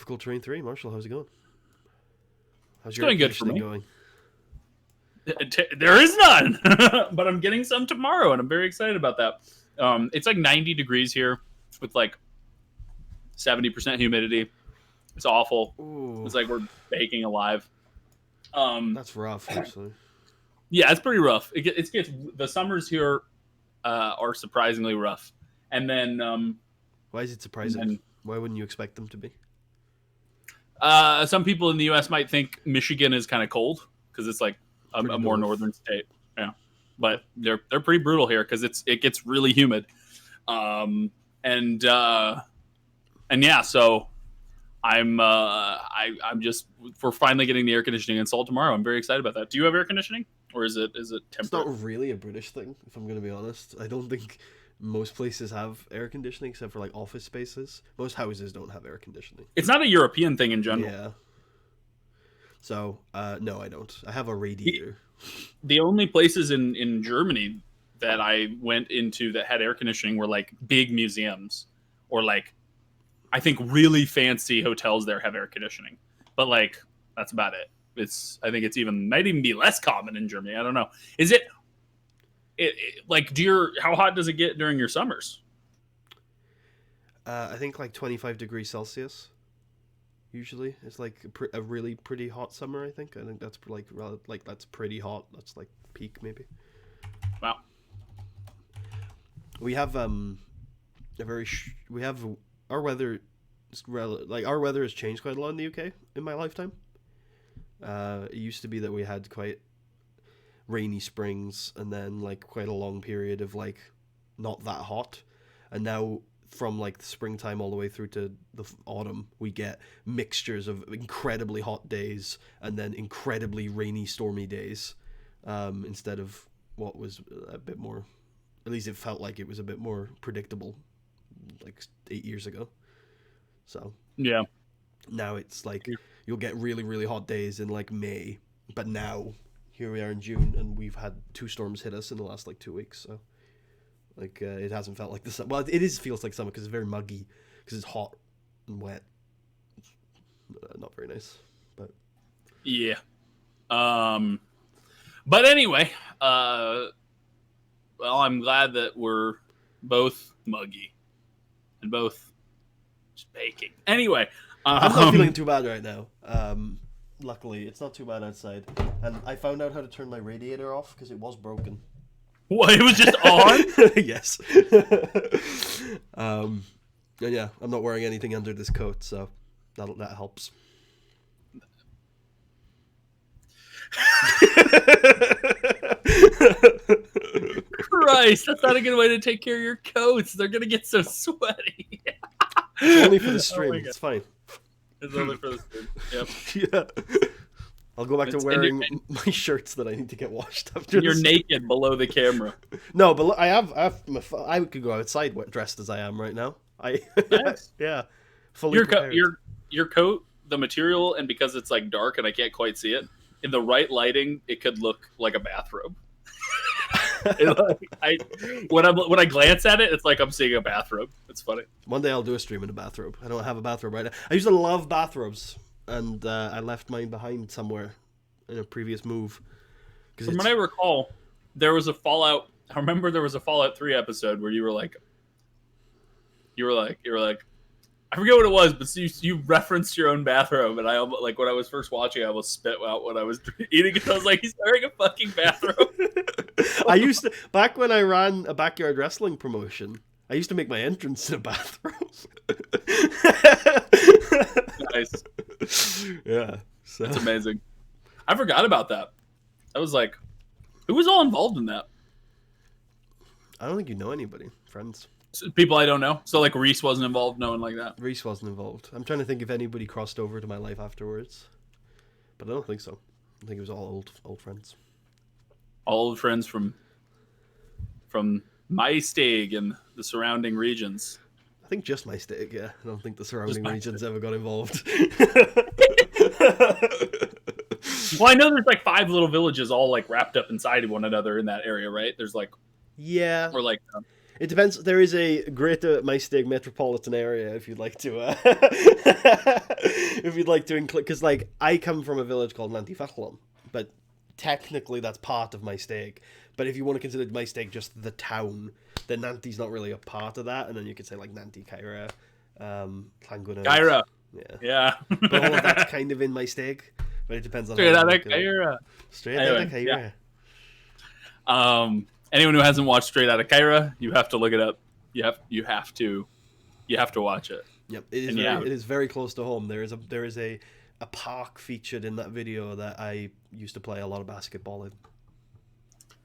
Difficult Terrain 3. Marshall, how's it going? How's It's going good for me. going? There is none, but I'm getting some tomorrow, and I'm very excited about that. It's like 90 degrees here with like 70% humidity. It's awful. Ooh. It's like we're baking alive. That's rough, actually. Yeah, it's pretty rough. It gets the summers here are surprisingly rough, and then why is it surprising? Why wouldn't you expect them to be? Some people in the U.S. might think Michigan is kind of cold because it's like a more northern state. Yeah, but they're pretty brutal here because it gets really humid, and yeah, so I'm just we're finally getting the air conditioning installed tomorrow. I'm very excited about that. Do you have air conditioning, or is it temporary? It's not really a British thing, if I'm going to be honest. I don't think most places have air conditioning except for like office spaces. Most houses don't have air conditioning. It's not a European thing in general. Yeah. So, no, I don't. I have a radiator. The only places in Germany that I went into that had air conditioning were like big museums or like I think really fancy hotels there have air conditioning. But like that's about it. I think it's might even be less common in Germany. I don't know. Is it like how hot does it get during your summers? I think like 25 degrees Celsius. Usually, it's like a really pretty hot summer. I think that's like that's pretty hot. That's like peak maybe. Wow. We have our weather. Like our weather has changed quite a lot in the UK in my lifetime. It used to be that we had quite rainy springs and then like quite a long period of like not that hot, and now from like the springtime all the way through to the autumn we get mixtures of incredibly hot days and then incredibly rainy stormy days, instead of what was a bit more, at least it felt like it was a bit more predictable like 8 years ago. So yeah, now it's like you'll get really really hot days in like May, but now here we are in June and we've had 2 storms hit us in the last like 2 weeks. So like it hasn't felt like the summer. Well, it feels like summer because it's very muggy because it's hot and wet. It's not very nice, but yeah. But anyway, well, I'm glad that we're both muggy and both just baking. Anyway, I'm not feeling too bad right now. Luckily, it's not too bad outside, and I found out how to turn my radiator off because it was broken. What? It was just on? Yes. And yeah, I'm not wearing anything under this coat, so that helps. Christ, that's not a good way to take care of your coats. They're gonna get so sweaty. It's only for the stream. It's fine. It's only for the stream. Yep. Yeah. I'll go back to wearing my shirts that I need to get washed after. You're naked below the camera. No, but I could go outside dressed as I am right now. Nice. Yeah, fully prepared. Your coat, the material, and because it's like dark and I can't quite see it, in the right lighting, it could look like a bathrobe. When I glance at it, it's like I'm seeing a bathrobe. It's funny. One day I'll do a stream in a bathrobe. I don't have a bathrobe right now. I used to love bathrobes, and I left mine behind somewhere in a previous move. From what I recall, there was a Fallout. I remember there was a Fallout 3 episode where you were like, I forget what it was, but you referenced your own bathrobe, and I like when I was first watching, I almost spit out what I was eating because I was like, he's wearing a fucking bathrobe. I used to, back when I ran a backyard wrestling promotion, I used to make my entrance in a bathrobe. Nice. Yeah. So. That's amazing. I forgot about that. I was like, who was all involved in that? I don't think you know anybody. Friends. People I don't know. So like Reese wasn't involved, no one like that. Reese wasn't involved. I'm trying to think if anybody crossed over to my life afterwards, but I don't think so. I think it was all old friends. All old friends from my stag and the surrounding regions. I think just my stag. Yeah, I don't think the surrounding regions ever got involved. Well, I know there's like 5 little villages all like wrapped up inside of one another in that area, right? There's like or like. It depends. There is a greater Maesteg metropolitan area if you'd like to. if you'd like to include, because like I come from a village called Nantifachlon, but technically that's part of my stake. But if you want to consider my stake just the town, then Nanti's not really a part of that, and then you could say like Nanti, Kyra, Clangunas. Kyra. Yeah. But all of that's kind of in my stake, but it depends on Straight out of Kyra. Straight out of Kyra. Yeah. Anyone who hasn't watched Straight Outta Kyra, you have to look it up. You have to watch it. Yep, it is very close to home. There is a park featured in that video that I used to play a lot of basketball in.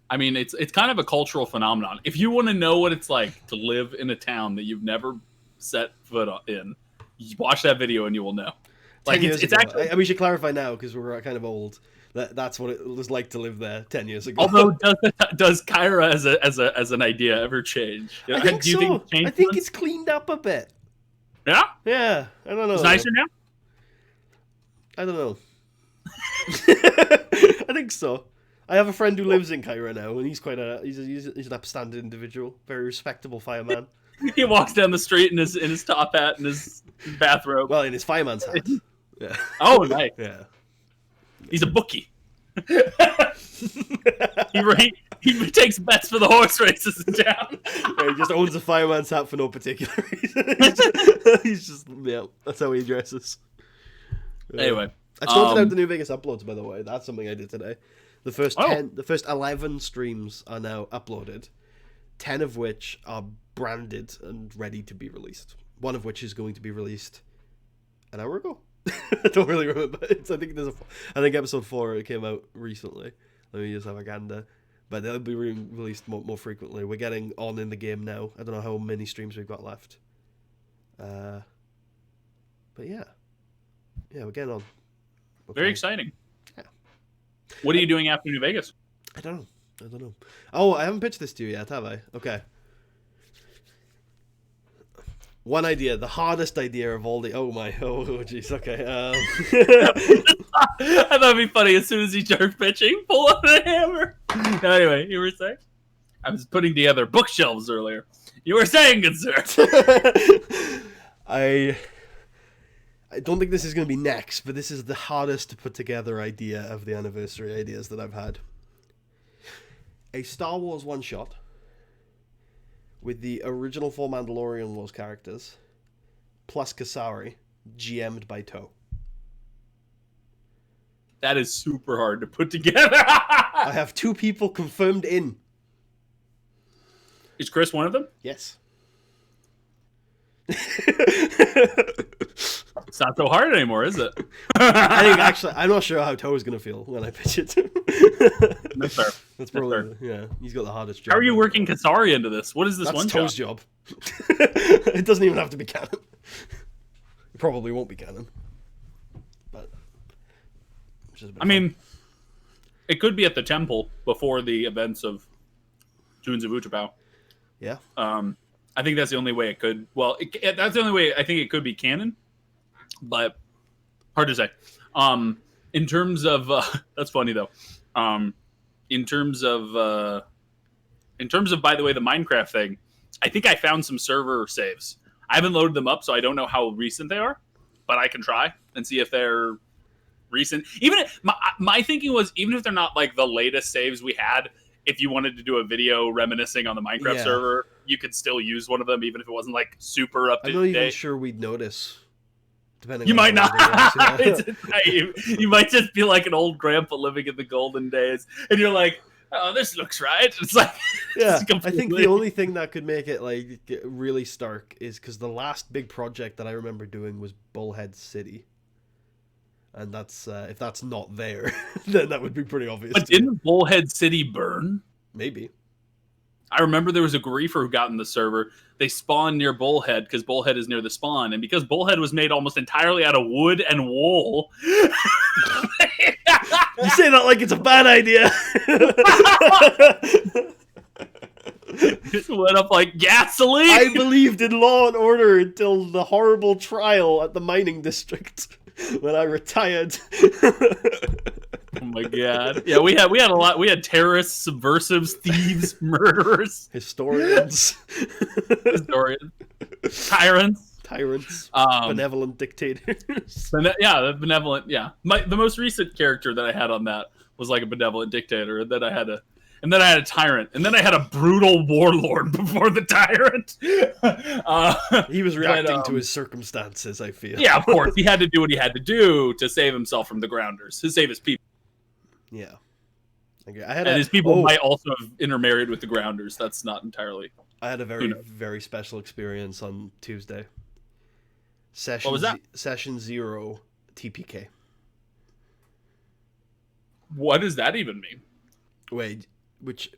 I mean, it's kind of a cultural phenomenon. If you want to know what it's like to live in a town that you've never set foot in, you watch that video and you will know. Like it's actually. We should clarify now because we're kind of old. That's what it was like to live there 10 years ago. Although, does Kyra as an idea ever change? I think so. I think it's cleaned up a bit. Yeah? Yeah. I don't know. It's nicer now? I don't know. I think so. I have a friend who lives in Kyra now, and he's an upstanding individual, very respectable fireman. He walks down the street in his top hat and his bathrobe. Well, in his fireman's hat. Yeah. Oh, nice. Yeah. He's a bookie. he takes bets for the horse races in town. Yeah, he just owns a fireman's hat for no particular reason. He's just that's how he dresses. Anyway, I sorted out the New Vegas uploads, by the way. That's something I did today. The first 11 streams are now uploaded, 10 of which are branded and ready to be released. One of which is going to be released an hour ago. I don't really remember. I think episode 4 came out recently. Let me just have a gander. But they'll be released more frequently. We're getting on in the game now. I don't know how many streams we've got left. But yeah, we're getting on. Very exciting. Yeah. What are you doing after New Vegas? I don't know. Oh, I haven't pitched this to you yet, have I? Okay. One idea, the hardest idea of all the... Oh, jeez, okay. I thought it'd be funny as soon as he started pitching, pull out a hammer. No, anyway, you were saying? I was putting together bookshelves earlier. You were saying, good sir. I don't think this is going to be next, but this is the hardest to put together idea of the anniversary ideas that I've had. A Star Wars one-shot with the original 4 Mandalorian Wars characters, plus Kasari, GM'd by Toe. That is super hard to put together. I have 2 people confirmed in. Is Chris one of them? Yes. It's not so hard anymore, is it? I think actually, I'm not sure how Toe is going to feel when I pitch it. That's fair. That's probably yeah. He's got the hardest job. How are you working Kasari into this? What is this? That's one Toe's job? It doesn't even have to be canon. It probably won't be canon. But I mean, it could be at the temple before the events of Tunes of Utapau. Yeah. I think that's the only way it could. Well, that's the only way I think it could be canon, but hard to say. In terms of that's funny though. In terms of by the way, the Minecraft thing, I think I found some server saves. I haven't loaded them up, so I don't know how recent they are, but I can try and see if they're recent. Even my thinking was, even if they're not like the latest saves we had, if you wanted to do a video reminiscing on the Minecraft server, you could still use one of them, even if it wasn't like super up to date. I'm not even sure we'd notice. Depending you on might not. You might just be like an old grandpa living in the golden days, and you're like, "Oh, this looks right." It's like, yeah. I think the only thing that could make it like get really stark is because the last big project that I remember doing was Bullhead City, and that's if that's not there, then that would be pretty obvious. But didn't Bullhead City burn? Maybe. I remember there was a griefer who got in the server. They spawned near Bullhead because Bullhead is near the spawn. And because Bullhead was made almost entirely out of wood and wool. You say that like it's a bad idea. It went up like gasoline. I believed in law and order until the horrible trial at the mining district when I retired. Oh my god! Yeah, we had a lot. We had terrorists, subversives, thieves, murderers, historians, tyrants. Tyrants, Um, benevolent dictators. the benevolent. Yeah, the most recent character that I had on that was like a benevolent dictator, and then I had a tyrant, and then I had a brutal warlord before the tyrant. He was reacting to his circumstances, I feel. Yeah, of course, he had to do what he had to do to save himself from the Grounders, to save his people. Yeah. Okay, And his people might also have intermarried with the Grounders. That's not entirely. I had a very special experience on Tuesday. What was that? Session 0 TPK. What does that even mean? Wait, which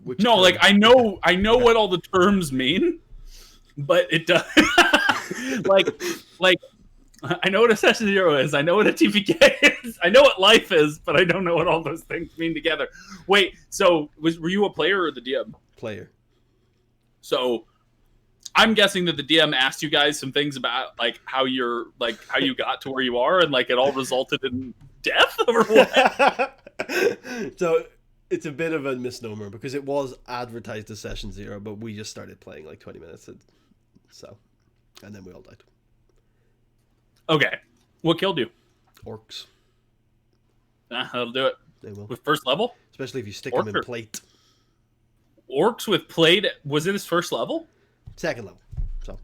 no, term? like I know what all the terms mean, but it does like I know what a session 0 is, I know what a TPK is, I know what life is, but I don't know what all those things mean together. Wait, so were you a player or the DM? Player. So I'm guessing that the DM asked you guys some things about like how you got to where you are, and like it all resulted in death or what? So it's a bit of a misnomer because it was advertised as Session 0, but we just started playing like 20 minutes and then we all died. Okay. What killed you? Orcs. That'll do it. They will. With first level? Especially if you stick them in plate. Orcs with plate was it his first level? Second level. So.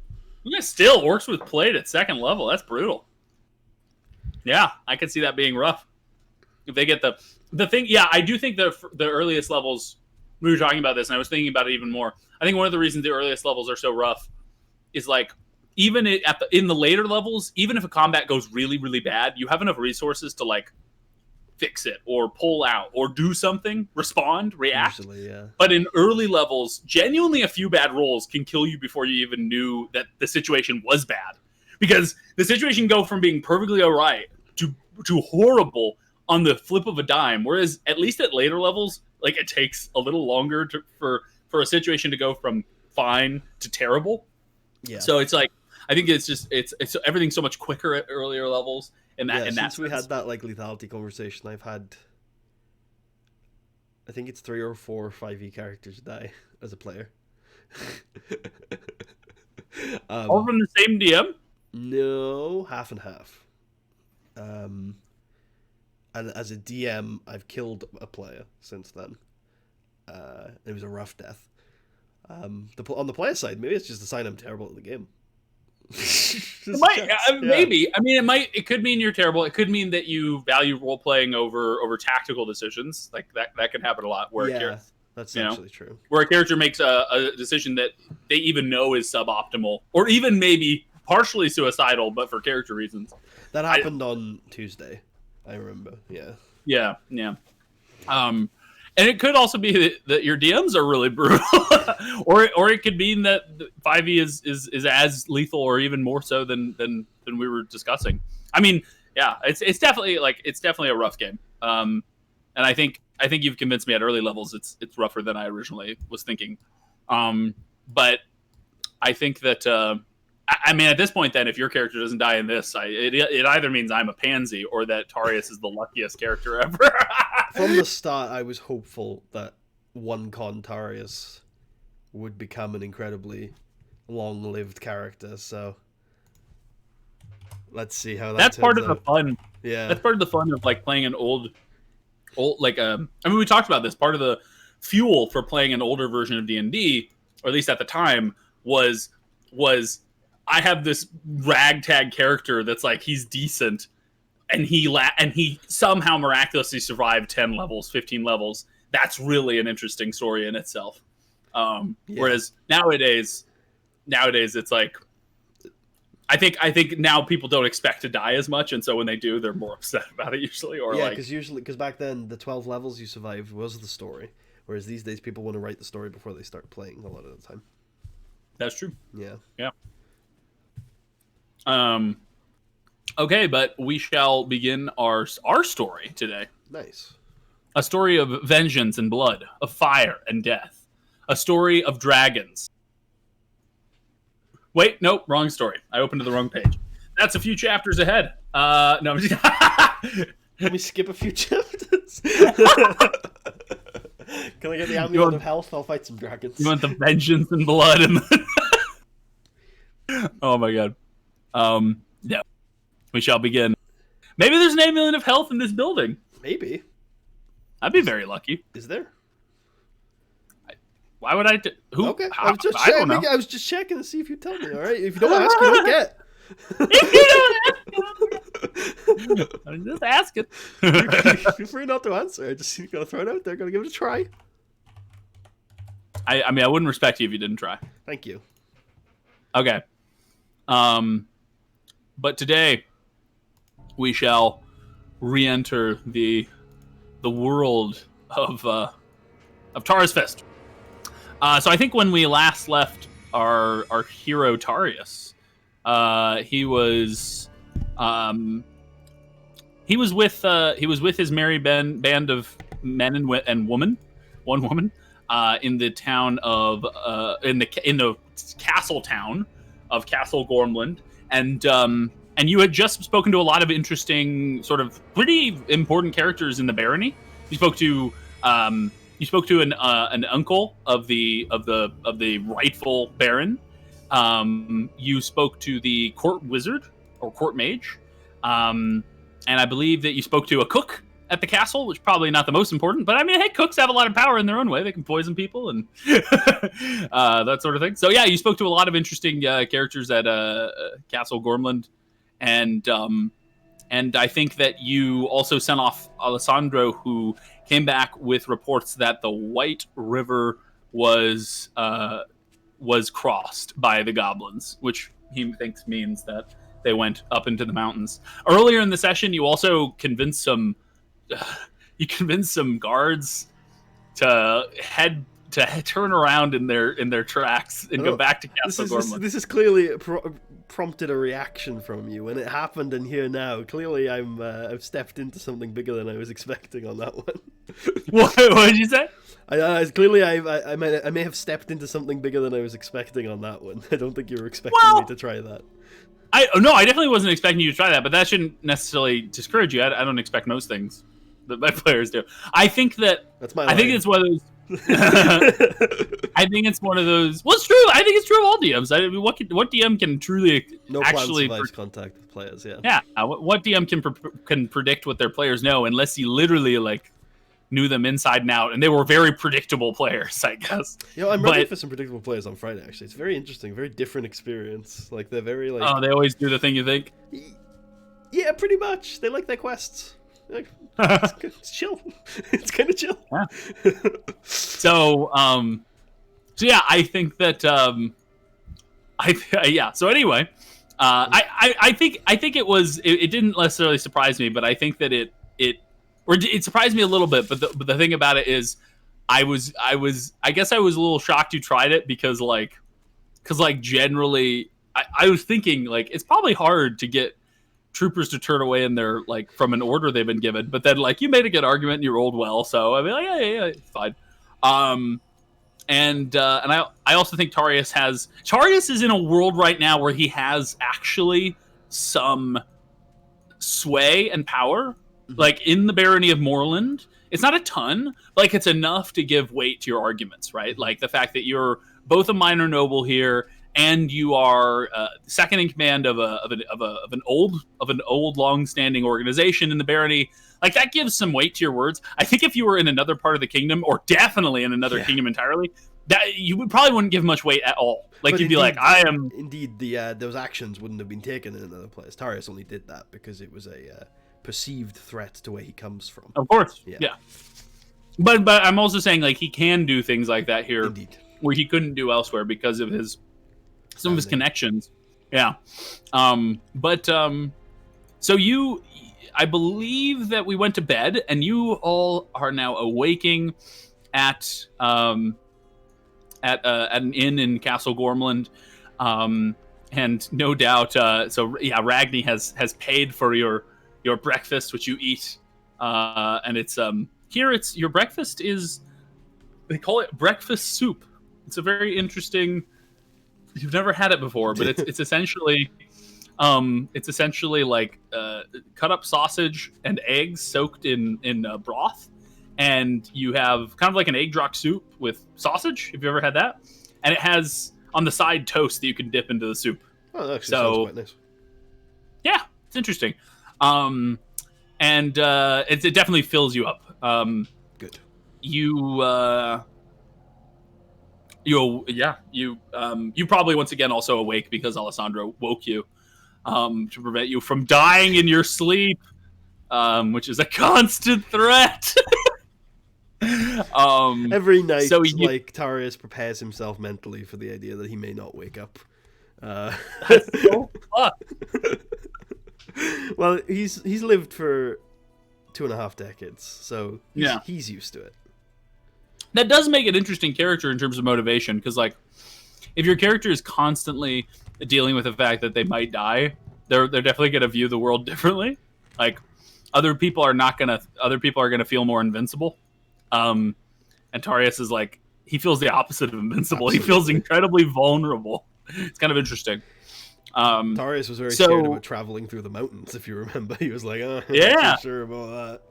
Yeah, still orcs with plate at second level. That's brutal. Yeah, I could see that being rough. If they get the thing, yeah, I do think the earliest levels. We were talking about this, and I was thinking about it even more. I think one of the reasons the earliest levels are so rough is like even in the later levels, even if a combat goes really, really bad, you have enough resources to like fix it or pull out or do something, respond, react. Usually, yeah. But in early levels, genuinely a few bad rolls can kill you before you even knew that the situation was bad. Because the situation can go from being perfectly all right to horrible on the flip of a dime. Whereas at least at later levels, like it takes a little longer for a situation to go from fine to terrible. Yeah. So it's like I think it's everything's so much quicker at earlier levels. Since we had that like lethality conversation, I've had I think it's 3 or 4 5e characters die as a player. All from the same DM? No, half and half. And as a DM, I've killed a player since then. It was a rough death. On the player side, maybe it's just a sign I'm terrible at the game. Maybe. I mean, it could mean you're terrible. It could mean that you value role playing over tactical decisions. Like that can happen a lot. That's actually true. Where a character makes a decision that they even know is suboptimal, or even maybe partially suicidal, but for character reasons. That happened on Tuesday. I remember. Yeah. Yeah. And it could also be that your DMs are really brutal, or it could mean that 5e is as lethal or even more so than we were discussing. I mean, yeah, it's definitely a rough game. And I think you've convinced me at early levels it's rougher than I originally was thinking. But I think that I mean at this point then if your character doesn't die in this, it either means I'm a pansy or that Tarius is the luckiest character ever. From the start, I was hopeful that one con Tarius would become an incredibly long-lived character. So let's see how that's part of the fun. Yeah, that's part of the fun of like playing an old like I mean we talked about this. Part of the fuel for playing an older version of D&D, or at least at the time, was I have this ragtag character that's like he's decent. And he somehow miraculously survived 10 levels, 15 levels. That's really an interesting story in itself. Whereas nowadays it's like I think now people don't expect to die as much, and so when they do, they're more upset about it usually. Or because back then the 12 levels you survived was the story, whereas these days people want to write the story before they start playing a lot of the time. That's true. Yeah. Okay, but we shall begin our story today. Nice. A story of vengeance and blood, of fire and death. A story of dragons. Wait, nope, wrong story. I opened to the wrong page. That's a few chapters ahead. No, I'm just... Let me skip a few chapters. Can I get the amulet of health? I'll fight some dragons. You want the vengeance and blood and... Oh my god. Yeah, we shall begin. Maybe there's an 8 million of health in this building. Maybe. I'd be very lucky. Is there? Why would I? Who? Okay. I don't know. I was just checking to see if you tell me. All right. If you don't ask, you don't get. If you don't ask, I'm just asking. Feel free not to answer. I just gotta throw it out there. Gotta give it a try. I mean, I wouldn't respect you if you didn't try. Thank you. Okay. But today we shall re-enter the world of Tarra's Fist. So I think when we last left our hero Tarius, he was with his merry band of men and one woman in the town of in the castle town of Castle Gormland, and you had just spoken to a lot of interesting, sort of pretty important characters in the barony. You spoke to an uncle of the rightful baron. You spoke to the court wizard or court mage, and I believe that you spoke to a cook at the castle, which is probably not the most important. But I mean, hey, cooks have a lot of power in their own way. They can poison people and that sort of thing. So yeah, you spoke to a lot of interesting characters at Castle Gormland, and I think that you also sent off Alessandro, who came back with reports that the White River was crossed by the goblins, which he thinks means that they went up into the mountains. Earlier in the session, you also convinced some guards to turn around in their tracks and go back to Castle Gormland. This is clearly prompted a reaction from you when it happened, and here now clearly I've stepped into something bigger than I was expecting on that one. What did you say? I may have stepped into something bigger than I was expecting on that one. I don't think you were expecting me to try that. I definitely wasn't expecting you to try that, but that shouldn't necessarily discourage you. I don't expect most things that my players do. I think it's one of those. I think it's one of those. Well, it's true. I think it's true of all DMs. I mean, what DM can truly actually contact with players? Yeah. Yeah. What DM can predict what their players know unless you literally knew them inside and out, and they were very predictable players, I guess. I'm ready for some predictable players on Friday. Actually, it's very interesting, very different experience. They're very Oh, they always do the thing you think. Yeah, pretty much. They like their quests. It's chill. It's kind of chill. Yeah. So yeah, I think that So anyway, I think it didn't necessarily surprise me, but I think that it surprised me a little bit. But the thing about it is, I guess I was a little shocked you tried it because generally I was thinking it's probably hard to get troopers to turn away in their from an order they've been given, but then you made a good argument and you rolled well, so I mean yeah, it's fine. And I also think Tarius is in a world right now where he has actually some sway and power, in the barony of Moorland. It's not a ton, but it's enough to give weight to your arguments, right? The fact that you're both a minor noble here, and you are second in command of an old long-standing organization in the barony. That gives some weight to your words. I think if you were in another part of the kingdom, or definitely in another kingdom entirely, that you probably wouldn't give much weight at all. You'd be I am. Indeed, those actions wouldn't have been taken in another place. Tarius only did that because it was a perceived threat to where he comes from. Of course, yeah. But I'm also saying he can do things like that here, indeed, where he couldn't do elsewhere because of some of his connections. Yeah. So I believe that we went to bed, and you all are now awaking at an inn in Castle Gormland. And no doubt, Ragni has paid for your breakfast, which you eat. And it's, here your breakfast is, they call it breakfast soup. It's a very interesting, you've never had it before, but it's essentially cut up sausage and eggs soaked in broth, and you have kind of like an egg drock soup with sausage. Have you ever had that? And it has on the side toast that you can dip into the soup. Oh, that actually sounds quite nice. Yeah, it's interesting. And it definitely fills you up. Good. You probably once again also awake because Alessandro woke you to prevent you from dying in your sleep, which is a constant threat. Every night, so Tarius prepares himself mentally for the idea that he may not wake up. That's so fucked. Well, he's lived for 2.5 decades, so he's used to it. That does make an interesting character in terms of motivation, because like, if your character is constantly dealing with the fact that they might die, they're definitely going to view the world differently. Like, other people are going to feel more invincible. And Tarius is like, he feels the opposite of invincible. Absolutely. He feels incredibly vulnerable. It's kind of interesting. Tarius was very scared about traveling through the mountains, if you remember. He was like, I'm not sure about that.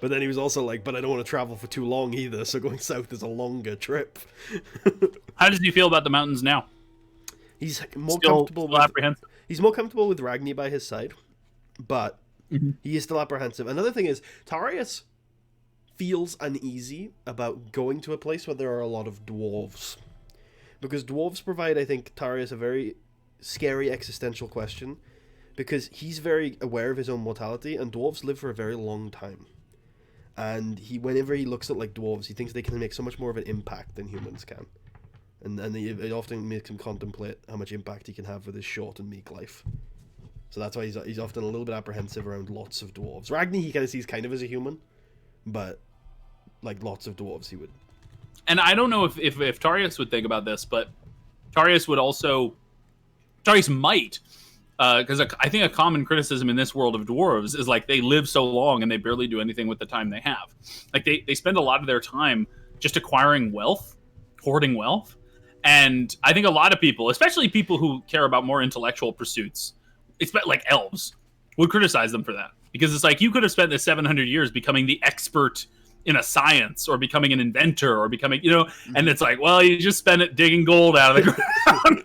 But then he was also like, but I don't want to travel for too long either, so going south is a longer trip. How does he feel about the mountains now? He's more comfortable with Ragni by his side, but he is still apprehensive. Another thing is, Tarius feels uneasy about going to a place where there are a lot of dwarves. Because dwarves provide, I think, Tarius a very scary existential question, because he's very aware of his own mortality, and dwarves live for a very long time. And whenever he looks at like dwarves, he thinks they can make so much more of an impact than humans can. And it often makes him contemplate how much impact he can have with his short and meek life. So that's why he's often a little bit apprehensive around lots of dwarves. Ragni he kind of sees kind of as a human, but like lots of dwarves he would. And I don't know if Tarius would think about this, but Tarius might. Because I think a common criticism in this world of dwarves is like they live so long and they barely do anything with the time they have. Like they spend a lot of their time just acquiring wealth, hoarding wealth. And I think a lot of people, especially people who care about more intellectual pursuits, like elves, would criticize them for that. Because it's like, you could have spent the 700 years becoming the expert in a science or becoming an inventor or becoming, and it's like, well, you just spent it digging gold out of the ground.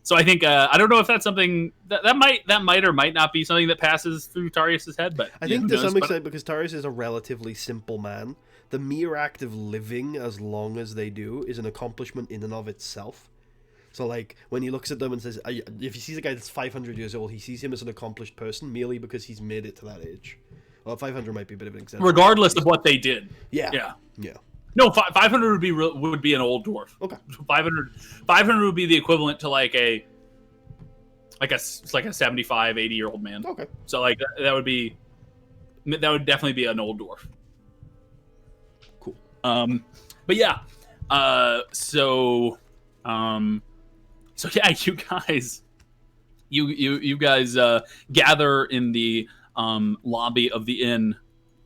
So I think I don't know if that's something that might or might not be something that passes through Tarius's head, but I think to some extent, because Tarius is a relatively simple man, the mere act of living as long as they do is an accomplishment in and of itself. So like when he looks at them and says, if he sees a guy that's 500 years old, he sees him as an accomplished person merely because he's made it to that age. Well, 500 might be a bit of an example. Regardless of what they did. Yeah. No, 500 would be an old dwarf. Okay. 500 would be the equivalent to like a 75, 80-year-old man. Okay. So like that would definitely be an old dwarf. Cool. But yeah. So yeah, you guys gather in the lobby of the inn,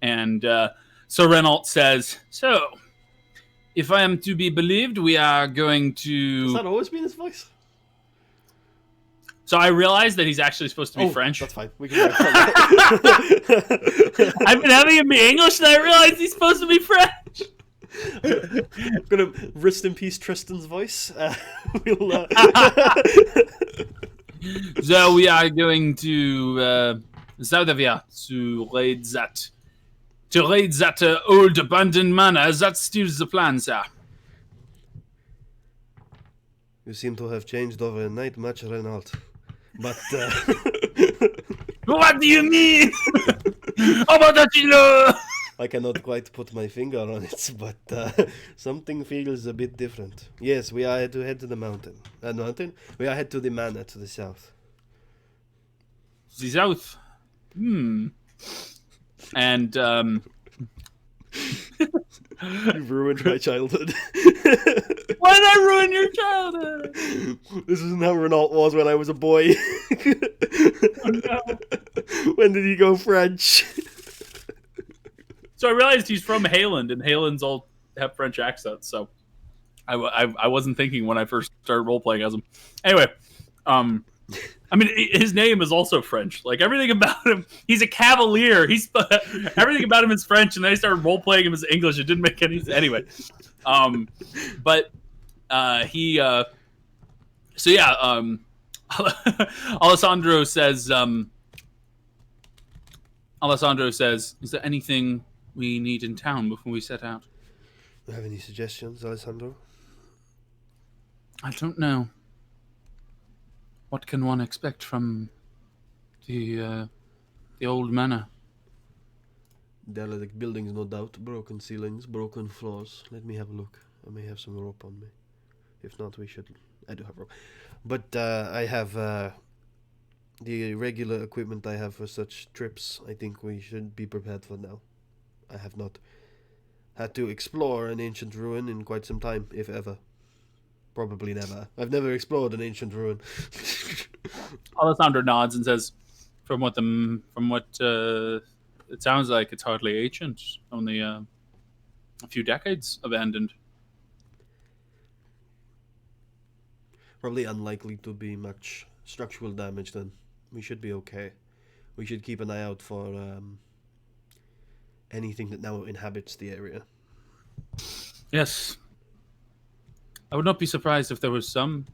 and Sir Renault says, "So, if I am to be believed, we are going to..." Has that always been his voice? So I realized that he's actually supposed to be French. That's fine. We can I've been having him be English, and I realized he's supposed to be French. I'm gonna rest in peace Tristan's voice. So we are going to Zaldavia to raid that old abandoned manor. That's still the plan, sir. You seem to have changed overnight much, Renault. But what do you mean? I cannot quite put my finger on it, but something feels a bit different. Yes, we are to head to the mountain. We are head to the manor to the south. The south? And You've ruined my childhood. Why did I ruin your childhood? This isn't how Renault was when I was a boy. Oh, no. When did he go French? So I realized he's from Hayland, and Haylands all have French accents, so I wasn't thinking when I first started role-playing as him. Anyway, I mean, his name is also French. Like, everything about him, he's a cavalier. Everything about him is French, and then I started role-playing him as English. It didn't make any sense. Anyway. Alessandro says, "Is there anything we need in town before we set out?" Do you have any suggestions, Alessandro? I don't know. What can one expect from the old manor? Derelict buildings, no doubt. Broken ceilings, broken floors. Let me have a look. I may have some rope on me. If not, we should... I do have rope. But I have the regular equipment I have for such trips. I think we should be prepared for now. I have not had to explore an ancient ruin in quite some time, if ever. Probably never. I've never explored an ancient ruin. Alessandro nods and says, "From what it sounds like, it's hardly ancient. Only a few decades abandoned." Probably unlikely to be much structural damage then. We should be okay. We should keep an eye out for anything that now inhabits the area. Yes. I would not be surprised if there was some.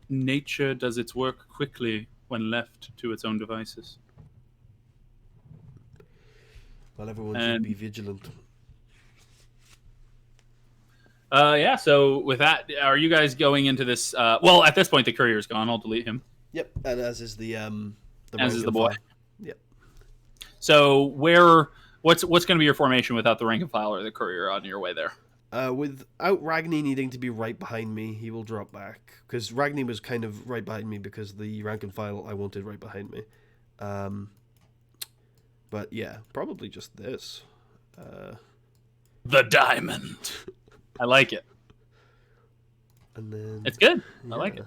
Nature does its work quickly when left to its own devices. Well, everyone should be vigilant. Yeah, so with that, are you guys going into this? Well, at this point, the courier's gone. I'll delete him. Yep, and as is the as is the boy. file. Yep. So what's going to be your formation without the rank and file or the courier on your way there? Without Ragni needing to be right behind me, he will drop back. Because Ragni was kind of right behind me because the rank and file I wanted right behind me. But yeah, probably just this. The diamond. I like it. And then it's good. Yeah. I like it.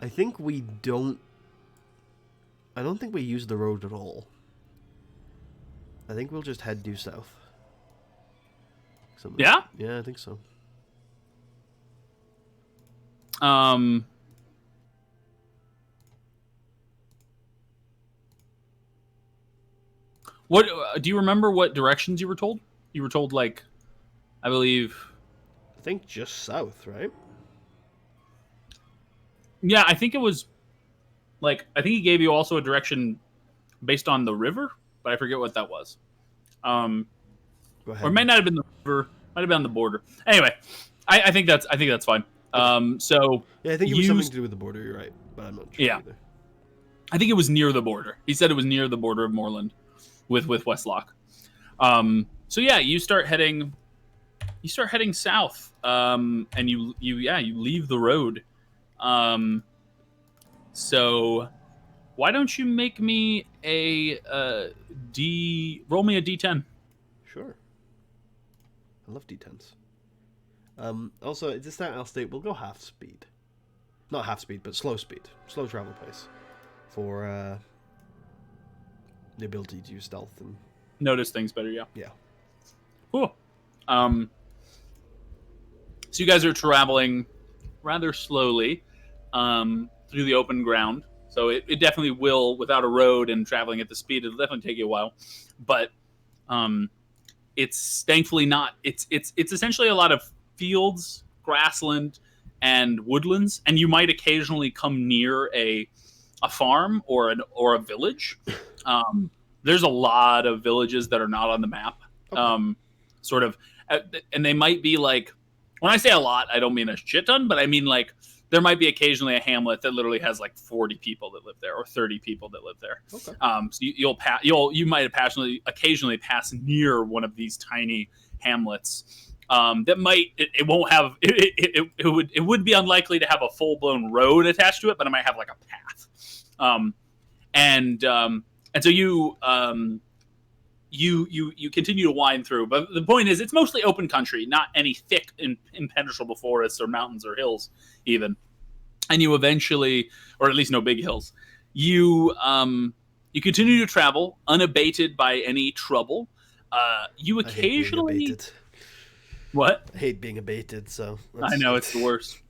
I think we don't... I don't think we use the road at all. I think we'll just head due south. Something. Yeah? Yeah, I think so. What do you remember what directions you were told? You were told, like, I believe... I think just south, right? Yeah, I think it was... Like, I think he gave you also a direction based on the river, but I forget what that was. Go ahead. Or it might not have been the river, might have been on the border. Anyway, I think that's fine. So yeah, I think it was something to do with the border. You're right, but I'm not sure either. I think it was near the border. He said it was near the border of Moorland, with Westlock. So yeah, you start heading south, and you leave the road. So why don't you make me roll me a D10? Sure. I love D10s. Also, at this time, I'll state we'll go half speed. Not half speed, but slow speed. Slow travel pace. For the ability to use stealth and... Notice things better, yeah. Yeah. Cool. So you guys are traveling rather slowly through the open ground. So it definitely will, without a road and traveling at the speed, it'll definitely take you a while. But it's thankfully not. It's essentially a lot of fields, grassland, and woodlands, and you might occasionally come near a farm or a village. There's a lot of villages that are not on the map. Okay. Sort of, and they might be like, when I say a lot, I don't mean a shit ton, but I mean like there might be occasionally a hamlet that literally has like 40 people that live there or 30 people that live there. Okay. So you might occasionally pass near one of these tiny hamlets. That might it won't have it would be unlikely to have a full blown road attached to it, but it might have like a path. And so you continue to wind through, but the point is it's mostly open country, not any thick impenetrable forests or mountains or hills even. And you eventually, or at least no big hills, you continue to travel unabated by any trouble. You occasionally... What? I hate being abated, so... I know, it's the worst.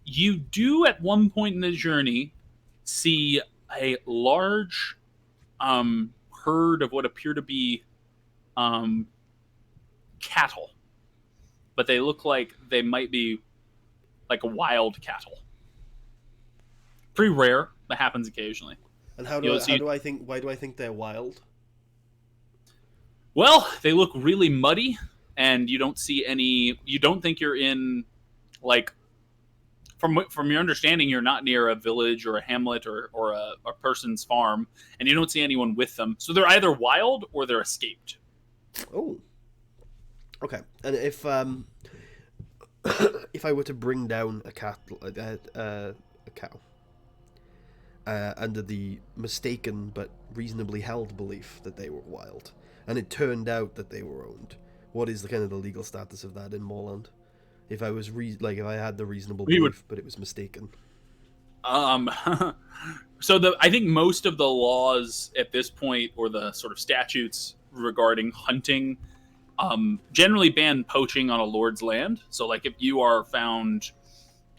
You do, at one point in the journey, see a large herd of what appear to be cattle. But they look like they might be like a wild cattle. Pretty rare. That happens occasionally. And why do I think they're wild? Well, they look really muddy, and you don't see any. You don't think you're in, like, from your understanding, you're not near a village or a hamlet or a person's farm, and you don't see anyone with them. So they're either wild or they're escaped. Oh, okay. And if if I were to bring down a cow under the mistaken but reasonably held belief that they were wild, and it turned out that they were owned, what is the kind of the legal status of that in Moorland? If I was if I had the reasonable belief, but it was mistaken. So I think most of the laws at this point, or the sort of statutes regarding hunting, generally ban poaching on a lord's land. So, like, if you are found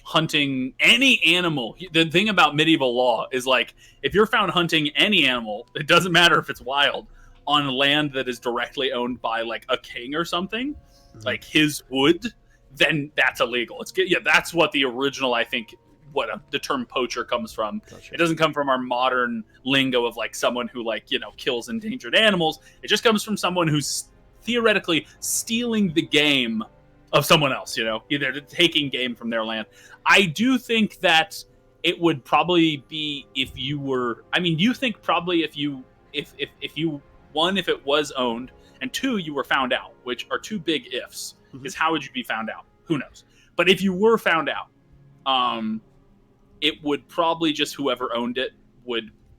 hunting any animal, the thing about medieval law is, like, if you're found hunting any animal, it doesn't matter if it's wild, on land that is directly owned by, like, a king or something, like his wood, then that's illegal. That's what the original, I think, the term poacher comes from. Gotcha. It doesn't come from our modern lingo of, like, someone who, like, kills endangered animals. It just comes from someone who's theoretically stealing the game of someone else, either taking game from their land. I do think that it would probably be if you were, you think probably if you, one, if it was owned, and two, you were found out, which are two big ifs, is how would you be found out? Who knows? But if you were found out, it would probably just whoever owned it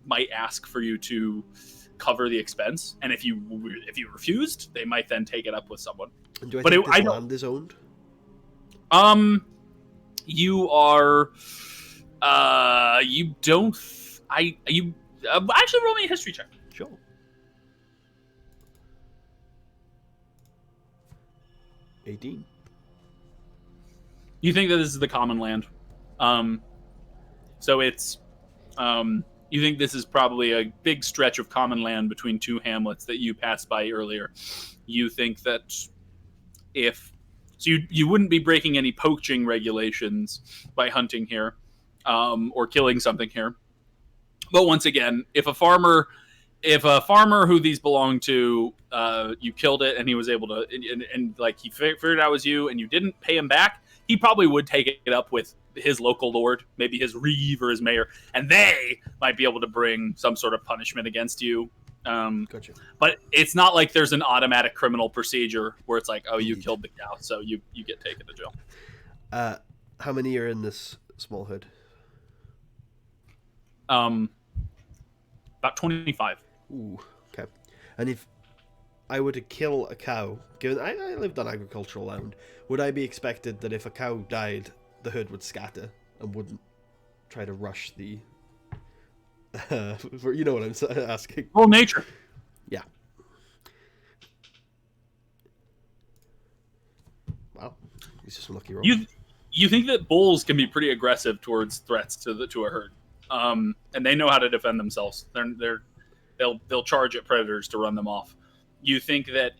might ask for you to cover the expense, and if you refused, they might then take it up with someone. And do I think this land is owned? You are. You don't. You actually roll me a history check. Sure. $18. You think that this is the common land. So it's. You think this is probably a big stretch of common land between two hamlets that you passed by earlier. You think that you wouldn't be breaking any poaching regulations by hunting here, or killing something here. But once again, if a farmer who these belong to, you killed it and he was able to, and like he figured out it was you and you didn't pay him back, he probably would take it up with his local lord, maybe his reeve or his mayor, and they might be able to bring some sort of punishment against you. Gotcha. But it's not like there's an automatic criminal procedure where it's like, oh, you killed the cow, so you get taken to jail. How many are in this small hood? About 25. Ooh, okay. And if I were to kill a cow, given I lived on agricultural land, would I be expected that if a cow died, the herd would scatter and wouldn't try to rush the... you know what I'm asking? Well, nature. Yeah. Wow. He's just a lucky roll. You think that bulls can be pretty aggressive towards threats to a herd, and they know how to defend themselves. They'll charge at predators to run them off. You think that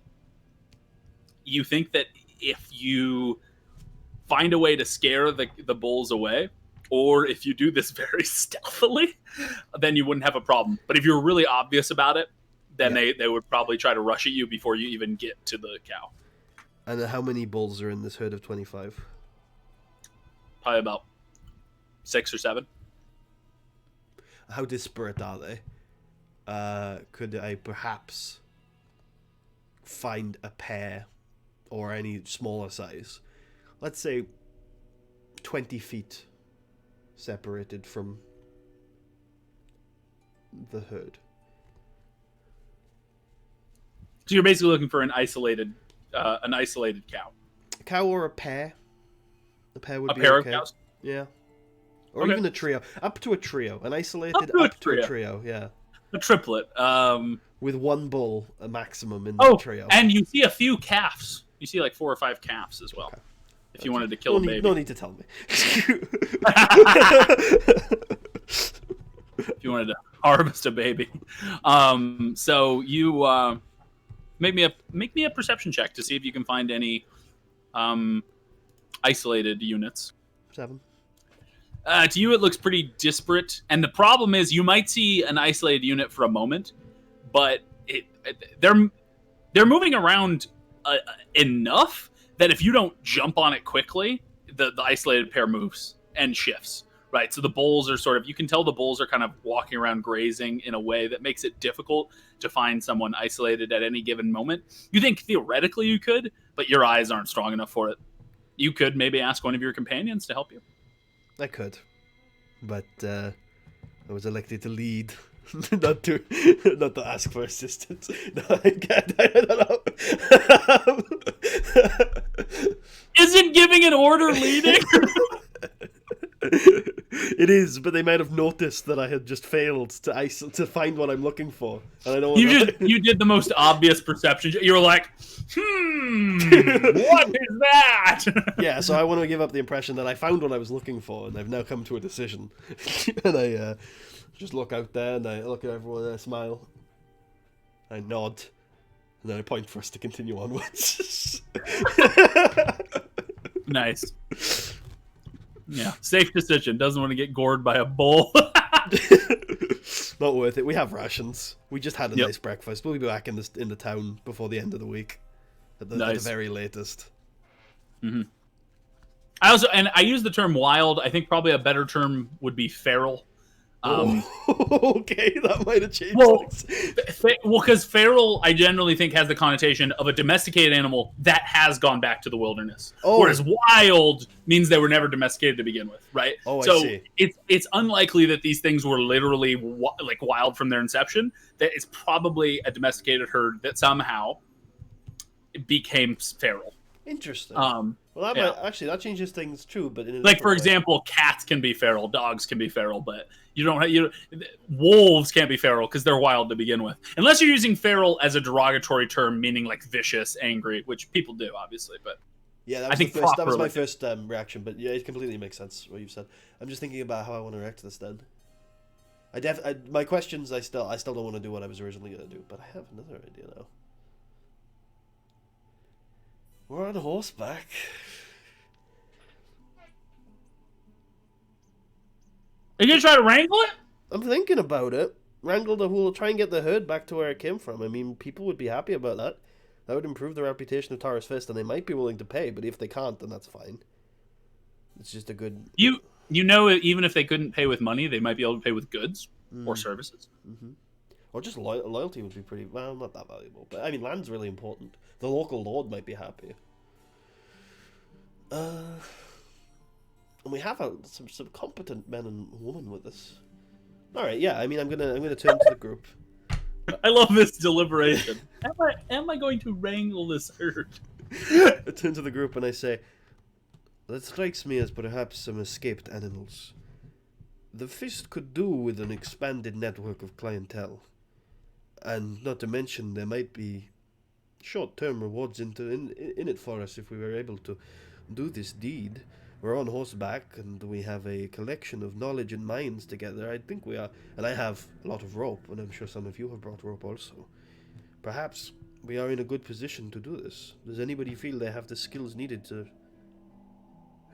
if you find a way to scare the bulls away, or if you do this very stealthily, then you wouldn't have a problem. But if you're really obvious about it, then they would probably try to rush at you before you even get to the cow. And how many bulls are in this herd of 25? Probably about 6 or 7. How disparate are they? Could I perhaps find a pair or any smaller size? Let's say 20 feet separated from the herd. So you're basically looking for an isolated cow. A cow or a pair. A pair would be pair okay. Of cows? Yeah. Or even a trio. Up to a trio. An isolated up to a trio, yeah. A triplet. With one bull, a maximum in the trio. And you see a few calves. You see like 4 or 5 calves as well. Okay. If you wanted to kill a baby. No need to tell me. If you wanted to harvest a baby. So you make me a perception check to see if you can find any isolated units. 7. To you, it looks pretty disparate. And the problem is you might see an isolated unit for a moment, but they're moving around enough that if you don't jump on it quickly, the isolated pair moves and shifts. Right, so the bulls are sort of, you can tell the bulls are kind of walking around grazing in a way that makes it difficult to find someone isolated at any given moment. You think theoretically you could, but your eyes aren't strong enough for it. You could maybe ask one of your companions to help you. I could, but I was elected to lead, not to ask for assistance. No, I can't. I don't know. Isn't giving an order leading? It is, but they might have noticed that I had just failed to find what I'm looking for, and I don't. You did the most obvious perception. You were like, what is that? Yeah, so I want to give up the impression that I found what I was looking for, and I've now come to a decision. And I just look out there, and I look at everyone, and I smile, I nod, and then I point for us to continue onwards. Nice. Yeah, safe decision. Doesn't want to get gored by a bull. Not worth it. We have rations. We just had a nice breakfast. We'll be back in the town before the end of the week, at the very latest. Mm-hmm. I use the term wild. I think probably a better term would be feral. Okay, that might have changed things. Because feral, I generally think, has the connotation of a domesticated animal that has gone back to the wilderness. Whereas wild means they were never domesticated to begin with, right? I see. It's unlikely that these things were literally wild from their inception. That it's probably a domesticated herd that somehow became feral. Interesting. Well, that changes things too. But for example, cats can be feral, dogs can be feral, but wolves can't be feral because they're wild to begin with. Unless you're using feral as a derogatory term, meaning like vicious, angry, which people do, obviously. But yeah, that was my first reaction. But yeah, it completely makes sense what you've said. I'm just thinking about how I want to react to this. Then, my questions. I still don't want to do what I was originally going to do, but I have another idea now. We're on horseback. Are you gonna try to wrangle it? I'm thinking about it. Wrangle the whole, try and get the herd back to where it came from. I mean, people would be happy about that. That would improve the reputation of Tarra's Fist, and they might be willing to pay, but if they can't, then that's fine. It's just a good... You know, even if they couldn't pay with money, they might be able to pay with goods or services. Mm-hmm. Or just loyalty would be pretty... Well, not that valuable, but I mean, land's really important. The local lord might be happy. And we have some competent men and women with us. All right, yeah. I mean, I'm gonna turn to the group. I love this deliberation. Am I going to wrangle this herd? I turn to the group and I say, "That strikes me as perhaps some escaped animals. The Fist could do with an expanded network of clientele, and not to mention there might be short-term rewards in it for us if we were able to do this deed. We're on horseback, and we have a collection of knowledge and minds together. I think we are, and I have a lot of rope, and I'm sure some of you have brought rope also. Perhaps we are in a good position to do this. Does anybody feel they have the skills needed to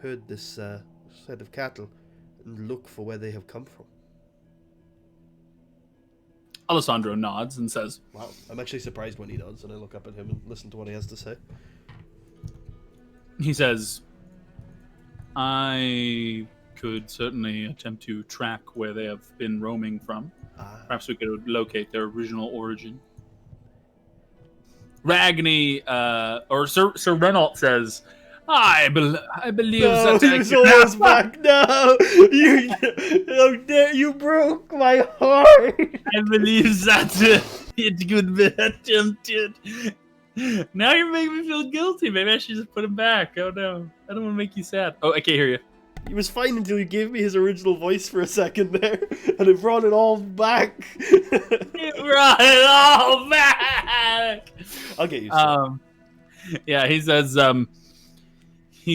herd this set of cattle and look for where they have come from?" Alessandro nods and says, "Wow." I'm actually surprised when he nods, and I look up at him and listen to what he has to say. He says, "I could certainly attempt to track where they have been roaming from. Perhaps we could locate their original origin." Ragni, or Sir Renault says, I believe no, that he's almost back. No, how dare you broke my heart. I believe that it could be attempted. Now you're making me feel guilty. Maybe I should just put him back. Oh no, I don't want to make you sad. Oh, I can't hear you. He was fine until you gave me his original voice for a second there, and it brought it all back. It brought it all back. I'll get used to it. Yeah, he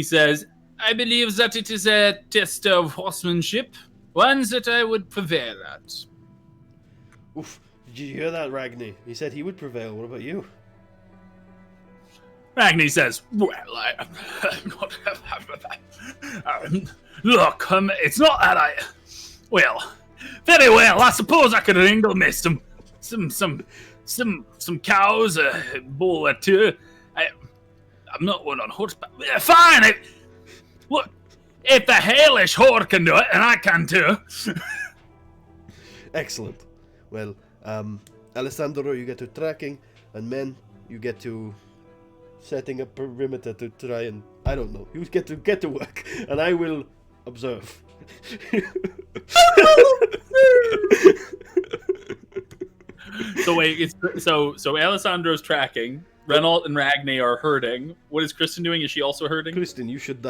says, I believe that it is a test of horsemanship, one that I would prevail at. Oof, did you hear that, Ragni? He said he would prevail. What about you? Ragni says, "Well, look, it's not that I. Well, very well. I suppose I could wrangle me some cows, a bull or two. I'm not one on horseback. Fine. Look, if the hellish whore can do it, and I can too." Excellent. Well, Alessandro, you get to tracking, and men, you get to setting a perimeter to try and, I don't know, you get to work, and I will observe. So wait, so Alessandro's tracking. Renault and Ragni are herding. What is Kristen doing? Is she also herding? Kristen, you should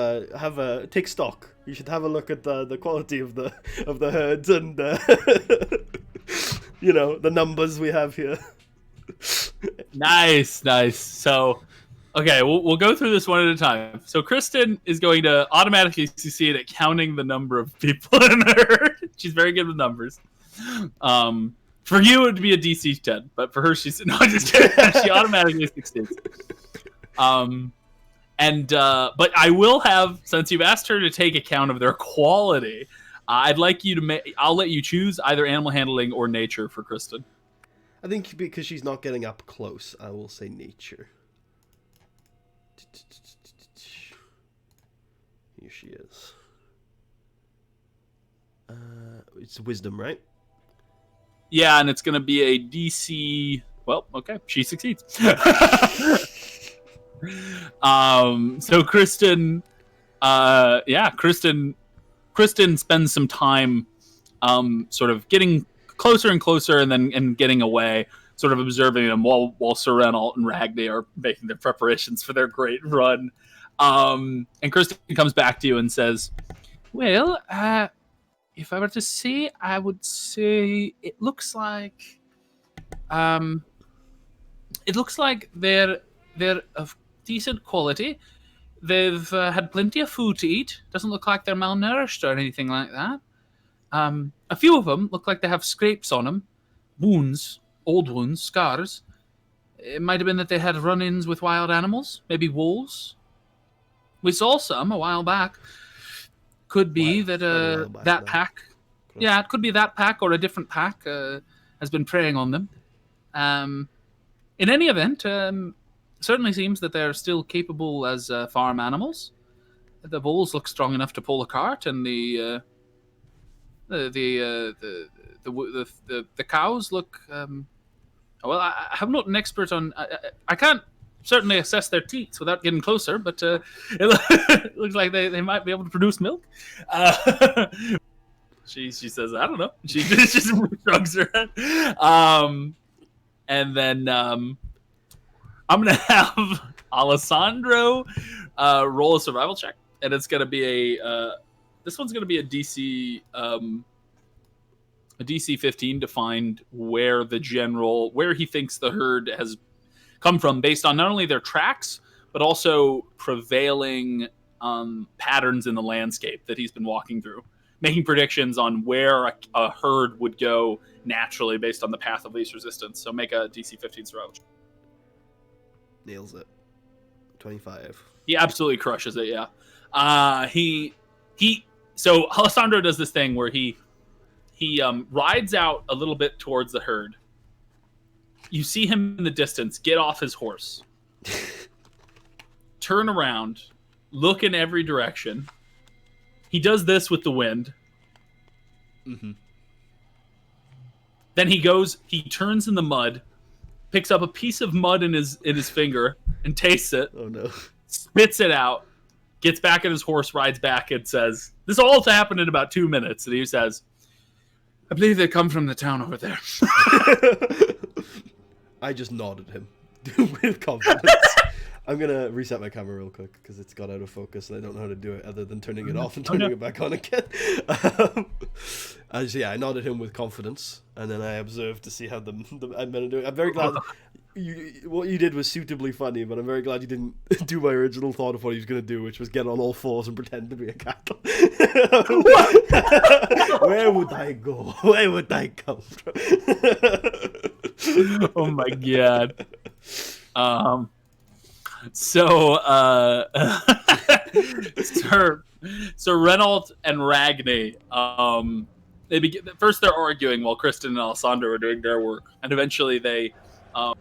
take stock. You should have a look at the quality of the herds and the numbers we have here. Nice. So, okay, we'll go through this one at a time. So Kristen is going to automatically succeed at counting the number of people in the herd. She's very good with numbers. For you, it would be a DC 10, but for her, she's no, just kidding. She automatically succeeds. But I will have, since you've asked her to take account of their quality, I'd like you to I'll let you choose either animal handling or nature for Kristen. I think because she's not getting up close, I will say nature. Here she is. It's wisdom, right? Yeah, and it's going to be a DC. Well, okay, she succeeds. So Kristen, Kristen spends some time, sort of getting closer and closer, and getting away, sort of observing them while Sir Renault and Ragni are making their preparations for their great run. And Kristen comes back to you and says, "Well, if I were to say, I would say it looks like they're of decent quality. They've had plenty of food to eat. Doesn't look like they're malnourished or anything like that. A few of them look like they have scrapes on them, wounds, old wounds, scars. It might have been that they had run-ins with wild animals, maybe wolves. We saw some a while back. Could be that pack. Yeah, it could be that pack or a different pack has been preying on them. In any event, certainly seems that they're still capable as farm animals. The bulls look strong enough to pull a cart, and the cows look. Well, I'm not an expert on. I can't certainly assess their teats without getting closer, but it looks like they might be able to produce milk. She says, I don't know. She just shrugs her head. And then I'm gonna have Alessandro roll a survival check, and it's gonna be this one's gonna be a DC 15 to find where he thinks the herd has come from, based on not only their tracks but also prevailing patterns in the landscape that he's been walking through, making predictions on where a herd would go naturally based on the path of least resistance. So make a DC 15 survival check. Nails it. 25. He absolutely crushes it. Yeah. So Alessandro does this thing where he rides out a little bit towards the herd. You see him in the distance get off his horse, turn around, look in every direction. He does this with the wind. Mm-hmm. Then he turns in the mud, picks up a piece of mud in his finger and tastes it. Oh no. Spits it out, gets back on his horse, rides back, and says, "This all happened in about 2 minutes." And he says, "I believe they come from the town over there." I just nodded him with confidence. I'm going to reset my camera real quick because it's got out of focus and I don't know how to do it other than turning it off and turning it back on again. I nodded him with confidence, and then I observed to see how the men are doing. I'm very glad what you did was suitably funny, but I'm very glad you didn't do my original thought of what he was going to do, which was get on all fours and pretend to be a cat. Where would I go? Where would I come from? Oh my god. So, Sir Renault and Ragni, they begin. First, they're arguing while Kristen and Alessandro are doing their work, and eventually they. 1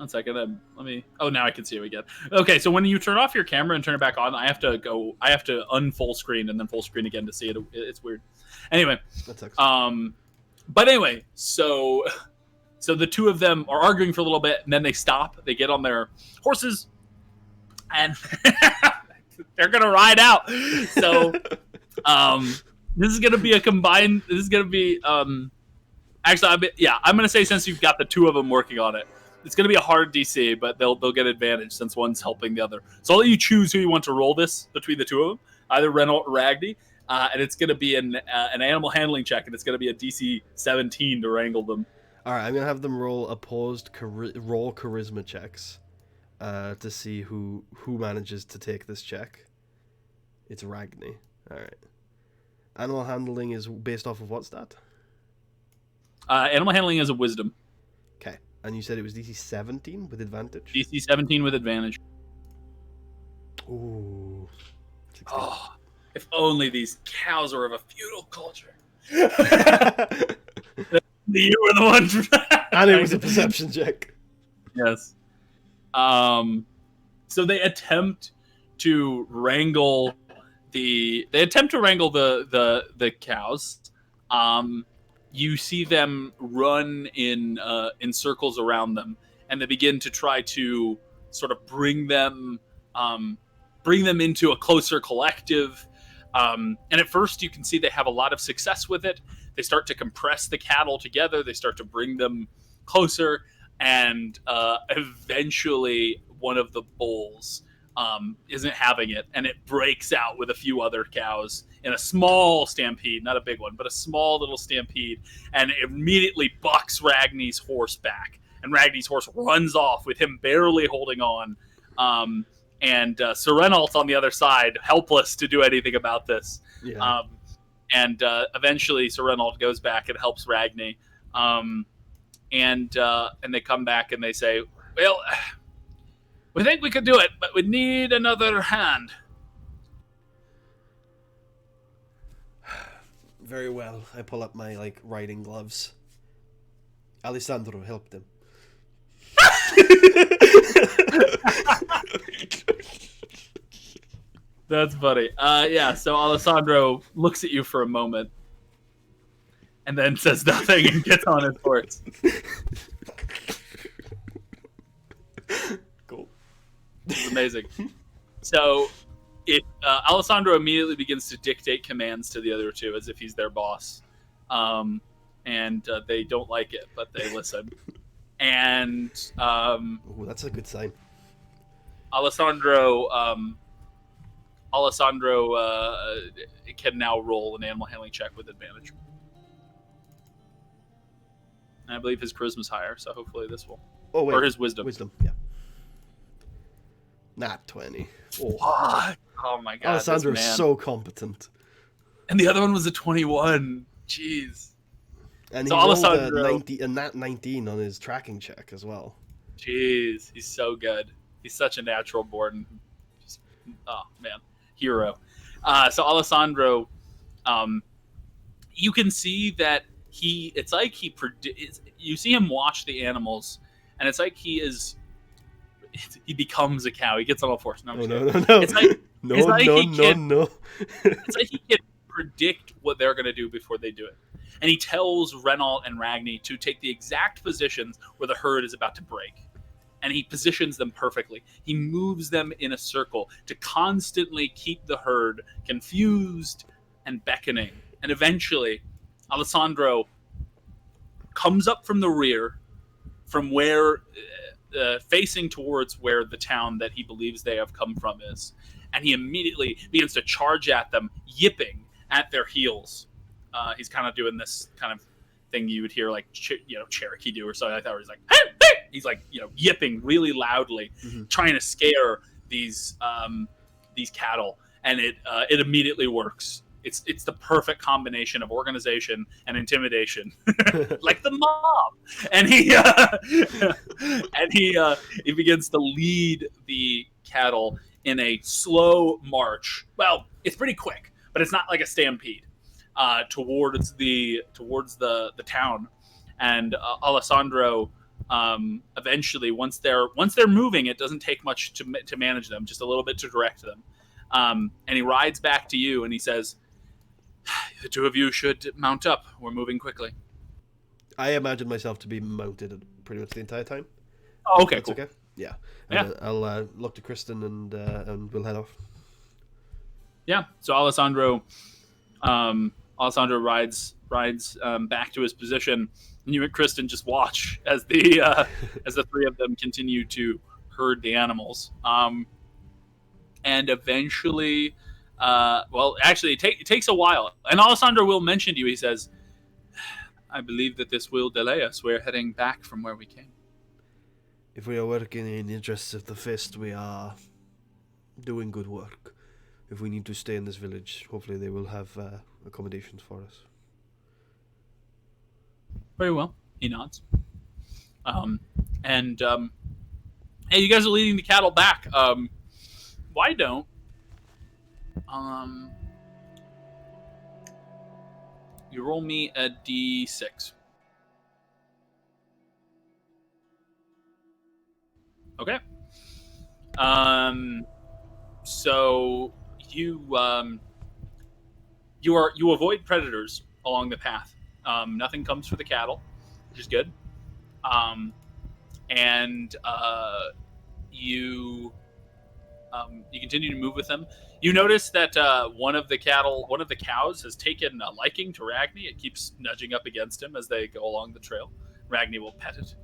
second. Let me. Oh, now I can see you again. Okay, so when you turn off your camera and turn it back on, I have to go. I have to unfull screen and then full screen again to see it. It's weird. Anyway, That sucks. but anyway, so the two of them are arguing for a little bit, and then they stop. They get on their horses, and they're gonna ride out. So, this is gonna be a combined. This is gonna be actually, I'm gonna say since you've got the two of them working on it, it's gonna be a hard DC, but they'll get advantage since one's helping the other. So I'll let you choose who you want to roll this between the two of them, either Renault or Ragni, and it's gonna be an animal handling check, and it's gonna be a DC 17 to wrangle them. All right, I'm gonna have them roll opposed roll charisma checks, to see who manages to take this check. It's Ragni. All right. Animal handling is based off of what stat? Animal handling is a wisdom. Okay, and you said it was DC 17 with advantage. DC 17 with advantage. Ooh. 16. Oh, if only these cows were of a feudal culture. You were the one. And it was a perception check. Yes. So they attempt to wrangle the cows. You see them run in circles around them, and they begin to try to sort of bring them into a closer collective. And at first, you can see they have a lot of success with it. They start to compress the cattle together. They start to bring them closer, and eventually, one of the bulls isn't having it, and it breaks out with a few other cows in a small stampede, not a big one, but a small little stampede, and it immediately bucks Ragni's horse back, and Ragni's horse runs off with him barely holding on, and Sir Renault on the other side, helpless to do anything about this. Yeah. And eventually Sir Renault goes back and helps Ragni, and they come back and they say, well, we think we could do it, but we need another hand. Very well. I pull up my riding gloves. Alessandro, help them. That's funny. Yeah, so Alessandro looks at you for a moment and then says nothing and gets on his horse. Cool. It's amazing. So Alessandro immediately begins to dictate commands to the other two as if he's their boss. And they don't like it, but they listen. And Ooh, that's a good sign. Alessandro can now roll an animal handling check with advantage. And I believe his charisma's higher, so hopefully this will. Oh wait, or his wisdom. Wisdom, yeah. Not 20. Oh, oh my god, Alessandro's so competent. And the other one was a 21. Jeez. And so he rolled Alessandro, a nat 19 on his tracking check as well. Jeez, he's so good. He's such a natural born. Oh man, hero. So Alessandro, you can see that it's like you see him watch the animals, and it's like he becomes a cow. He gets on all fours. No. It's like no. It's like he can predict what they're going to do before they do it. And he tells Renault and Ragni to take the exact positions where the herd is about to break. And he positions them perfectly. He moves them in a circle to constantly keep the herd confused and beckoning. And eventually, Alessandro comes up from the rear, from where, facing towards where the town that he believes they have come from is. And he immediately begins to charge at them, yipping at their heels. He's kind of doing this kind of thing you would hear like Cherokee do or something like that, where he's like, hey, hey! He's like yipping really loudly, trying to scare these cattle, and it immediately works. it's the perfect combination of organization and intimidation, like the mob. And he begins to lead the cattle in a slow march. Well, it's pretty quick, but it's not like a stampede towards the town. And Alessandro, eventually, once they're moving, it doesn't take much to manage them, just a little bit to direct them. And he rides back to you and he says, "The two of you should mount up. We're moving quickly." I imagine myself to be mounted pretty much the entire time. Oh, okay, That's cool. okay. Yeah. Yeah. I'll look to Kristen and we'll head off. Yeah. So Alessandro rides back to his position, and you and Kristen just watch as the three of them continue to herd the animals. And eventually, actually, it takes a while. And Alessandro will mention to you. He says, "I believe that this will delay us. We're heading back from where we came." If we are working in the interests of the fist, we are doing good work. If we need to stay in this village, hopefully they will have accommodations for us. Very well. He nods. Hey, you guys are leading the cattle back. Why don't you roll me a d6? Okay. So you avoid predators along the path. Nothing comes for the cattle, which is good. You continue to move with them. You notice that one of the cows has taken a liking to Ragni. It keeps nudging up against him as they go along the trail. Ragni will pet it.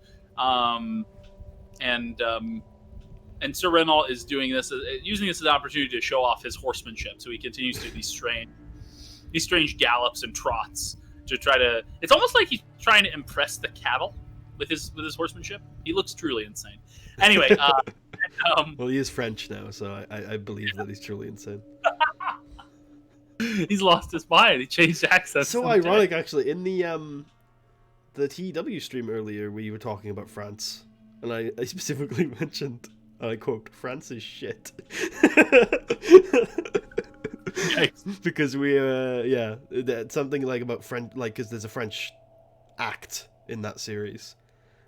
And Sir Renal is doing this, using this as an opportunity to show off his horsemanship. So he continues to do these strange gallops and trots to try to. It's almost like he's trying to impress the cattle with his horsemanship. He looks truly insane. Anyway, well, he is French now, so I believe that he's truly insane. He's lost his mind. He changed accents. So ironic, actually. In the TW stream earlier, we were talking about France, and I specifically mentioned, and I quote, "France is shit." Because we something like about French, like, because there's a French act in that series,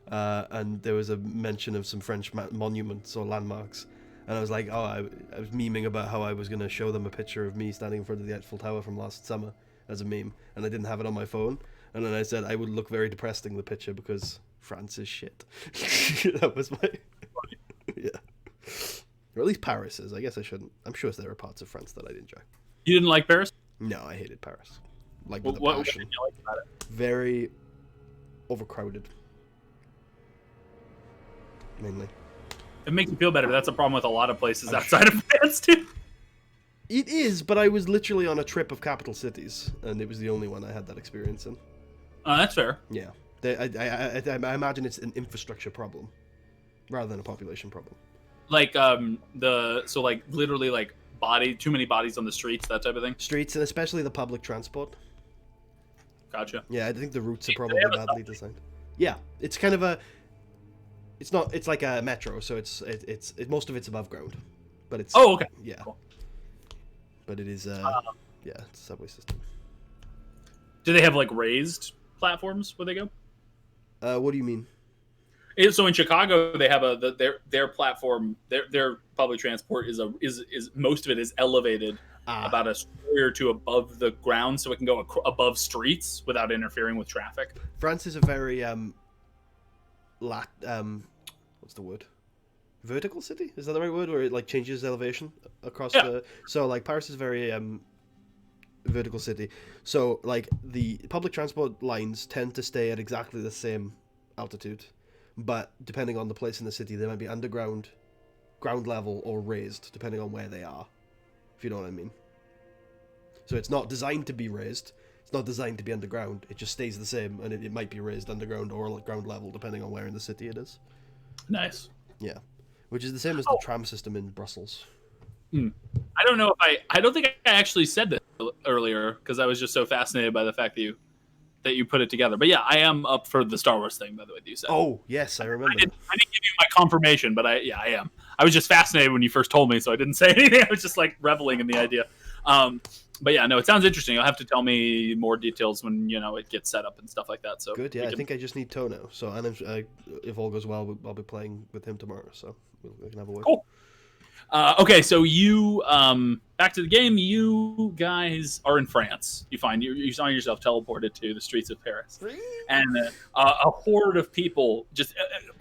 and there was a mention of some French monuments or landmarks, and I was like, I was memeing about how I was going to show them a picture of me standing in front of the Eiffel Tower from last summer as a meme, and I didn't have it on my phone, and then I said I would look very depressed in the picture because France is shit. That was my yeah. Or at least Paris is. I guess I shouldn't. I'm sure there are parts of France that I'd enjoy. You didn't like Paris? No, I hated Paris. Like, with a what passion. did you like about it? Very overcrowded. Mainly. It makes me feel better, but that's a problem with a lot of places outside of France, too. It is, but I was literally on a trip of capital cities, and it was the only one I had that experience in. That's fair. Yeah. I imagine it's an infrastructure problem rather than a population problem. Like, literally, like, too many bodies on the streets, that type of thing? Streets, and especially the public transport. Gotcha. Yeah, I think the routes are probably badly designed. Yeah, it's kind of it's like a metro, so it's most of it's above ground. But it's... Oh, okay. Yeah. Cool. But it is, it's a subway system. Do they have, like, raised platforms where they go? What do you mean? So in Chicago, they have their platform, their public transport is most of it is elevated about a story or two above the ground, so it can go above streets without interfering with traffic. France is a very what's the word? Vertical city? Is that the right word? Where it like changes elevation across the. So like Paris is very vertical city. So like the public transport lines tend to stay at exactly the same altitude. But depending on the place in the city, they might be underground, ground level, or raised, depending on where they are, if you know what I mean. So it's not designed to be raised, it's not designed to be underground, it just stays the same, and it might be raised underground or ground level, depending on where in the city it is. Nice. Yeah. Which is the same as the tram system in Brussels. I don't know if I don't think I actually said this earlier because I was just so fascinated by the fact that you put it together. But yeah, I am up for the Star Wars thing, by the way, that you said. Oh, yes, I remember. I didn't give you my confirmation, but I am. I was just fascinated when you first told me, so I didn't say anything. I was just like reveling in the idea. But yeah, no, it sounds interesting. You'll have to tell me more details when it gets set up and stuff like that. So good, yeah. I think I just need Tono. So and if all goes well, I'll be playing with him tomorrow. So we can have a word. Cool. Okay, so you back to the game. You guys are in France. You find yourself teleported to the streets of Paris, and a horde of people just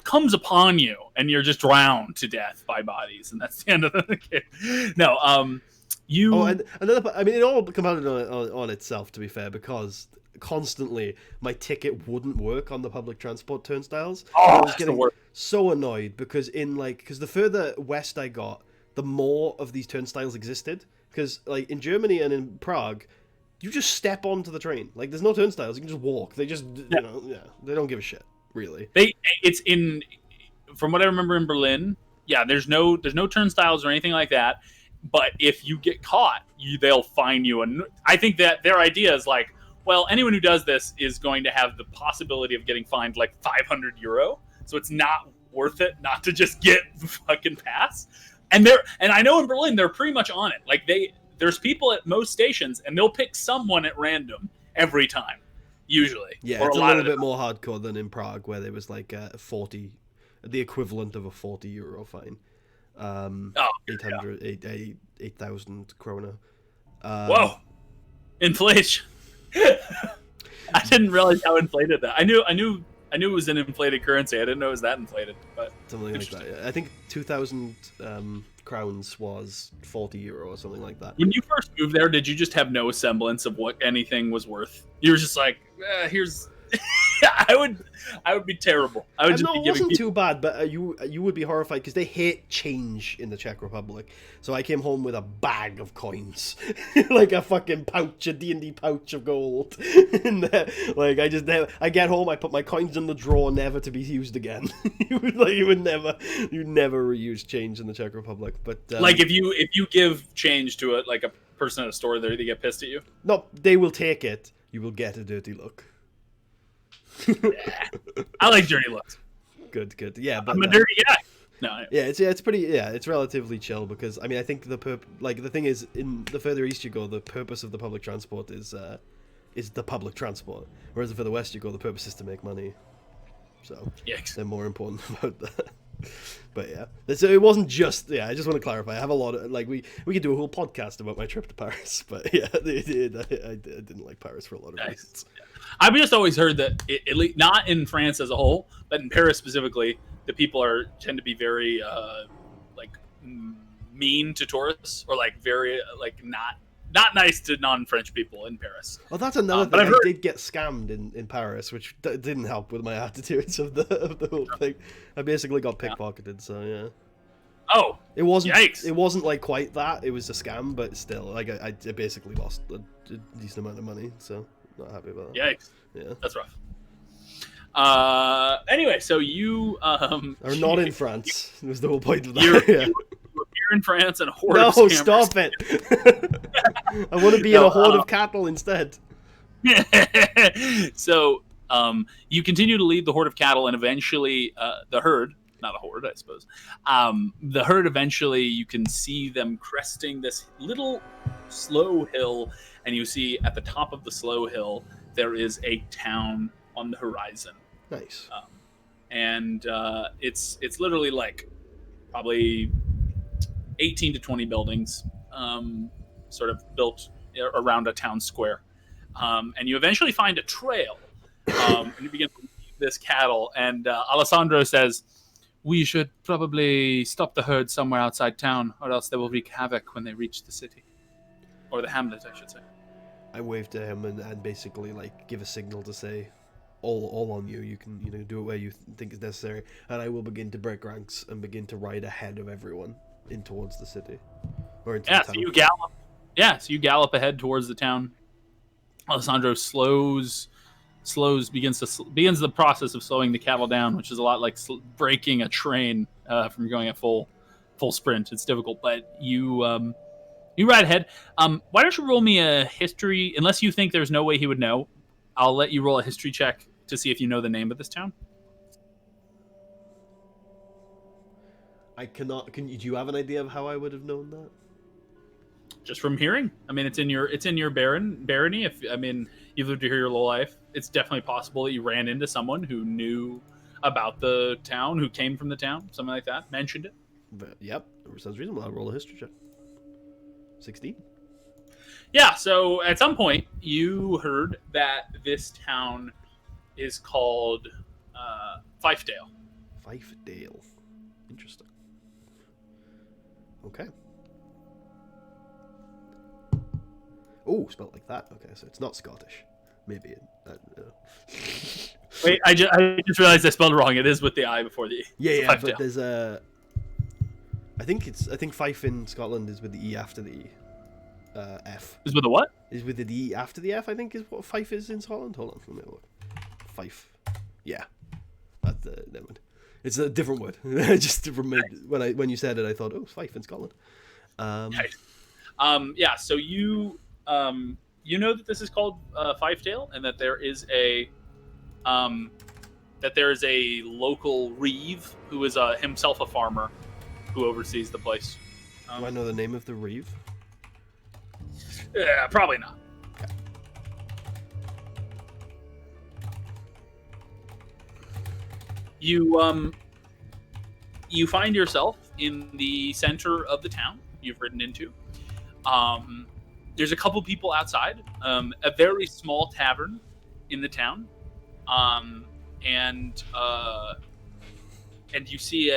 comes upon you, and you're just drowned to death by bodies, and that's the end of the game. No, you. Oh, and another. I mean, it all compounded on itself, to be fair, because constantly my ticket wouldn't work on the public transport turnstiles. I was getting so annoyed because because the further west I got, the more of these turnstiles existed. Because like in Germany and in Prague, you just step onto the train. Like there's no turnstiles. You can just walk. They just they don't give a shit really. It's in from what I remember in Berlin. Yeah, there's no turnstiles or anything like that. But if you get caught, they'll fine you. And I think that their idea is like, well, anyone who does this is going to have the possibility of getting fined like €500. So it's not worth it not to just get the fucking pass. And I know in Berlin they're pretty much on it. Like there's people at most stations, and they'll pick someone at random every time, usually. Yeah, it's a little bit more hardcore than in Prague, where there was like the equivalent of a €40 fine. 8,000 krona. Whoa, inflation! I didn't realize how inflated that. I knew it was an inflated currency. I didn't know it was that inflated, but something like that. Yeah. I think 2,000 crowns was €40 or something like that. When you first moved there, did you just have no semblance of what anything was worth? You were just like, here's. I would be terrible. It wasn't too bad, but you would be horrified because they hate change in the Czech Republic. So I came home with a bag of coins, like a fucking pouch, a D&D pouch of gold. Like I get home, I put my coins in the drawer, never to be used again. you would never reuse change in the Czech Republic. But like if you give change to a person at a store, they get pissed at you. No, they will take it. You will get a dirty look. Yeah. I like dirty looks. Good. Yeah, but I'm a dirty guy. No. Yeah, it's pretty. Yeah, it's relatively chill because I mean I think the thing is in the further east you go, the purpose of the public transport is the public transport, whereas the further west you go, the purpose is to make money. So they're more important about that. But yeah, so it wasn't just. Yeah, I just want to clarify. I have a lot of we could do a whole podcast about my trip to Paris, but yeah, I didn't like Paris for a lot of reasons. Yeah. I've just always heard that, at least not in France as a whole, but in Paris specifically, the people tend to be very mean to tourists, or very not nice to non-French people in Paris. Well, that's another thing. I did get scammed in Paris, which didn't help with my attitudes of the whole thing. I basically got pickpocketed, so yeah. Oh, it wasn't. Yikes. It wasn't quite that. It was a scam, but still, I basically lost a decent amount of money, so. Not happy about that. Yikes. Yeah. That's rough. Anyway, so you are not in France. It was the whole point of that. You're in France and a horde of scammers. No, stop it. I want to be in a horde of cattle instead. So you continue to lead the horde of cattle, and eventually the herd, not a horde, I suppose. The herd, eventually you can see them cresting this little slow hill, and you see at the top of the slow hill there is a town on the horizon. Nice. And it's literally probably 18 to 20 buildings, sort of built around a town square. And you eventually find a trail, and you begin to lead this cattle. And Alessandro says, "We should probably stop the herd somewhere outside town, or else they will wreak havoc when they reach the city. Or the hamlet, I should say." I wave to him and basically give a signal to say, all on you. You can do it where you think is necessary, and I will begin to break ranks and begin to ride ahead of everyone in towards the city or into the town. So you gallop. Yeah, so you gallop ahead towards the town. Alessandro begins the process of slowing the cattle down, which is a lot like breaking a train from going at full sprint. It's difficult, but you You ride ahead. Why don't you roll me a history? Unless you think there's no way he would know, I'll let you roll a history check to see if you know the name of this town. I cannot. Do you have an idea of how I would have known that? Just from hearing. I mean, it's in your barony. If I mean, you've lived here your whole life, it's definitely possible that you ran into someone who knew about the town, who came from the town, something like that, mentioned it. But, yep, it sounds reasonable. I'll roll a history check. 16. Yeah. So at some point, you heard that this town is called Fifedale. Fifedale. Interesting. Okay. Oh, spelled like that. Okay, so it's not Scottish. Maybe. Wait, I just realized I spelled it wrong. It is with the I before the E. Yeah, but there's a. I think Fife in Scotland is with the E after the F. Is with the what? Is with the D after the F. I think is what Fife is in Scotland. Hold on, let me look. Fife. Yeah, that's never mind. It's a different word. Just when you said it, I thought, oh, it's Fife in Scotland. Nice. Yeah. So you know that this is called Fifedale, and that there is a local reeve who is himself a farmer who oversees the place. Do I know the name of the reeve? Yeah, probably not. Okay. You find yourself in the center of the town you've ridden into. There's a couple people outside, a very small tavern in the town, and you see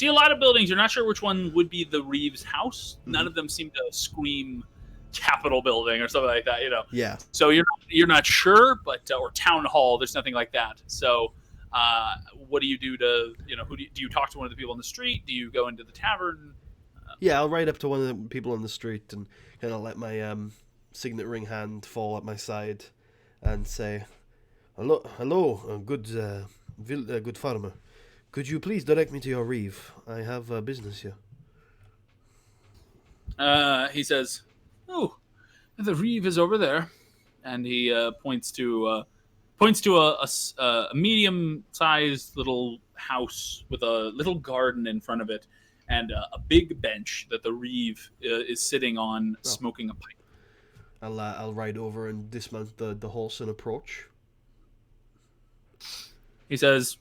a lot of buildings. You're not sure which one would be the Reeves house. None of them seem to scream Capitol building or something like that, Yeah. So you're not sure, but or town hall. There's nothing like that. So what do you do to do you talk to one of the people on the street? Do you go into the tavern? Yeah, I'll ride up to one of the people on the street and kind of let my signet ring hand fall at my side and say, hello, good farmer. Could you please direct me to your reeve? I have business here. He says, "Oh, the reeve is over there," and he points to a medium-sized little house with a little garden in front of it, and a big bench that the reeve is sitting on, smoking a pipe. I'll ride over and dismount the horse and approach. He says,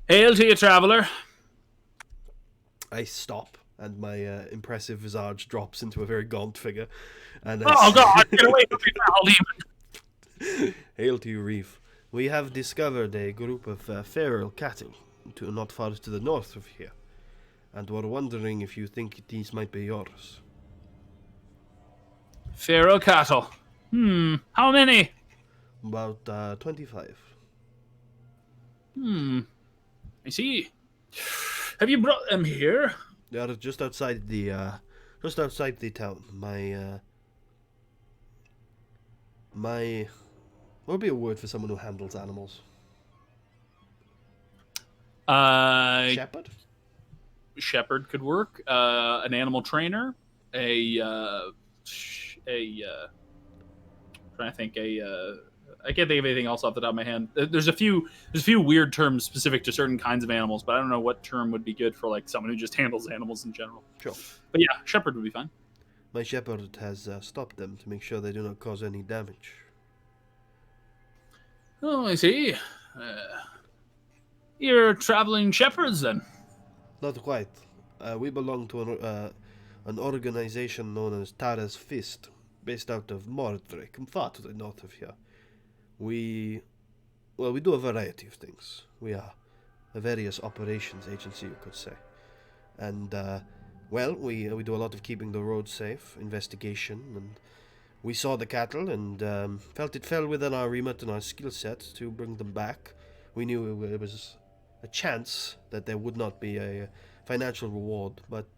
"Hail to you, traveller." I stop, and my impressive visage drops into a very gaunt figure. And oh God, get away from me, foul demon! Hail to you, reeve. We have discovered a group of feral cattle not far to the north of here, and we're wondering if you think these might be yours. Feral cattle. How many? About 25. I see. Have you brought them here? They are just outside the town. My what would be a word for someone who handles animals? Shepherd? Shepherd could work. An animal trainer. Trying to think. I can't think of anything else off the top of my head. There's a few weird terms specific to certain kinds of animals, but I don't know what term would be good for like someone who just handles animals in general. Sure. But yeah, shepherd would be fine. My shepherd has stopped them to make sure they do not cause any damage. Oh, I see. You're traveling shepherds then? Not quite. We belong to an organization known as Tarra's Fist, based out of Moordrake, far to the north of here. We do a variety of things. We are a various operations agency, you could say. And, we do a lot of keeping the roads safe, investigation, and we saw the cattle and felt it fell within our remit and our skill set to bring them back. We knew it was a chance that there would not be a financial reward, but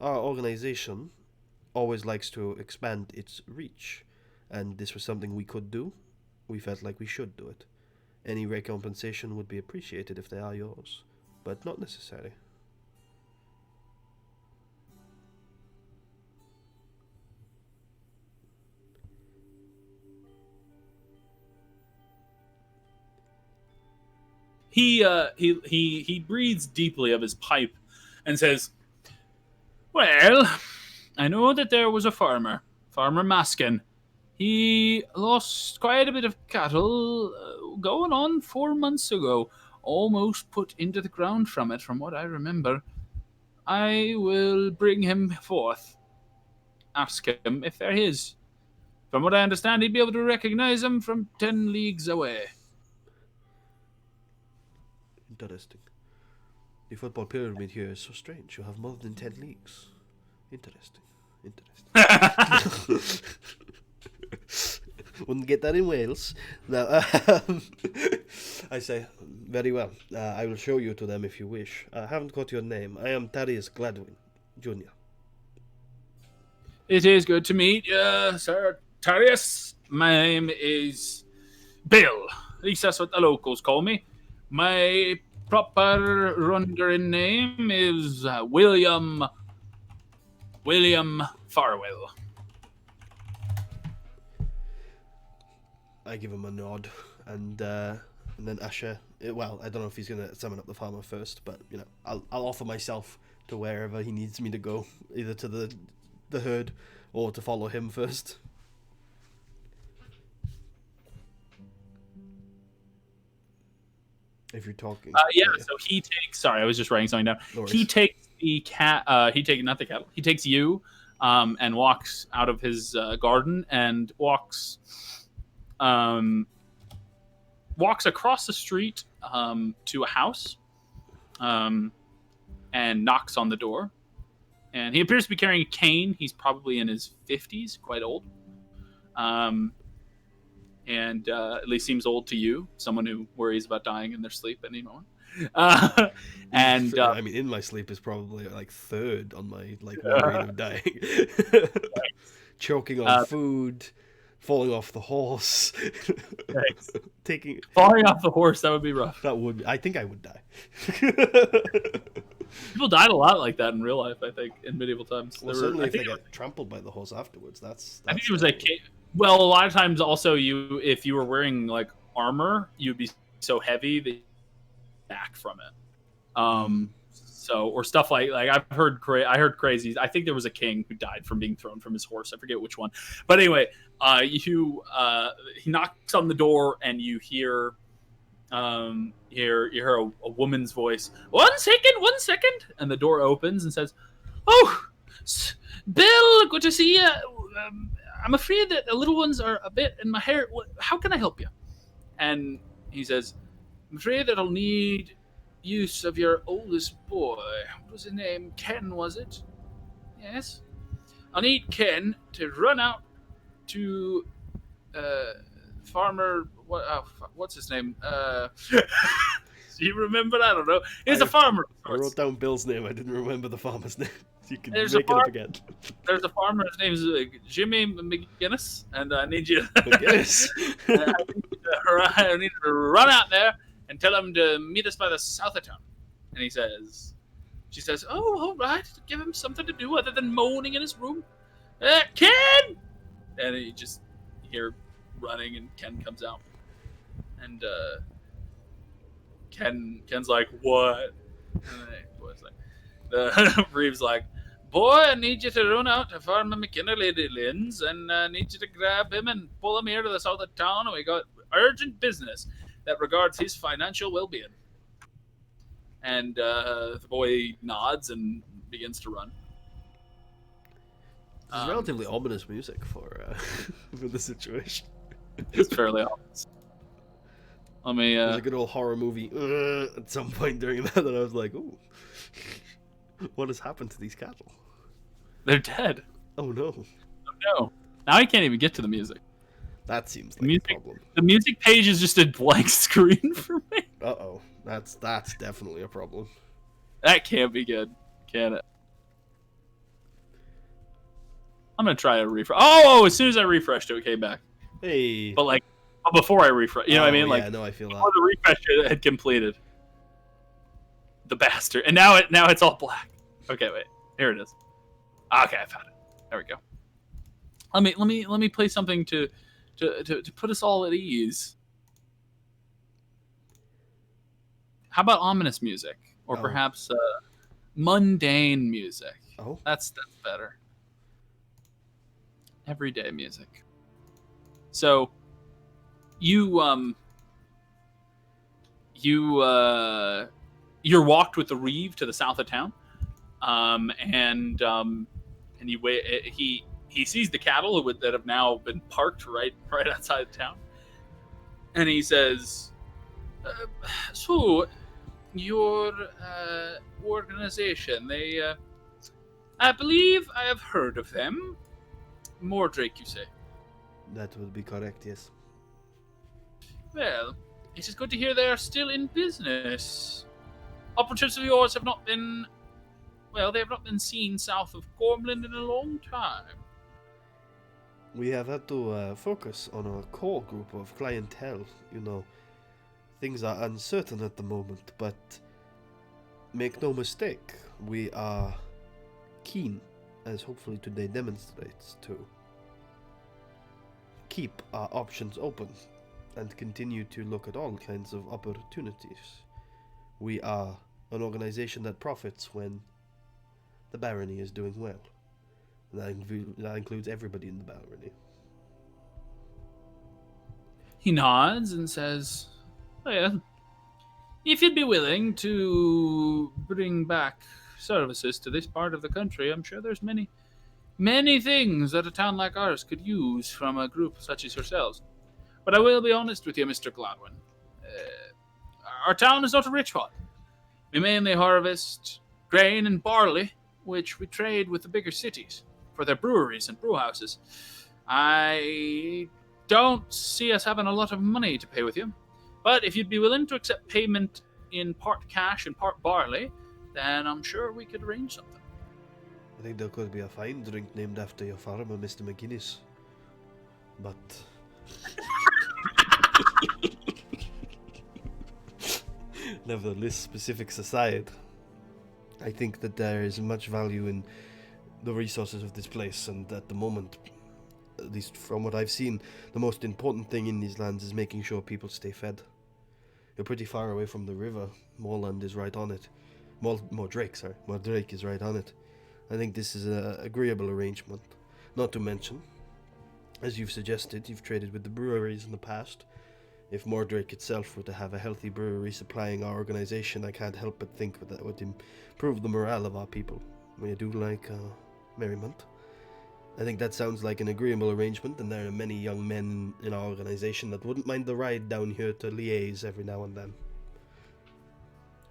our organization always likes to expand its reach, and this was something we could do. We felt like we should do it. Any recompensation would be appreciated if they are yours, but not necessary. he breathes deeply of his pipe and says, "Well, I know that there was a farmer, Farmer Maskin. He lost quite a bit of cattle going on 4 months ago, almost put into the ground from it, from what I remember. I will bring him forth. Ask him if they're his. From what I understand, he'd be able to recognize them from 10 leagues away." Interesting. The football pyramid here is so strange. You have more than 10 leagues. Interesting. Wouldn't get that in Wales. Now, I say, very well. I will show you to them if you wish. I haven't got your name. I am Tarius Gladwin, Jr. It is good to meet you, Sir Tarius. My name is Bill. At least that's what the locals call me. My proper Rundarin name is William Farwell. I give him a nod, and then Asher. Well, I don't know if he's gonna summon up the farmer first, but I'll offer myself to wherever he needs me to go, either to the herd or to follow him first. If you're talking. So he takes. Sorry, I was just writing something down. No worries. He takes the cat. Not the cattle. He takes you, and walks out of his garden and walks across the street to a house, and knocks on the door. And he appears to be carrying a cane. He's probably in his 50s, quite old. And at least seems old to you, someone who worries about dying in their sleep at any moment. I mean, in my sleep is probably like third on my worry of dying. Choking on food, falling off the horse. Falling off the horse, that would be rough. I think I would die. People died a lot like that in real life, I think, in medieval times. Well, certainly if they get trampled by the horse afterwards, that's I think it was well, a lot of times also if you were wearing like armor, you'd be so heavy that you back from it. Or stuff like I heard crazies. I think there was a king who died from being thrown from his horse. I forget which one. But anyway, he knocks on the door and you hear a woman's voice. One second, and the door opens and says, "Oh, Bill, good to see you. I'm afraid that the little ones are a bit in my hair. How can I help you?" And he says, "I'm afraid that I'll need use of your oldest boy. What was his name? Ken, was it? Yes. I'll need Ken to run out to Farmer. What's his name? Do you remember? I don't know. He's a farmer. I wrote down Bill's name. I didn't remember the farmer's name. You can make it up again. There's a farmer. His name's Jimmy McGinnis, and I need you. McGinnis. I need you to run out there and tell him to meet us by the south of town. And she says, "Oh, all right. Give him something to do other than moaning in his room. Ken!" And you just hear running, and Ken comes out. And Ken's like, "What?" The Reeve's like, "Boy, I need you to run out to Farmer McKinley's and I need you to grab him and pull him here to the south of town. And we got urgent business that regards his financial well-being." And the boy nods and begins to run. It's relatively ominous music for the situation. It's fairly ominous. Let me. There's a good old horror movie at some point during that I was like, "Ooh, what has happened to these cattle? They're dead." Oh no! Oh no! Now I can't even get to the music. That seems like a problem. The music page is just a blank screen for me. Uh-oh. That's definitely a problem. That can't be good, can it? I'm gonna try to refresh. Oh, as soon as I refreshed, it came back. Hey. But before I refresh, you know what I mean? Yeah, no, I feel that. Before the refresh had completed. The bastard, and now it's all black. Okay, wait, here it is. Okay, I found it. There we go. Let me play something to put us all at ease. How about ominous music, or Oh. perhaps mundane music? Oh, That's better. Everyday music. So you you're walked with the reeve to the south of town, and you wait. He sees the cattle that have now been parked right outside of town, and he says, "So, your organization, I believe I have heard of them. Moordrake, you say? that would be correct. Yes. Well, it is good to hear they are still in business. Operatives of yours have not been, well, they have not been seen south of Gormland in a long time. We have had to focus on a core group of clientele. You know, things are uncertain at the moment, but make no mistake, we are keen, as hopefully today demonstrates, to keep our options open and continue to look at all kinds of opportunities. We are an organization that profits when the barony is doing well. That includes everybody in the barony. He nods and says, well, if you'd be willing to bring back services to this part of the country, I'm sure there's many things that a town like ours could use from a group such as yourselves. But I will be honest with you, Mr. Gladwin. Our town is not a rich one. We mainly harvest grain and barley, which we trade with the bigger cities for their breweries and brewhouses. I don't see us having a lot of money to pay with you, but if you'd be willing to accept payment in part cash and part barley, then I'm sure we could arrange something. I think there could be a fine drink named after your farmer, Mr. McGuinness. But nevertheless, specifics aside, I think that there is much value in the resources of this place, and at the moment, at least from what I've seen, the most important thing in these lands is making sure people stay fed. You're pretty far away from the river. Moorland is right on it. Moordrake is right on it. I think this is an agreeable arrangement. Not to mention, as you've suggested, you've traded with the breweries in the past. If Moordrake itself were to have a healthy brewery supplying our organization, I can't help but think that would improve the morale of our people. We do like merriment. I think that sounds like an agreeable arrangement, and there are many young men in our organization that wouldn't mind the ride down here to liaise every now and then.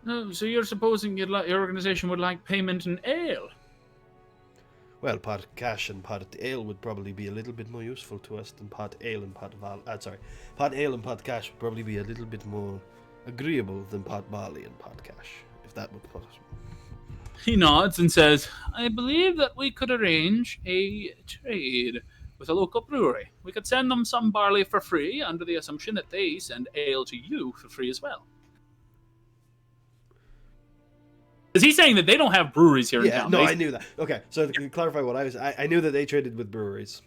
No, so you're supposing your organization would like payment in ale? Well, part cash and part ale would probably be a little bit more useful to us than part ale and part ale and part cash would probably be a little bit more agreeable than part barley and part cash, if that would be possible. He nods and says, I believe that we could arrange a trade with a local brewery. We could send them some barley for free under the assumption that they send ale to you for free as well. Is he saying that they don't have breweries here in town? No, I knew that. Okay, so to clarify what I knew that they traded with breweries.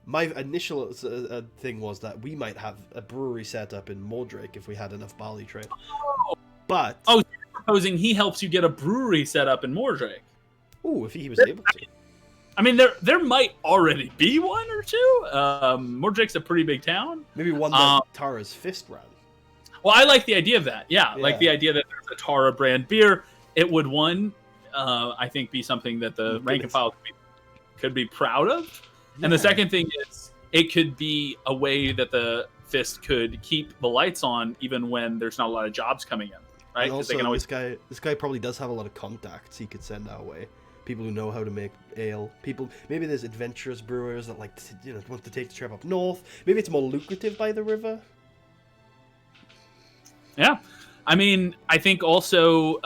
My initial thing was that we might have a brewery set up in Moordrake if we had enough barley trade. Oh. But... Oh, so you're proposing he helps you get a brewery set up in Moordrake? Ooh, if he was able to. I mean, there might already be one or two. Moordrake's a pretty big town. Maybe one that Tarra's fist ran. Well, I like the idea of that. Yeah, like the idea that there's a Tarra brand beer. It would, I think, be something that the rank and file could be proud of. Yeah. And the second thing is, it could be a way that the fist could keep the lights on even when there's not a lot of jobs coming in, right? And also, they can always... this guy probably does have a lot of contacts he could send our way. People who know how to make ale. Maybe there's adventurous brewers that want to take the trip up north. Maybe it's more lucrative by the river. Yeah. I mean, I think also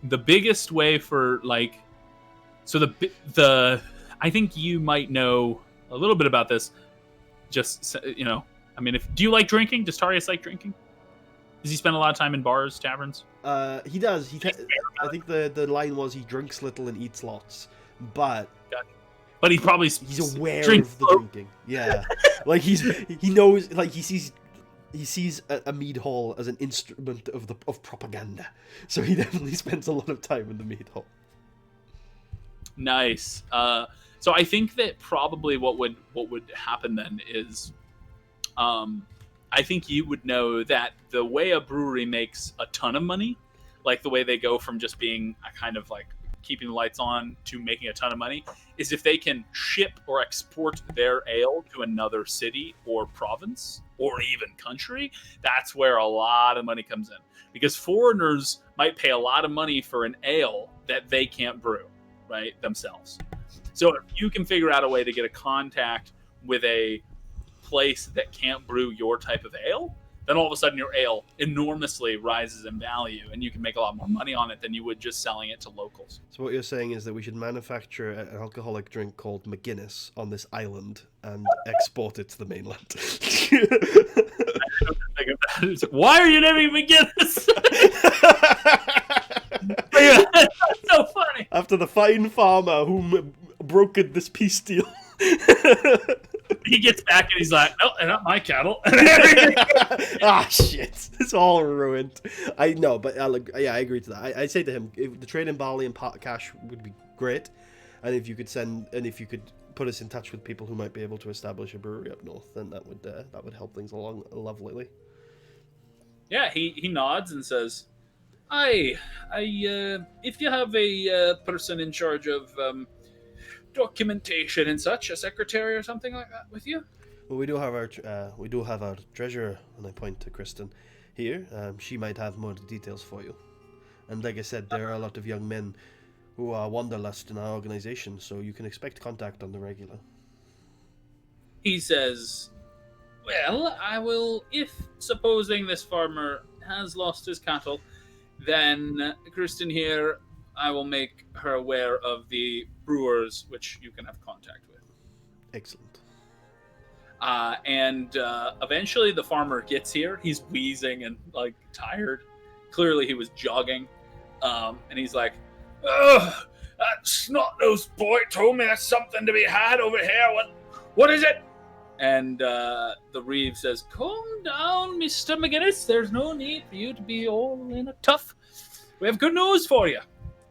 the biggest way for I think you might know a little bit about this. Just I mean, do you like drinking? Does Tarius like drinking? Does he spend a lot of time in bars, taverns? He does. I think the line was he drinks little and eats lots, but he's aware of the drinking. Yeah, like he knows, like he sees he sees a mead hall as an instrument of propaganda, so he definitely spends a lot of time in the mead hall. Nice. So I think that probably what would happen then is, I think you would know that the way a brewery makes a ton of money, like the way they go from just being a kind of like keeping the lights on to making a ton of money, is if they can ship or export their ale to another city or province or even country. That's where a lot of money comes in, because foreigners might pay a lot of money for an ale that they can't brew, right, themselves. So if you can figure out a way to get a contact with a place that can't brew your type of ale, then all of a sudden your ale enormously rises in value, and you can make a lot more money on it than you would just selling it to locals. So what you're saying is that we should manufacture an alcoholic drink called McGuinness on this island and export it to the mainland. Why are you naming McGuinness? That's so funny. After the fine farmer whom brokered this peace deal. He gets back and he's like, "No, they're not my cattle." Shit! It's all ruined. I know, but yeah, I agree to that. I say to him, if the trade in barley and pot cash would be great, and if you could put us in touch with people who might be able to establish a brewery up north, then that would help things along lovely. Yeah, he nods and says, "I if you have a person in charge of documentation and such, a secretary or something like that with you." Well, we do have our treasurer, and I point to Kristen here. She might have more details for you. And like I said, there are a lot of young men who are wanderlust in our organization, so you can expect contact on the regular. He says, "Well, I will, if supposing this farmer has lost his cattle, then Kristen here, I will make her aware of the brewers which you can have contact with." Excellent. And eventually the farmer gets here. He's wheezing and like tired. Clearly he was jogging. And he's like, "Ugh, that snot-nosed boy told me there's something to be had over here. What is it?" And the Reeve says, "Calm down, Mr. McGinnis. There's no need for you to be all in a tuff. We have good news for you.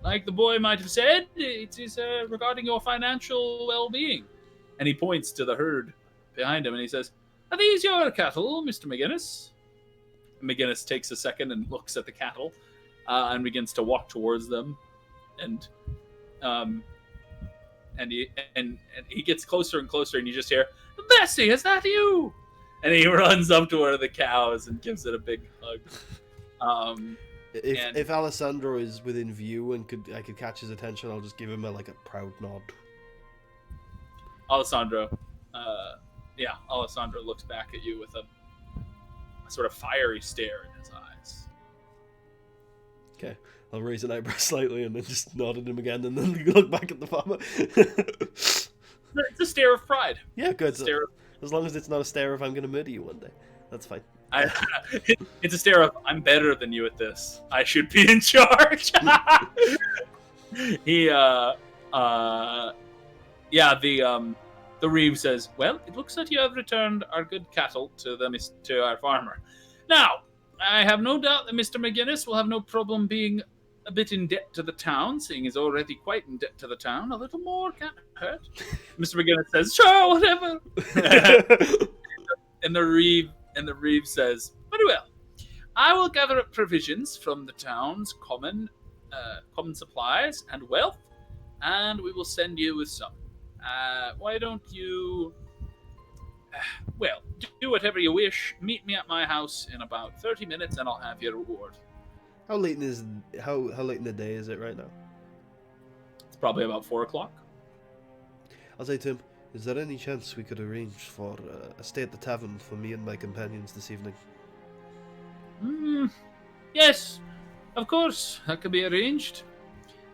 Like the boy might have said, it is regarding your financial well-being." And he points to the herd behind him and he says, "Are these your cattle, Mr. McGinnis?" McGinnis takes a second and looks at the cattle and begins to walk towards them. And he gets closer and closer, and you just hear, "Bessie, is that you?" And he runs up to one of the cows and gives it a big hug. If Alessandro is within view and I could catch his attention, I'll just give him a proud nod. Alessandro looks back at you with a sort of fiery stare in his eyes. Okay, I'll raise an eyebrow slightly and then just nod at him again, and then look back at the farmer. It's a stare of pride. Yeah, good. As long as it's not a stare of "I'm going to murder you one day," that's fine. It's a stare of "I'm better than you at this. I should be in charge." The Reeve says, "Well, it looks like you have returned our good cattle to our farmer. Now, I have no doubt that Mr. McGinnis will have no problem being a bit in debt to the town, seeing he's already quite in debt to the town. A little more can't hurt." Mr. McGinnis says, "Sure, whatever." And the Reeve says, "Very well. I will gather up provisions from the town's common supplies and wealth, and we will send you with some. Why don't you, do whatever you wish. Meet me at my house in about 30 minutes, and I'll have your reward." How late in the day is it right now? It's probably about 4 o'clock. I'll say to him, "Is there any chance we could arrange for a stay at the tavern for me and my companions this evening?" Yes, of course, that could be arranged.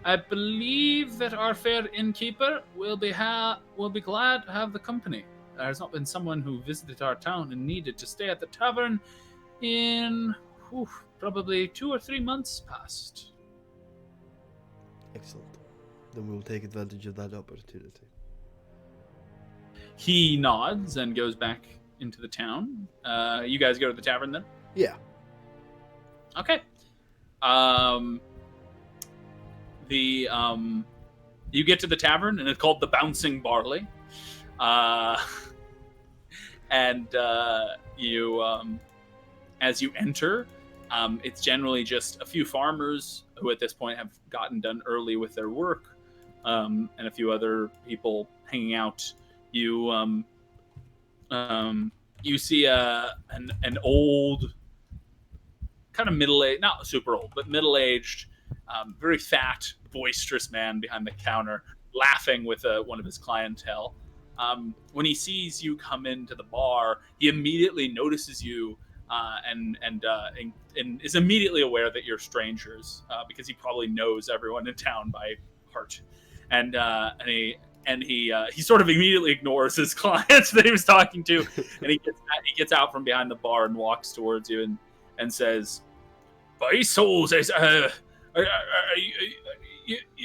I believe that our fair innkeeper will be glad to have the company. There has not been someone who visited our town and needed to stay at the tavern in probably 2 or 3 months past. Excellent. Then we will take advantage of that opportunity. He nods and goes back into the town. You guys go to the tavern then? Yeah. Okay. You get to the tavern, and it's called the Bouncing Barley. And as you enter, it's generally just a few farmers who at this point have gotten done early with their work, and a few other people hanging out. You see an old, kind of middle-aged, not super old, but middle-aged, very fat, boisterous man behind the counter, laughing with one of his clientele. When he sees you come into the bar, he immediately notices you and is immediately aware that you're strangers because he probably knows everyone in town by heart, and he sort of immediately ignores his clients that he was talking to, and he gets out from behind the bar and walks towards you and says, "By souls,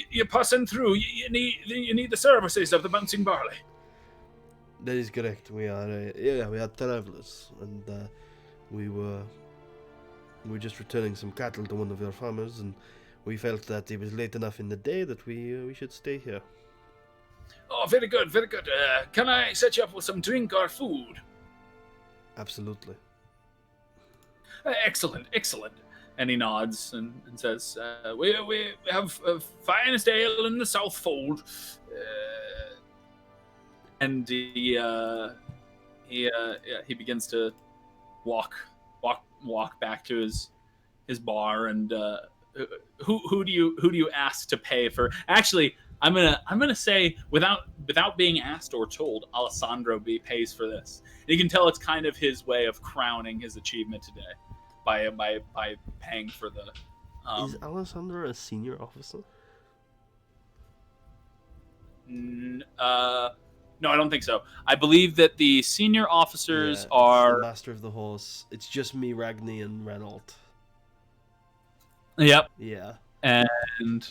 you're passing through. You need the services of the Bouncing Barley." That is correct. We are travelers, and we were just returning some cattle to one of your farmers, and we felt that it was late enough in the day that we should stay here. Oh, very good, very good. Can I set you up with some drink or food? Absolutely. Excellent, excellent. And he nods and says, we have finest ale in the South Fold. And he begins to walk back to his bar. And who do you ask to pay for? Actually, I'm gonna say without being asked or told, Alessandro pays for this. And you can tell it's kind of his way of crowning his achievement today by paying for the. Is Alessandro a senior officer? No, I don't think so. I believe that the senior officers are the master of the horse. It's just me, Ragni, and Renault. Yep. Yeah. And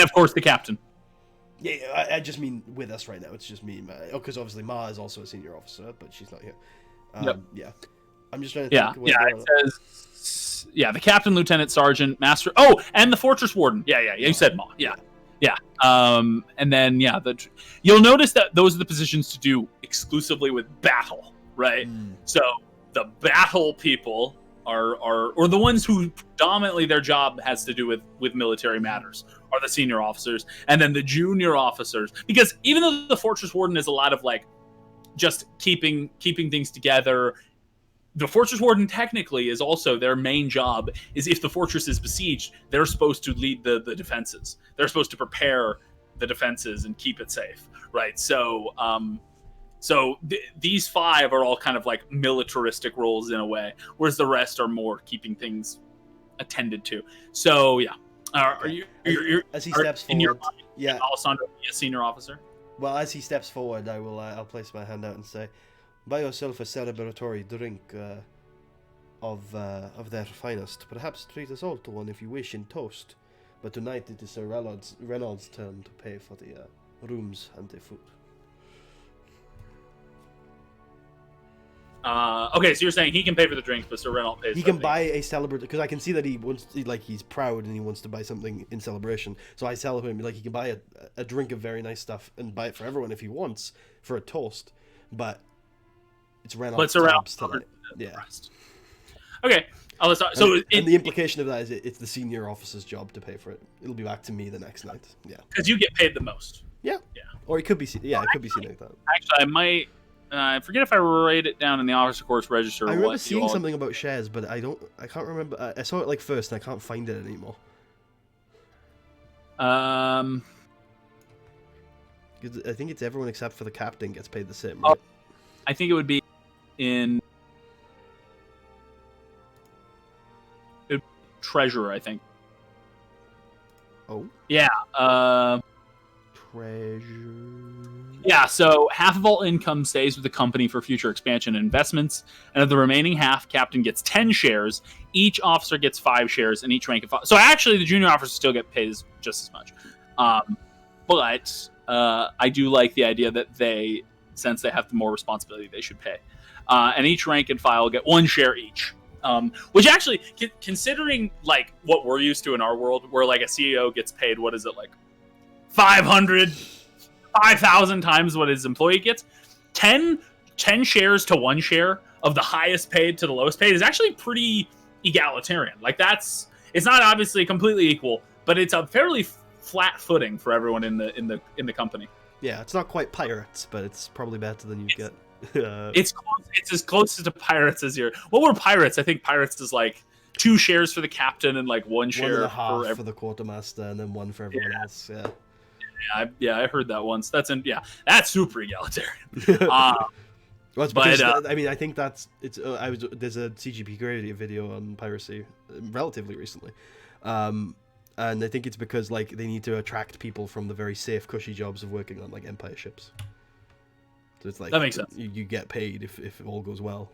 of course the captain. Yeah, I just mean with us right now. It's just me, because obviously Ma is also a senior officer, but she's not here. Yep. Yeah. I'm just trying to think. It says, the captain, lieutenant, sergeant, master. Oh, and the fortress warden. Yeah. You said Ma. Yeah. And then you'll notice that those are the positions to do exclusively with battle, right? So the battle people are the ones who predominantly their job has to do with military matters are the senior officers, and then the junior officers, because even though the fortress warden is a lot of like just keeping things together, the fortress warden technically is also their main job is if the fortress is besieged, they're supposed to lead the defenses. They're supposed to prepare the defenses and keep it safe, right? So these five are all kind of like militaristic roles in a way, whereas the rest are more keeping things attended to. So as he steps forward, Alessandro be a senior officer? Well, as he steps forward, I'll place my hand out and say, buy yourself a celebratory drink of their finest. Perhaps treat us all to one if you wish in toast. But tonight it is Sir Reynolds' turn to pay for the rooms and the food. Okay, so you're saying he can pay for the drinks, but Sir Reynolds pays. He can buy a celebratory, because I can see that he's proud and he wants to buy something in celebration. So I tell him he can buy a drink of very nice stuff and buy it for everyone if he wants for a toast. But it's Reynolds' tabs tonight. Yeah. Okay. And the implication of that is it's the senior officer's job to pay for it. It'll be back to me the next night. Yeah. Because you get paid the most. Yeah. Or it could be. Yeah, it could be seen like that. Actually, I might. I forget if I write it down in the officer course register. I remember seeing something about shares, but I can't remember. I saw it first, and I can't find it anymore. I think it's everyone except for the captain gets paid the same, right? I think it would be in treasurer, I think. Oh. Yeah. Treasure. Yeah, so half of all income stays with the company for future expansion and investments, and of the remaining half, captain gets 10 shares, each officer gets 5 shares, and each rank of 5. So actually, the junior officers still get paid just as much. But I do like the idea that since they have more responsibility, they should pay. and each rank and file get 1 share each. Which actually, considering like what we're used to in our world, where like a CEO gets paid, what is it, like 5,000 times what his employee gets, 10 shares to 1 share of the highest paid to the lowest paid is actually pretty egalitarian. Like it's not obviously completely equal, but it's a fairly flat footing for everyone in the company. Yeah, it's not quite pirates, but it's probably better than you get. It's as close to pirates as your. What were pirates? I think pirates is like 2 shares for the captain and like 1 share for the quartermaster, and then 1 for everyone else. Yeah. I heard that once. That's super egalitarian. Well, it's because, I mean, I think there's a CGP created video on piracy relatively recently, and I think it's because like they need to attract people from the very safe, cushy jobs of working on like Empire ships. So it's like that makes sense. You get paid if it all goes well.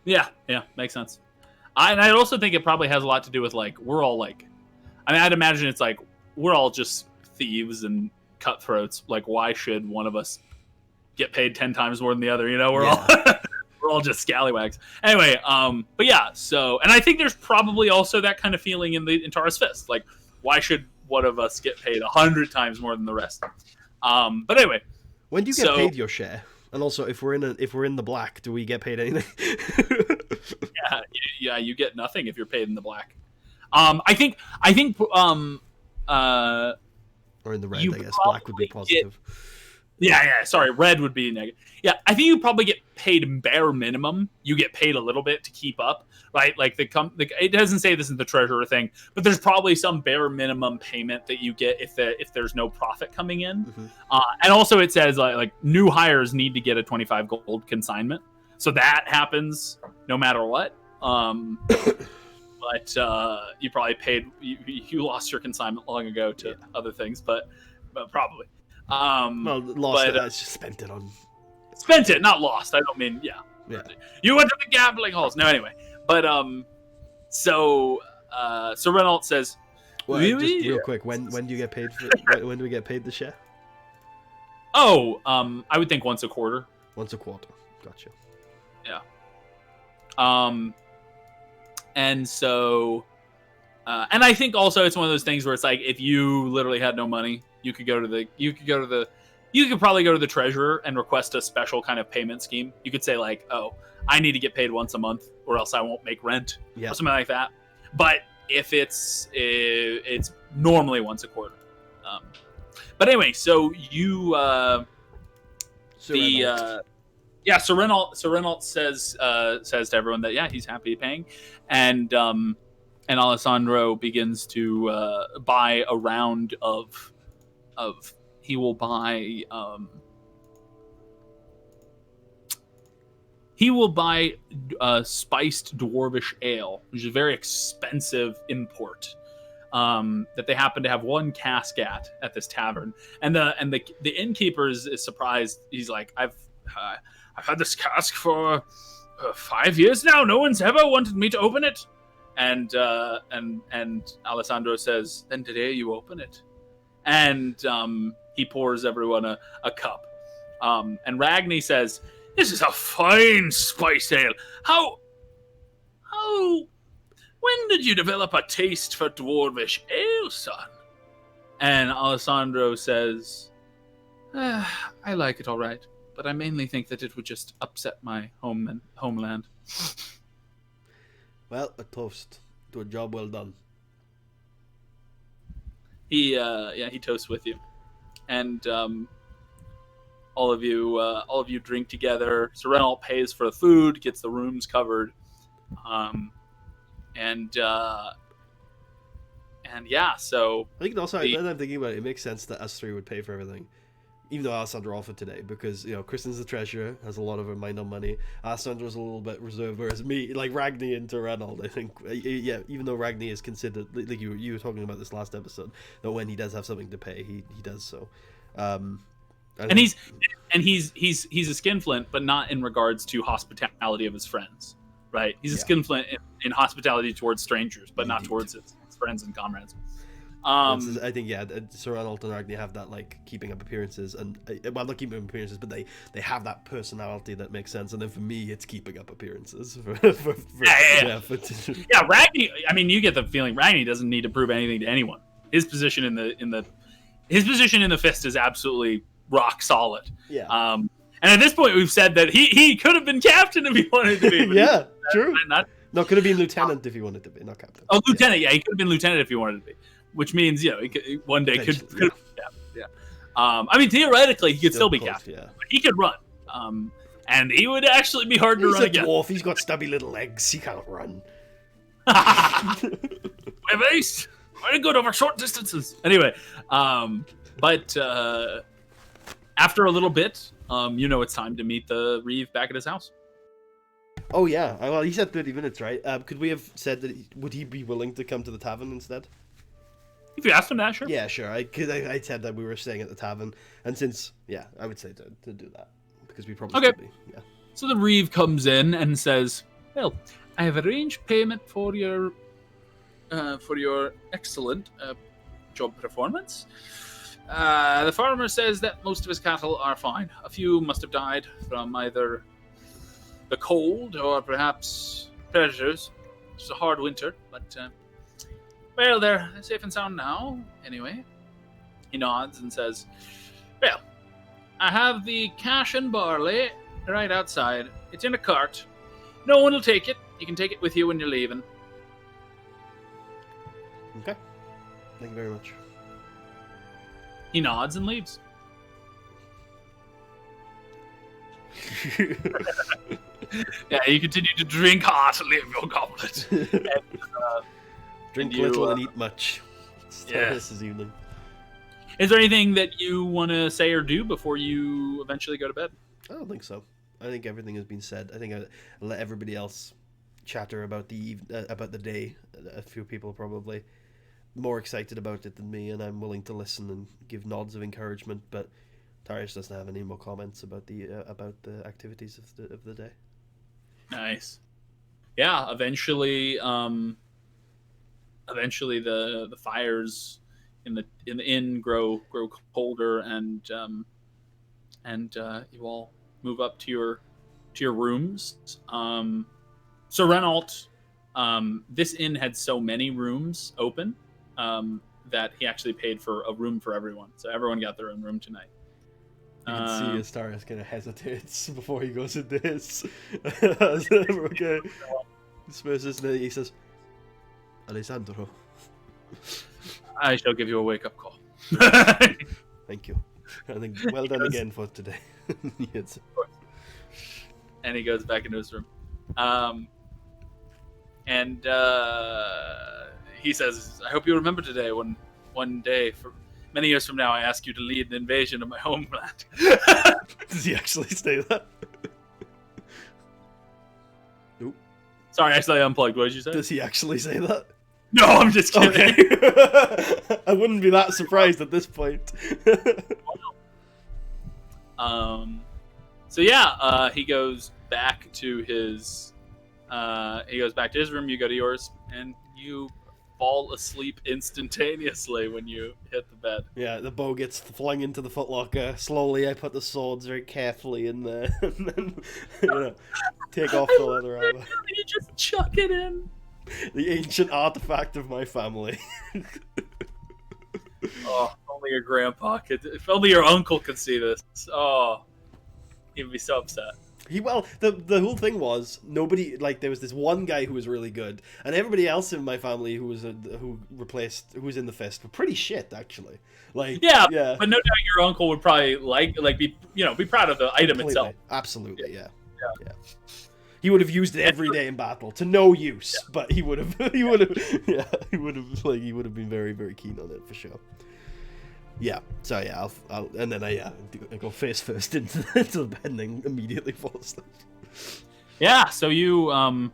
Yeah, makes sense. And I also think it probably has a lot to do with like we're all like, I mean, I'd imagine it's like we're all just thieves and cutthroats. Like, why should one of us get paid 10 times more than the other? You know, we're all just scallywags. Anyway, but yeah. So, and I think there's probably also that kind of feeling in Tarra's Fist. Like, why should one of us get paid 100 times more than the rest? But anyway. When do you get paid your share? And also, if we're in the black, do we get paid anything? yeah, you get nothing if you're paid in the black. I think. Or in the red, I guess. Black would be positive. Sorry, red would be negative. Yeah, I think you probably get paid bare minimum. You get paid a little bit to keep up, right? Like it doesn't say this in the treasurer thing, but there's probably some bare minimum payment that you get if there's no profit coming in. Mm-hmm. And also it says like new hires need to get a 25 gold consignment, so that happens no matter what. But you probably paid you lost your consignment long ago to other things, but probably. Lost it. I just spent it on. Spent it, not lost. I don't mean yeah. You went to the gambling halls. No, anyway. But so Renault says. Well, just real quick, when do you get paid when do we get paid the share? Oh, I would think once a quarter. Once a quarter. Gotcha. Yeah. And so, and I think also it's one of those things where it's like if you literally had no money, you could probably go to the treasurer and request a special kind of payment scheme. You could say like, oh, I need to get paid once a month or else I won't make rent or something like that. But if it's normally once a quarter. But anyway, so you, So Renault says to everyone that he's happy paying, and Alessandro begins to buy a round of he will buy spiced dwarvish ale, which is a very expensive import that they happen to have one cask at this tavern, and the innkeeper is surprised. He's like, I've had this cask for 5 years now. No one's ever wanted me to open it. And Alessandro says, then today you open it. And he pours everyone a cup. And Ragni says, this is a fine spice ale. How when did you develop a taste for dwarvish ale, son? And Alessandro says, I like it all right, but I mainly think that it would just upset my homeland. Well, a toast to a job well done. He toasts with you, and all of you drink together. So Renault pays for the food, gets the rooms covered, and yeah. So I think also, now that I'm thinking about it, it makes sense that us three would pay for everything. Even though Alessandro offered today, because Kristen's the treasurer, has a lot of her mind on money. Alessandro's a little bit reserved, whereas me, like Ragni and Renault, I think, even though Ragni is considered, like you were talking about this last episode, that when he does have something to pay, he does so. He's a skinflint, but not in regards to hospitality of his friends, right? He's a skinflint in hospitality towards strangers, but not towards his friends and comrades. I think Sir Ralton and Ragni have that like keeping up appearances, and well, not keeping up appearances, but they have that personality that makes sense. And then for me, it's keeping up apperances. Yeah, Ragni. I mean, you get the feeling Ragni doesn't need to prove anything to anyone. His position in the fist is absolutely rock solid. Yeah. And at this point, we've said that he could have been captain if he wanted to be. Yeah, true. No, could have been lieutenant if he wanted to be, not captain. Oh, lieutenant. Yeah, he could have been lieutenant if he wanted to be. Which means, he could, one day could be captain. Yeah. I mean, theoretically, he could still be captain. Yeah. But he could run. And he would actually be hard to run against. He's a dwarf. He's got stubby little legs. He can't run. My base. Very good over short distances. Anyway, but after a little bit, it's time to meet the Reeve back at his house. Oh yeah, well he said 30 minutes, right? Could we have said that would he be willing to come to the tavern instead? If you asked him that, sure. Yeah, sure. I said that we were staying at the tavern, and since I would say to do that because we probably should be. Yeah. So the Reeve comes in and says, "Well, I have arranged payment for your excellent job performance. The farmer says that most of his cattle are fine. A few must have died from either the cold or perhaps predators. It's a hard winter, but well, they're safe and sound now. Anyway," he nods and says, "Well, I have the cash and barley right outside. It's in a cart. No one will take it. You can take it with you when you're leaving." Okay. Thank you very much. He nods and leaves. Yeah, you continue to drink heartily of your goblet. And, drink little and eat much. This evening. Is there anything that you want to say or do before you eventually go to bed? I don't think so. I think everything has been said. I think I'll let everybody else chatter about the day. A few people probably more excited about it than me, and I'm willing to listen and give nods of encouragement. But Tarius doesn't have any more comments about the activities of the day. Nice. Yeah. Eventually, the fires in the inn grow colder, and you all move up to your rooms. So Renault, this inn had so many rooms open that he actually paid for a room for everyone. So everyone got their own room tonight. You can see as Tarius kind of hesitates before he goes into this. Okay. He says, "Alessandro, I shall give you a wake-up call." Thank you. I think well done again for today. Yes. And he goes back into his room. And he says, "I hope you remember today when one day, for many years from now, I ask you to lead an invasion of my homeland." Does he actually say that? Nope. Sorry, I slightly unplugged. What did you say? Does he actually say that? No, I'm just kidding. Okay. I wouldn't be that surprised at this point. So yeah, he goes back to his room. You go to yours, and you fall asleep instantaneously when you hit the bed. Yeah, the bow gets flung into the footlocker. Slowly, I put the swords very carefully in there, and then take off the leather armor. You just chuck it in. The ancient artifact of my family. Oh, if only your grandpa could. If only your uncle could see this. Oh, he'd be so upset. The whole thing was nobody, like, there was this one guy who was really good, and everybody else in my family who was in the fist were pretty shit, actually. Like, yeah, but no doubt your uncle would probably be proud of the item itself. Absolutely, yeah. He would have used it every day in battle to no use, but he would have been very, very keen on it for sure. Yeah, so yeah, I go face first into the bed and then immediately fall asleep. Yeah, so you, I'll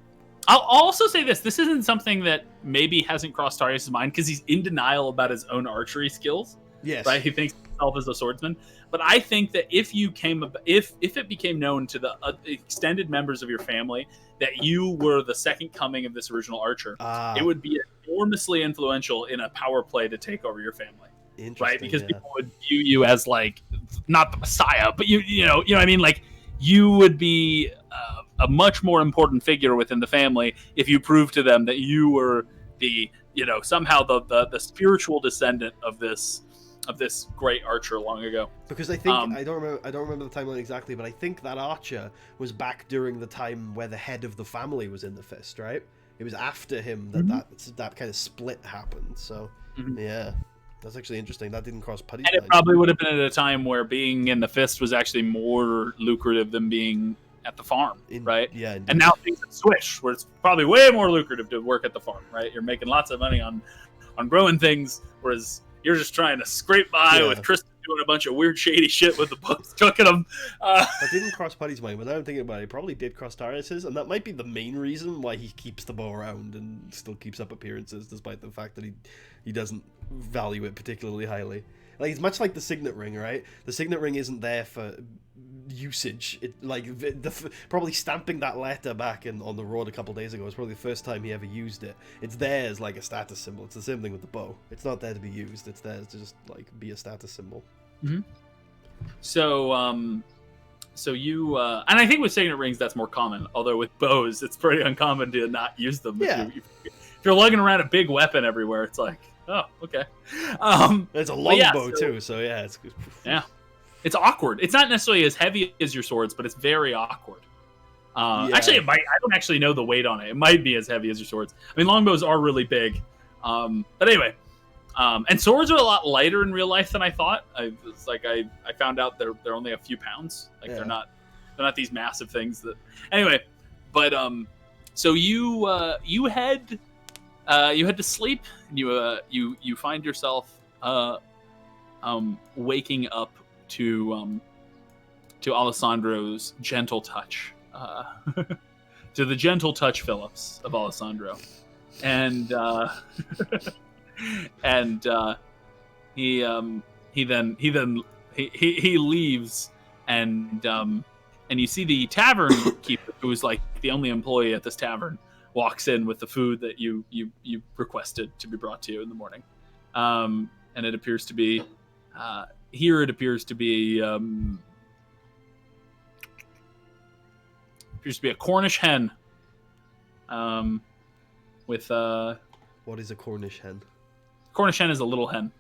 also say this isn't something that maybe hasn't crossed Tarius' mind because he's in denial about his own archery skills. Yes. Right? He thinks yourself as a swordsman, but I think that if it became known to the extended members of your family that you were the second coming of this original archer, it would be enormously influential in a power play to take over your family. Right? Because people would view you as like not the Messiah, but you know what I mean. Like you would be a much more important figure within the family if you proved to them that you were the somehow the spiritual descendant of this great archer long ago. Because I think I don't remember the timeline exactly, but I think that archer was back during the time where the head of the family was in the fist, right? It was after him that kind of split happened. So yeah, that's actually interesting. That didn't cross Putty's mind. And it probably would have been at a time where being in the fist was actually more lucrative than being at the farm, right? Yeah. Indeed. And now things have switched, where it's probably way more lucrative to work at the farm, right? You're making lots of money on growing things, whereas you're just trying to scrape by with Tristan doing a bunch of weird, shady shit with the books, cooking them. That didn't cross Putty's mind, but now I'm thinking about it, it probably did cross Tarius's, and that might be the main reason why he keeps the bow around and still keeps up appearances, despite the fact that he doesn't value it particularly highly. Like, it's much like the signet ring, right? The signet ring isn't there for usage. Probably stamping that letter back on the road a couple days ago was probably the first time he ever used it. It's there as like a status symbol. It's the same thing with the bow. It's not there to be used. It's there to just like be a status symbol. Mm-hmm. So you and I think with signet rings that's more common. Although with bows, it's pretty uncommon to not use them. Yeah. If you're lugging around a big weapon everywhere, it's like, oh, okay. It's a long bow too, so yeah, it's good. Yeah. It's awkward. It's not necessarily as heavy as your swords, but it's very awkward. Actually, it might. I don't actually know the weight on it. It might be as heavy as your swords. I mean, longbows are really big. But anyway, and swords are a lot lighter in real life than I thought. I found out they're only a few pounds. Like they're not these massive things. That anyway. But so you head to sleep. And you find yourself waking up to Alessandro's gentle touch, to the gentle touch Phillips of Alessandro, and he leaves, and you see the tavern keeper, who is like the only employee at this tavern, walks in with the food that you requested to be brought to you in the morning, and it appears to be. Here it appears to be a Cornish hen. With what is a Cornish hen? Cornish hen is a little hen.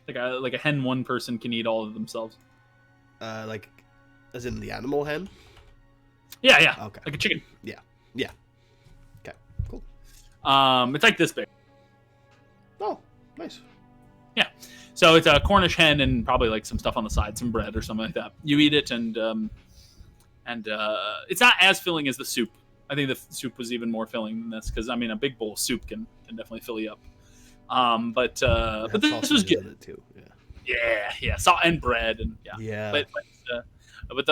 Like a hen one person can eat all of themselves. Like, as in the animal hen? Yeah. Okay. Like a chicken. Yeah. Okay. Cool. It's like this big. Oh, nice. Yeah. So it's a Cornish hen and probably like some stuff on the side, some bread or something like that. You eat it, and it's not as filling as the soup. I think the soup was even more filling than this, because I mean a big bowl of soup can definitely fill you up. But this was good too. Yeah. Salt and bread and yeah. But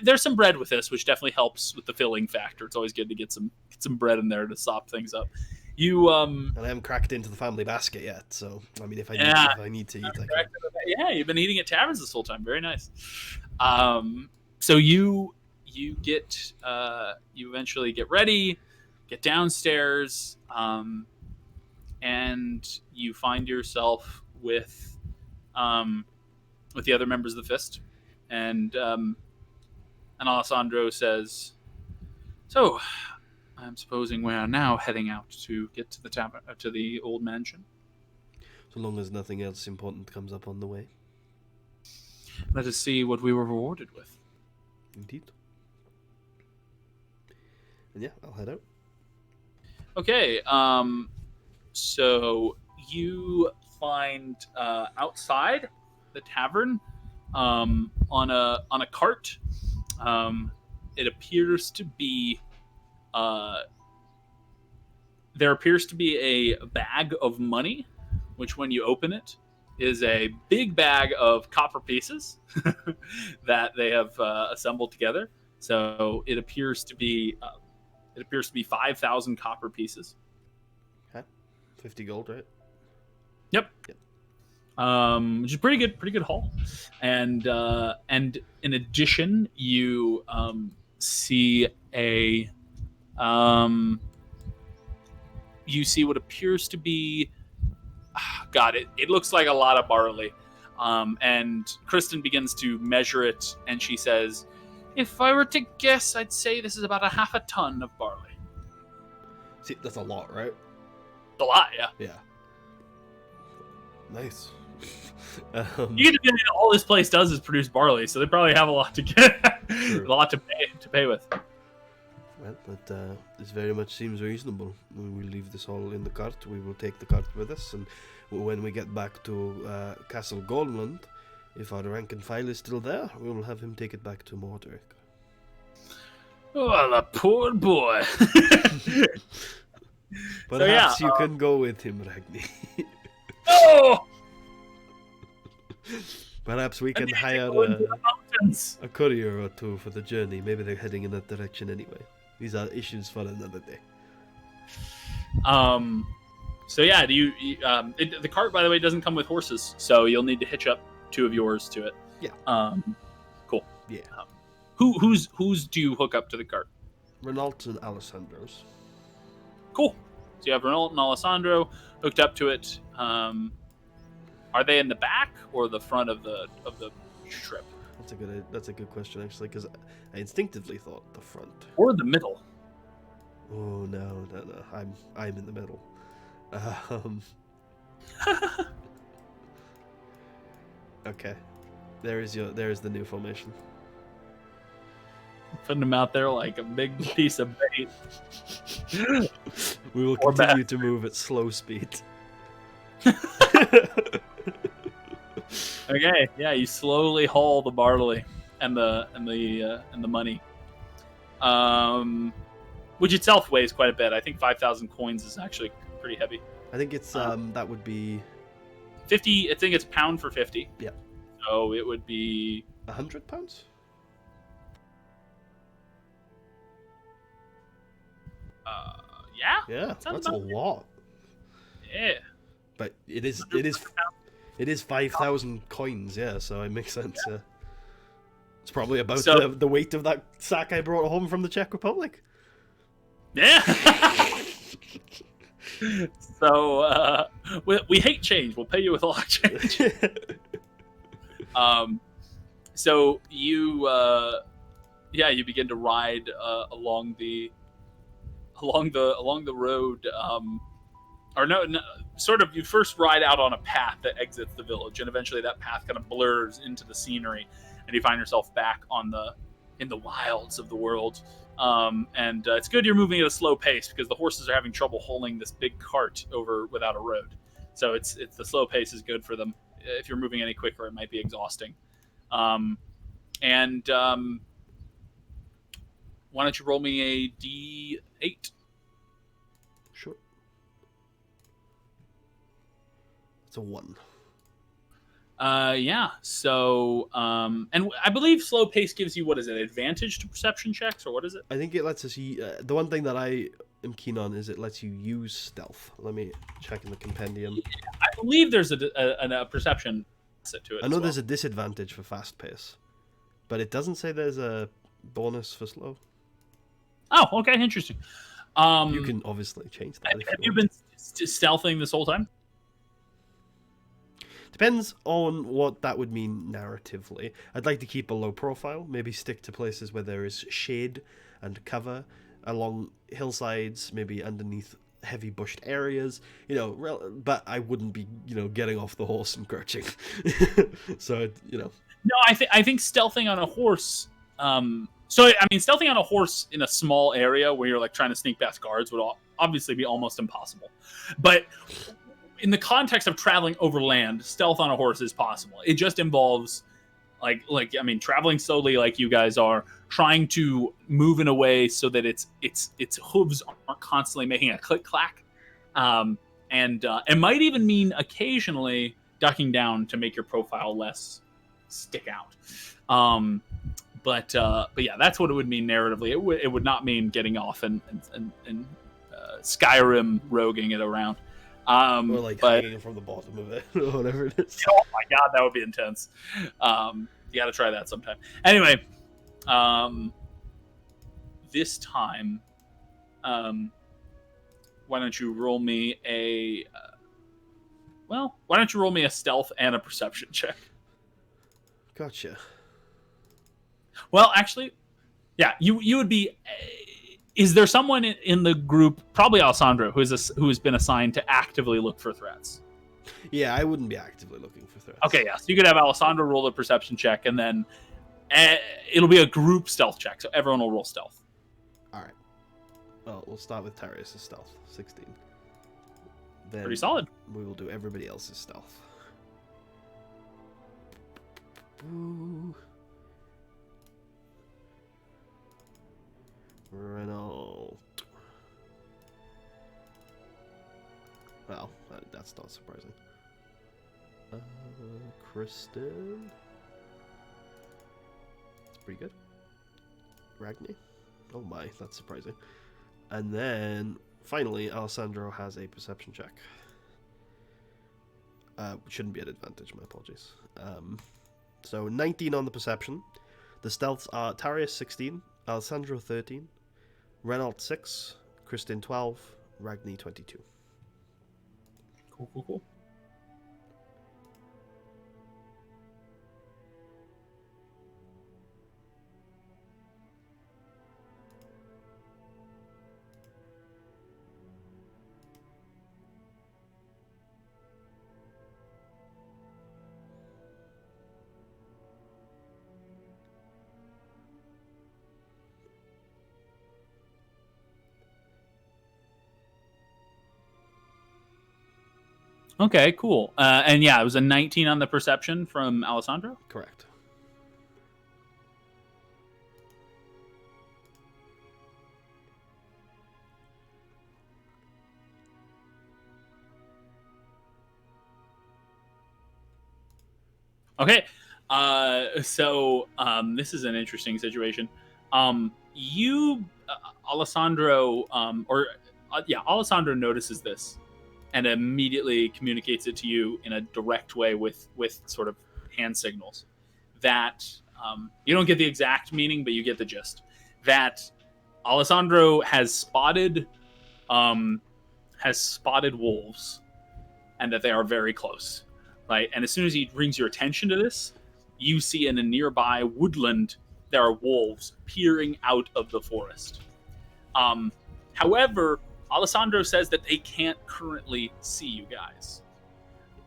there's some bread with this, which definitely helps with the filling factor. It's always good to get some bread in there to sop things up. And I haven't cracked into the family basket yet, so I mean, if I need to eat, I can. Yeah, you've been eating at taverns this whole time. Very nice. So you get you eventually get ready, get downstairs, and you find yourself with the other members of the Fist, and Alessandro says, "So, I'm supposing we are now heading out to get to the tavern, to the old mansion. So long as nothing else important comes up on the way. Let us see what we were rewarded with." Indeed. And yeah, I'll head out. Okay, so you find outside the tavern, on a cart, it appears to be there appears to be a bag of money, which when you open it is a big bag of copper pieces that they have assembled together. So it appears to be 5,000 copper pieces. Okay. 50 gold, right? Yep. which is pretty good haul. And in addition, you see you see what appears to be, God, it looks like a lot of barley. And Kristen begins to measure it, and she says, "If I were to guess, I'd say this is about a half a ton of barley." See, that's a lot, right? It's a lot, yeah. Yeah. Nice. You get to be, all this place does is produce barley, so they probably have a lot to get, True. a lot to pay with. Well, this very much seems reasonable. We will leave this all in the cart. We will take the cart with us, and when we get back to Castle Gormland, if our rank and file is still there, we will have him take it back to Moordrake. Oh, the poor boy. Perhaps you can go with him, Ragni. Oh! Perhaps we can hire a courier or two for the journey. Maybe they're heading in that direction anyway. These are issues for another day. So yeah, the cart, by the way, doesn't come with horses, so you'll need to hitch up two of yours to it. Yeah. Cool. Yeah. Who's do you hook up to the cart? Renault and Alessandro's. Cool. So you have Renault and Alessandro hooked up to it. Are they in the back or the front of the strip? That's a good question, actually, because I instinctively thought the front or the middle. Oh no! I'm in the middle. Okay, there is the new formation. Putting them out there like a big piece of bait. We will continue to move at slow speed. Okay, yeah, you slowly haul the barley and the money, which itself weighs quite a bit. I think 5,000 coins is actually pretty heavy. I think it's that would be 50. I think it's pound for 50. Yeah. So it would be 100 pounds. Yeah. Yeah, that's a lot. Yeah. But it is 5,000 coins. Yeah, so it makes sense. Yeah. It's probably about the weight of that sack I brought home from the Czech Republic. Yeah. So we hate change. We'll pay you with a lot of change. So you begin to ride along the road, or no, sort of. You first ride out on a path that exits the village, and eventually that path kind of blurs into the scenery, and you find yourself back in the wilds of the world. And it's good you're moving at a slow pace because the horses are having trouble hauling this big cart over without a road. So it's the slow pace is good for them. If you're moving any quicker, it might be exhausting. Why don't you roll me a D8? Sure. It's a 1. Yeah. So, and I believe slow pace gives you, what is it, advantage to perception checks, or what is it? I think it lets us. The one thing that I am keen on is it lets you use stealth. Let me check in the compendium. I believe there's a perception set to it. I know there's a disadvantage for fast pace, but it doesn't say there's a bonus for slow. Oh, okay, interesting. You can obviously change that. Have you been stealthing this whole time? Depends on what that would mean narratively. I'd like to keep a low profile, maybe stick to places where there is shade and cover, along hillsides, maybe underneath heavy bushed areas, but I wouldn't be, getting off the horse and crouching. So, No, I think stealthing on a horse, stealthing on a horse in a small area where you're like trying to sneak past guards would obviously be almost impossible. But in the context of traveling overland, stealth on a horse is possible. It just involves traveling slowly like you guys are, trying to move in a way so that its hooves aren't constantly making a click clack. And it might even mean occasionally ducking down to make your profile less stick out. But yeah, that's what it would mean narratively. It would not mean getting off and Skyrim roguing it around. Or like But hanging from the bottom of it, or whatever it is. oh my god, that would be intense. You got to try that sometime. Anyway, this time, why don't you roll me a? Why don't you roll me a stealth and a perception check? Gotcha. Well, actually, yeah, you would be. Is there someone in the group, probably Alessandro, who has been assigned to actively look for threats? Yeah, I wouldn't be actively looking for threats. Okay, yeah. So you could have Alessandro roll a perception check, and then it'll be a group stealth check. So everyone will roll stealth. All right. Well, we'll start with Tarius' stealth, 16. Then Pretty solid. we will do everybody else's stealth. Ooh. Renault. Well, that's not surprising. Kristen. That's pretty good. Ragni. Oh my, that's surprising. And then, finally, Alessandro has a perception check. Shouldn't be at advantage, my apologies. So 19 on the perception. The stealths are Tarius 16, Alessandro 13, Renault 6, Kristen 12, Ragni 22. Cool. Okay, cool. And yeah, it was a 19 on the perception from Alessandro? Correct. Okay. So this is an interesting situation. Alessandro, Alessandro notices this and immediately communicates it to you in a direct way with sort of hand signals that you don't get the exact meaning, but you get the gist. That Alessandro has spotted wolves, and that they are very close, right? And as soon as he brings your attention to this, you see in a nearby woodland there are wolves peering out of the forest. However, Alessandro says that they can't currently see you guys,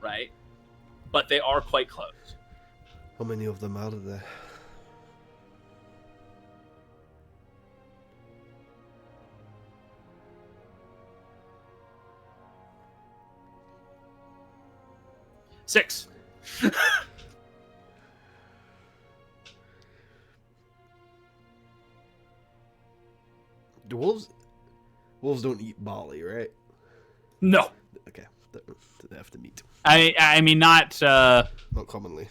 right? But they are quite close. How many of them are there? Six. Do wolves don't eat barley, right? No. Okay, they have to meat. I mean not Not commonly.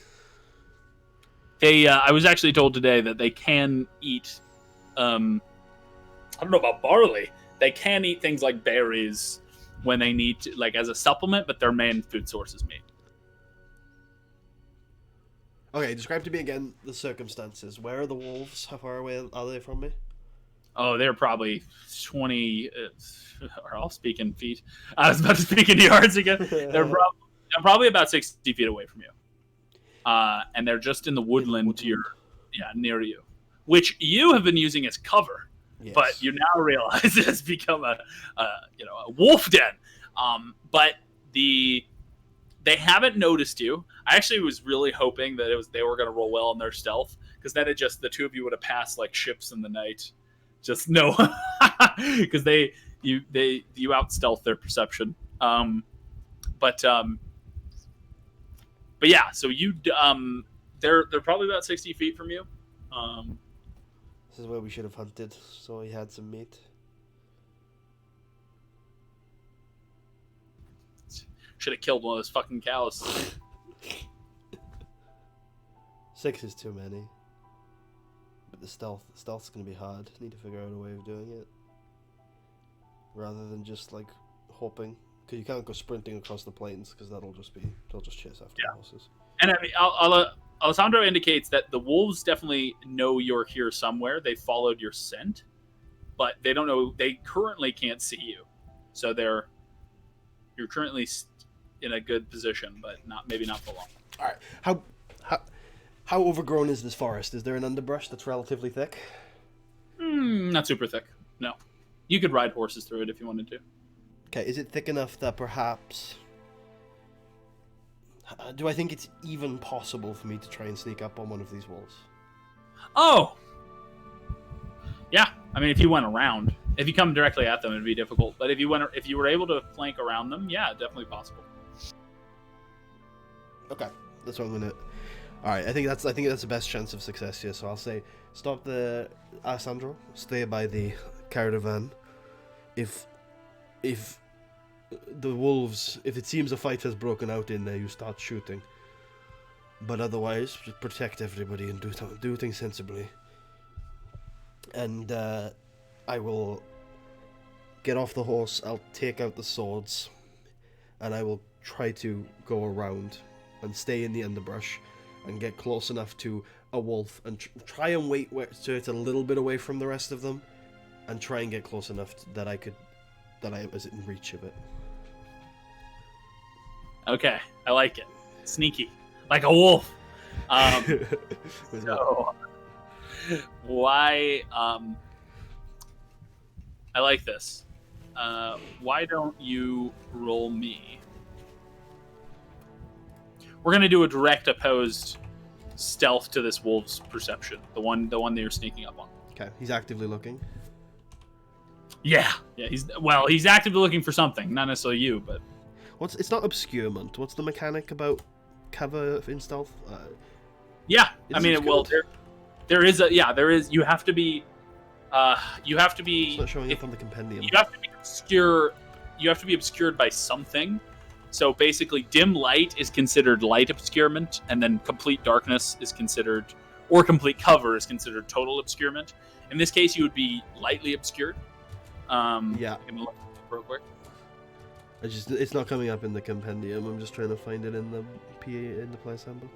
they I was actually told today that they can eat I don't know about barley. They can eat things like berries when they need to, like as a supplement, but their main food source is meat. Okay, describe to me again the circumstances. Where are the wolves? How far away are they from me? Oh, they're probably 20. Or I'll speak in feet. I was about to speak in yards again. They're probably about 60 feet away from you, and they're just in the woodland to your, near you, which you have been using as cover. Yes. But you now realize it has become a wolf den. But they haven't noticed you. I actually was really hoping that they were going to roll well on their stealth, because then the two of you would have passed like ships in the night. Just no, because you out stealth their perception. But yeah, so they're probably about 60 feet from you. This is where we should have hunted, so we had some meat. Should have killed one of those fucking cows. 6 is too many. But the stealth's gonna be hard. Need to figure out a way of doing it. Rather than just like hoping Because you can't go sprinting across the plains, because they'll just chase after the horses. And I mean, Alessandro indicates that the wolves definitely know you're here somewhere. They followed your scent, but they don't know. They currently can't see you, so you're currently in a good position, but maybe not for long. All right. How overgrown is this forest? Is there an underbrush that's relatively thick? Not super thick. No, you could ride horses through it if you wanted to. Okay. Is it thick enough that perhaps? Do I think it's even possible for me to try and sneak up on one of these walls? Oh, yeah. I mean, if you went around, if you come directly at them, it'd be difficult. But if you were able to flank around them, yeah, definitely possible. Okay, that's what I'm gonna. All right, I think that's the best chance of success here. So I'll say, stop the Alessandro, stay by the caravan. If the wolves, if it seems a fight has broken out in there, you start shooting. But otherwise, just protect everybody and do things sensibly. And I will get off the horse. I'll take out the swords, and I will try to go around and stay in the underbrush and get close enough to a wolf and try and wait so it's a little bit away from the rest of them, and try and get close enough that I was in reach of it. Okay, I like it. Sneaky, like a wolf. So, why? I like this. Why don't you roll me? We're gonna do a direct opposed stealth to this wolf's perception. The one that you're sneaking up on. Okay, he's actively looking. Yeah. He's actively looking for something, not necessarily you, but. It's not obscurement. What's the mechanic about cover in stealth? Yeah, I mean, well, there is. You have to be. It's not showing up on the compendium. You have to be obscure. You have to be obscured by something. So basically, dim light is considered light obscurement, and then complete darkness is considered, or complete cover is considered total obscurement. In this case, you would be lightly obscured. Yeah. Let me look real quick. It's not coming up in the compendium. I'm just trying to find it in the player's handbook.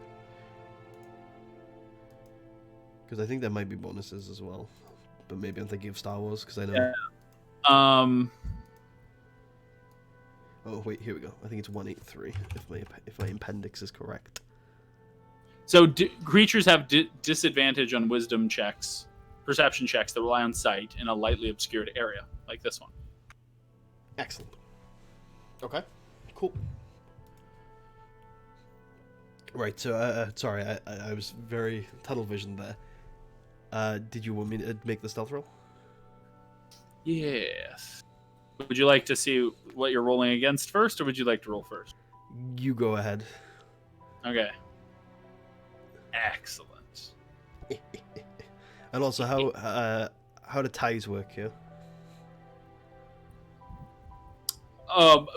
Because I think there might be bonuses as well, but maybe I'm thinking of Star Wars because I know. Yeah. Oh wait, here we go. I think it's 183 if my appendix is correct. So creatures have disadvantage on wisdom checks, perception checks that rely on sight in a lightly obscured area, like this one. Excellent. Okay, cool. Right, so sorry, I was very tunnel visioned there. Did you want me to make the stealth roll? Yes. Would you like to see what you're rolling against first, or would you like to roll first? You go ahead. Okay. Excellent. And also, how do ties work here?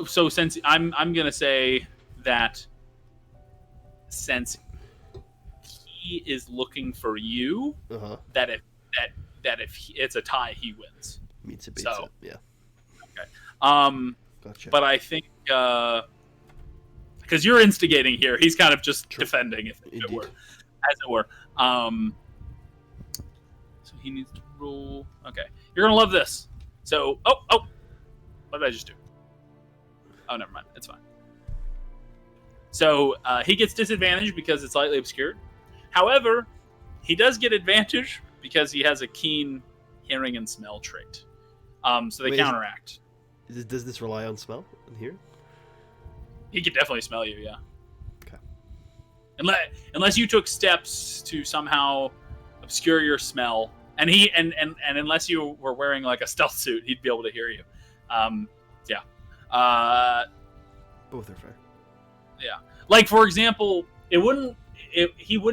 So since I'm gonna say that since he is looking for you, that if it's a tie, he wins. Meets it, beats it. Yeah. Okay. Gotcha. But I think because you're instigating here, he's kind of just defending, if it were, as it were. So he needs to roll. Okay, you're gonna love this. So, what did I just do? Oh, never mind. It's fine. So he gets disadvantage because it's lightly obscured. However, he does get advantage because he has a keen hearing and smell trait. So they counteract. Does this rely on smell in here? He can definitely smell you, yeah. Okay. Unless you took steps to somehow obscure your smell, and unless you were wearing like a stealth suit, he'd be able to hear you. Yeah. Both are fair. Yeah. Like, for example, he wouldn't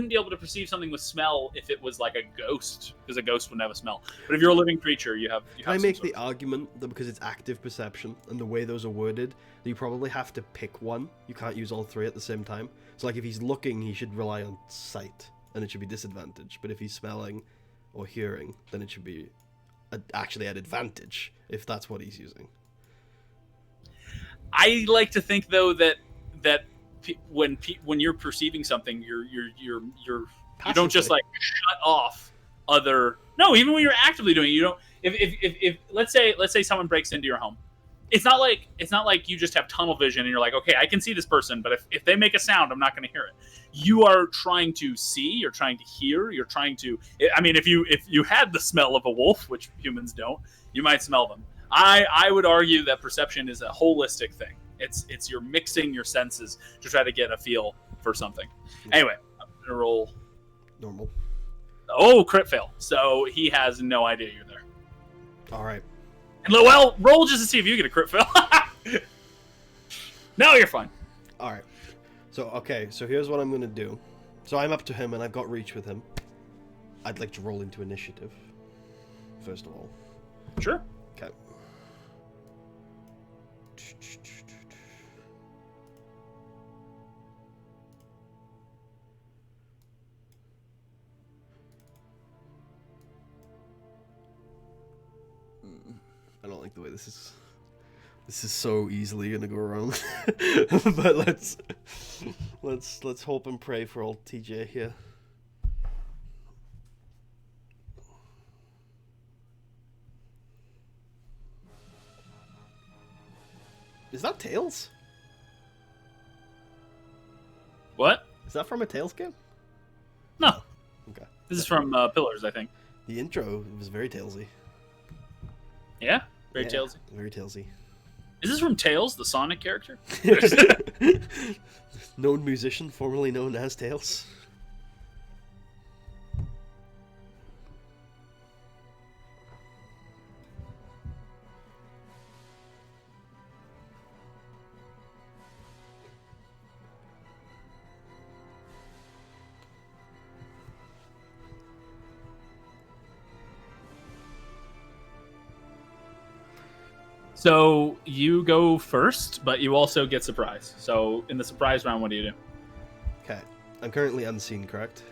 be able to perceive something with smell if it was like a ghost, because a ghost wouldn't have a smell. But if you're a living creature, you have. Can I make the argument that because it's active perception and the way those are worded, that you probably have to pick one. You can't use all three at the same time. So, like, if he's looking, he should rely on sight, and it should be disadvantage. But if he's smelling or hearing, then it should be actually at advantage if that's what he's using. I like to think though that when you're perceiving something, you don't just like shut off other. No, even when you're actively doing it, you don't. If let's say someone breaks into your home, it's not like you just have tunnel vision and you're like, okay, I can see this person, but if they make a sound, I'm not going to hear it. You are trying to see, you're trying to hear, you're trying to. I mean, if you had the smell of a wolf, which humans don't, you might smell them. I would argue that perception is a holistic thing. It's you're mixing your senses to try to get a feel for something. Anyway, I'm gonna roll normal. Oh, crit fail. So he has no idea you're there. All right. And well, roll just to see if you get a crit fail. No, you're fine. All right. So here's what I'm gonna do. So I'm up to him and I've got reach with him. I'd like to roll into initiative. First of all. Sure. Okay. I don't like the way this is. This is so easily gonna go wrong. But let's hope and pray for old TJ here. Is that Tales? What? Is that from a Tales game? No. Okay. This is from Pillars, I think. The intro was very Talesy. Yeah? Very Talesy? Very Talesy. Is this from Tails, the Sonic character? Known musician, formerly known as Tails. So you go first, but you also get surprise. So in the surprise round, what do you do? Okay. I'm currently unseen, correct?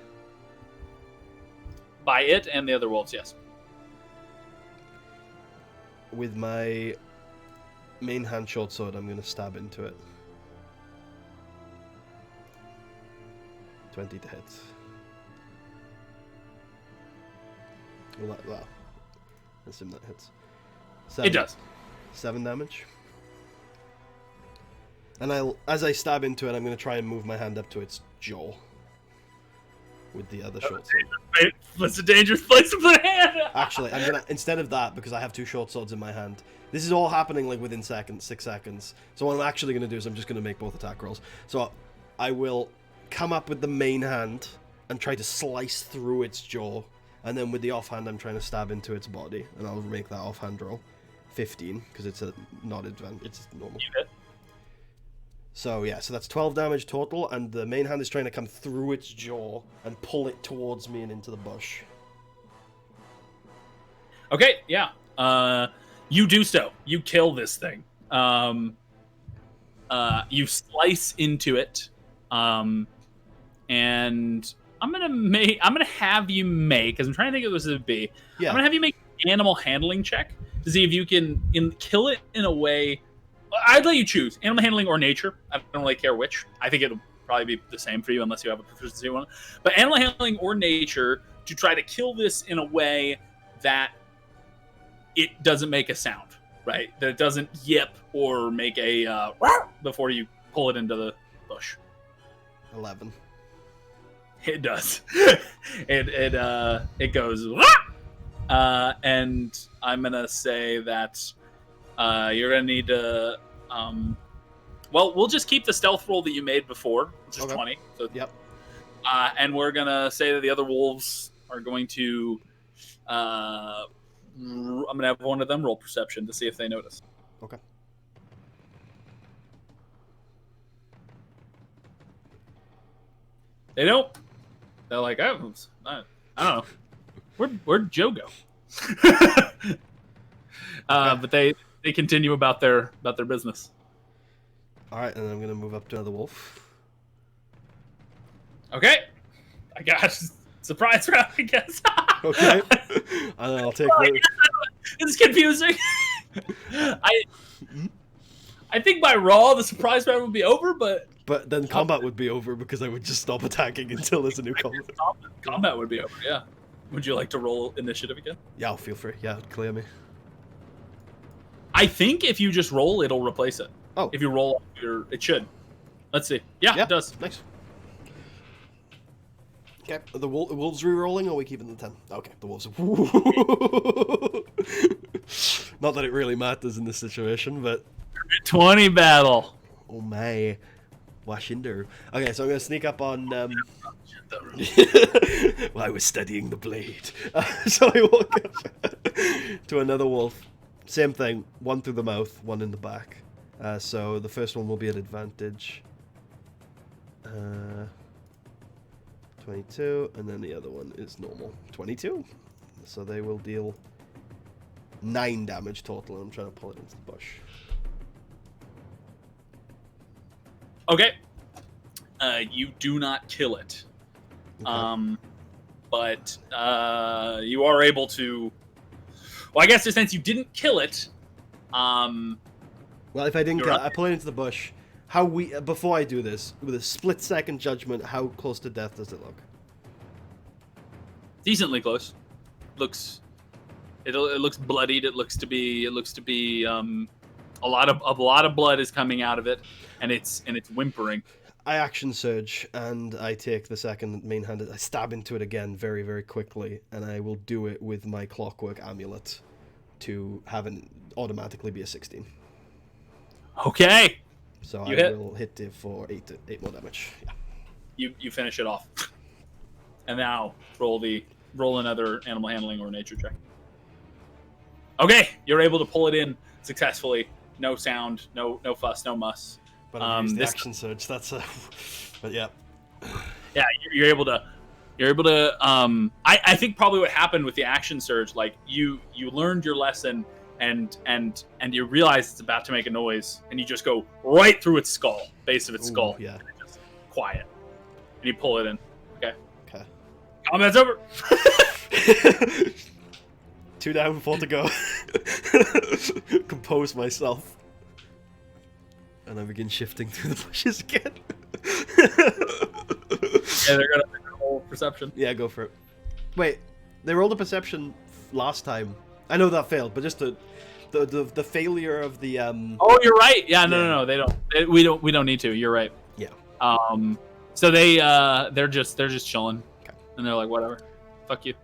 By it and the other wolves, yes. With my main hand short sword, I'm going to stab into it. 20 to hit. Well, I assume that hits. 7. It does. 7 damage. And as I stab into it, I'm going to try and move my hand up to its jaw with the other short sword. That's a dangerous place to put a hand. Actually, I'm gonna, instead of that, because I have 2 short swords in my hand, this is all happening like within 6 seconds. So what I'm actually going to do is I'm just going to make both attack rolls. So I will come up with the main hand and try to slice through its jaw, and then with the offhand I'm trying to stab into its body, and I'll make that offhand roll. 15, because it's not advanced, it's normal. So yeah, so that's 12 damage total, and the main hand is trying to come through its jaw and pull it towards me and into the bush. Okay, yeah. You do so. You kill this thing. You slice into it, and I'm gonna have you make, because I'm trying to think of what this would be. Yeah. I'm gonna have you make an animal handling check to see if you can kill it in a way. I'd let you choose animal handling or nature. I don't really care which. I think it'll probably be the same for you unless you have a proficiency one. But animal handling or nature to try to kill this in a way that it doesn't make a sound, right? That it doesn't yip or make a before you pull it into the bush. 11. It does. It goes. And I'm gonna say that you're gonna need to. Well, we'll just keep the stealth roll that you made before, which is 20. So yep. And we're gonna say that the other wolves are going to. I'm gonna have one of them roll perception to see if they notice. Okay. They don't. They're like, oh, I don't know. Where'd Joe go? But they continue about their business. All right, and I'm gonna move up to the wolf. Okay, I got surprise round, I guess. Okay, and I'll take. It's confusing. I I think by Raw, the surprise round would be over, but then combat would be over because I would just stop attacking until there's a new combat. Combat would be over, yeah. Would you like to roll initiative again? Yeah, I'll feel free. Yeah, clear me. I think if you just roll, it'll replace it. Oh. If you roll, it should. Let's see. Yeah, it does. Nice. Okay, are the wolves re-rolling, or are we keeping the 10? Okay, the wolves are... Not that it really matters in this situation, but... 20 battle. Oh my. Washinder. Okay, so I'm going to sneak up on... Well, I was studying the blade. So I walk up to another wolf. Same thing. One through the mouth, one in the back. So the first one will be at advantage. 22, and then the other one is normal. 22. So they will deal 9 damage total. I'm trying to pull it into the bush. Okay. You do not kill it. Okay. But you are able to... Well, I guess since you didn't kill it... Well, if I didn't kill it, I pull it into the bush. Before I do this, with a split-second judgment, how close to death does it look? Decently close. It looks bloodied. It looks to be a lot of blood is coming out of it, and it's whimpering. I action surge, and I take the second main-handed. I stab into it again very, very quickly, and I will do it with my clockwork amulet to have it automatically be a 16. Okay. So I will hit it for 8 more damage. Yeah. You finish it off, and now roll another animal handling or nature check. Okay, you're able to pull it in successfully. No sound, no fuss, no muss. But I used the action surge. That's a. But yeah. Yeah, you're able to. I think probably what happened with the action surge, like you learned your lesson, and you realize it's about to make a noise, and you just go right through its skull, base of its skull. Yeah. And just quiet, and you pull it in. Okay. Okay. Combat's over. 2 down, 4 to go. Compose myself. And I begin shifting through the bushes again. Yeah, they're gonna roll perception. Yeah, go for it. Wait, they rolled a perception last time. I know that failed, but just the failure of the Oh, you're right. Yeah, no, they don't. We don't need to. You're right. Yeah. So they're just chilling, and they're like, whatever, fuck you.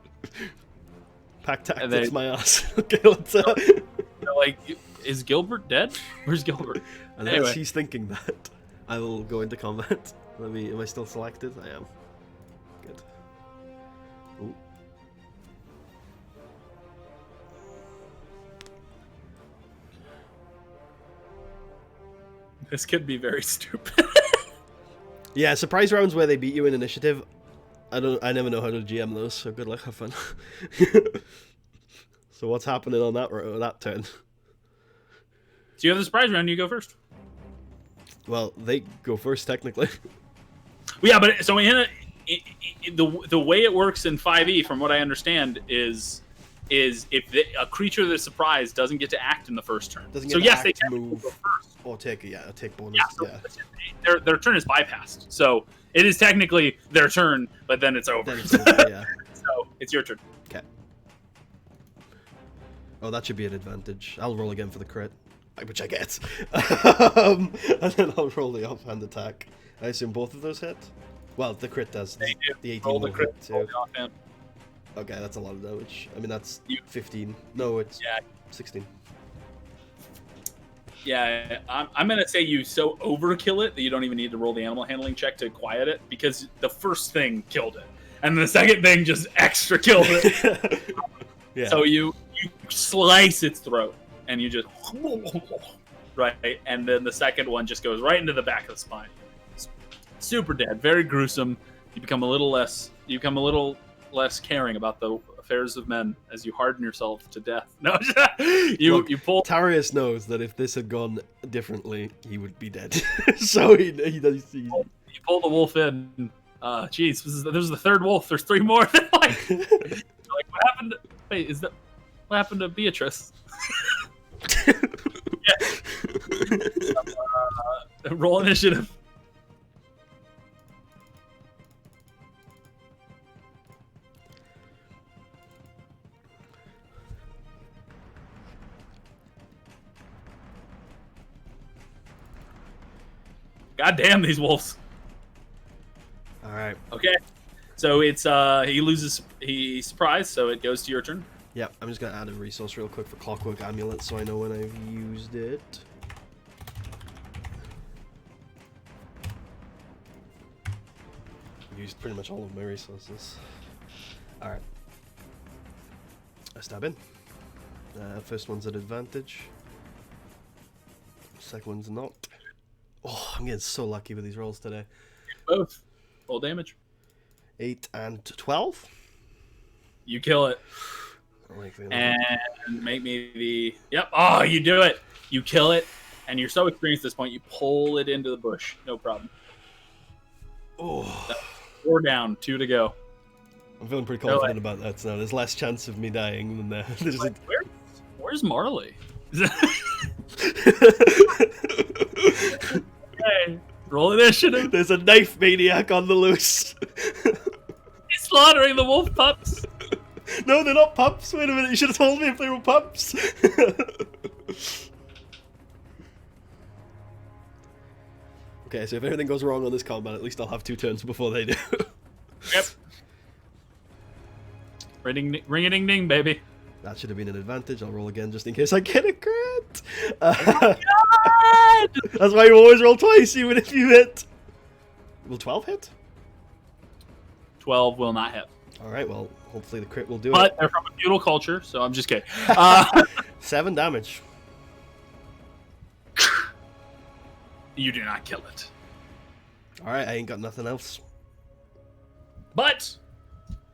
Pack tactics, my ass. Okay, let's. They're like, is Gilbert dead? Where's Gilbert? And anyway. as he's thinking that, I will go into combat. Am I still selected? I am. Good. Ooh. This could be very stupid. Yeah, surprise rounds where they beat you in initiative. I never know how to GM those, so good luck, have fun. So what's happening on that turn? So you have the surprise round, you go first. Well, they go first technically. Well, yeah, but so the way it works in 5e, from what I understand, is if a creature that's surprised doesn't get to act in the first turn. Doesn't get so to yes, act, they can move, go first. Or take bonus. Yeah, so their turn is bypassed. So it is technically their turn, but then it's over. Then it's over, yeah. So it's your turn. Okay. Oh, that should be an advantage. I'll roll again for the crit, which I get. And then I'll roll the offhand attack. I assume both of those hit? Well, the crit does. They do. The 18 roll the will crit, hit too. roll the offhand. Okay, that's a lot of damage. I mean, that's 15. No, it's 16. Yeah, I'm going to say you so overkill it that you don't even need to roll the animal handling check to quiet it, because the first thing killed it, and the second thing just extra killed it. Yeah. So you slice its throat, and you just... Right, and then the second one just goes right into the back of the spine. Super dead, very gruesome. You become a little less caring about the affairs of men as you harden yourself to death. No, you pull. Tarius knows that if this had gone differently, he would be dead. So he does. You pull the wolf in. Jeez, this is the third wolf. There's 3 more. Like what happened? What happened to Beatrice? Roll initiative. God damn these wolves. All right. Okay. So it's he's surprised, so it goes to your turn. Yep, I'm just gonna add a resource real quick for Clockwork Amulet so I know when I've used it. I've used pretty much all of my resources. Alright. I stab in. First one's at advantage. Second one's not. Oh, I'm getting so lucky with these rolls today. Both. Full damage. 8 and 12. You kill it. Like and make me the... Yep. Oh, you do it. You kill it, and you're so experienced at this point, you pull it into the bush. No problem. Oh. 4 down, 2 to go. I'm feeling pretty confident about that, so there's less chance of me dying than there. Like, where's Marley? Okay, roll initiative. There's a knife maniac on the loose. He's slaughtering the wolf pups. No, they're not pups. Wait a minute, you should have told me if they were pups. Okay, so if everything goes wrong on this combat, at least I'll have 2 turns before they do. Yep. Ring-a-ding-ding, baby. That should have been an advantage. I'll roll again just in case I get a crit. God! That's why you always roll twice, even if you hit. Will 12 hit? 12 will not hit. Alright, well, hopefully the crit will do But it. they're from a feudal culture, so I'm just kidding. 7 damage. You do not kill it. Alright, I ain't got nothing else. But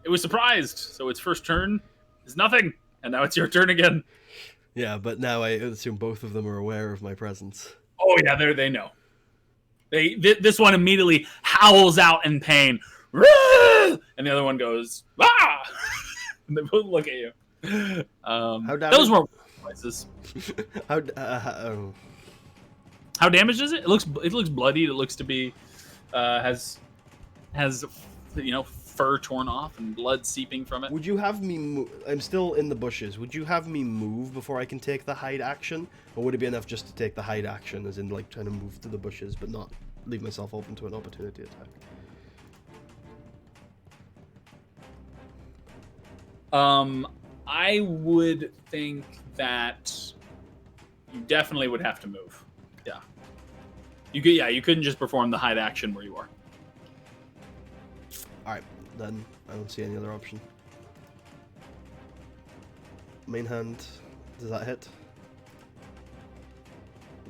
it was surprised, so its first turn is nothing. And now it's your turn again. Yeah, but now I assume both of them are aware of my presence. Oh yeah, they know. This one immediately howls out in pain, and the other one goes ah, and they both look at you. Those were places. How damaged is it? It looks bloodied. It looks to be has fur torn off and blood seeping from it. Would you have me I'm still in the bushes. Would you have me move before I can take the hide action? Or would it be enough just to take the hide action, as in, like, trying to move to the bushes, but not leave myself open to an opportunity attack? I would think that you definitely would have to move. Yeah. You couldn't just perform the hide action where you are. Alright, then I don't see any other option. Main hand, does that hit?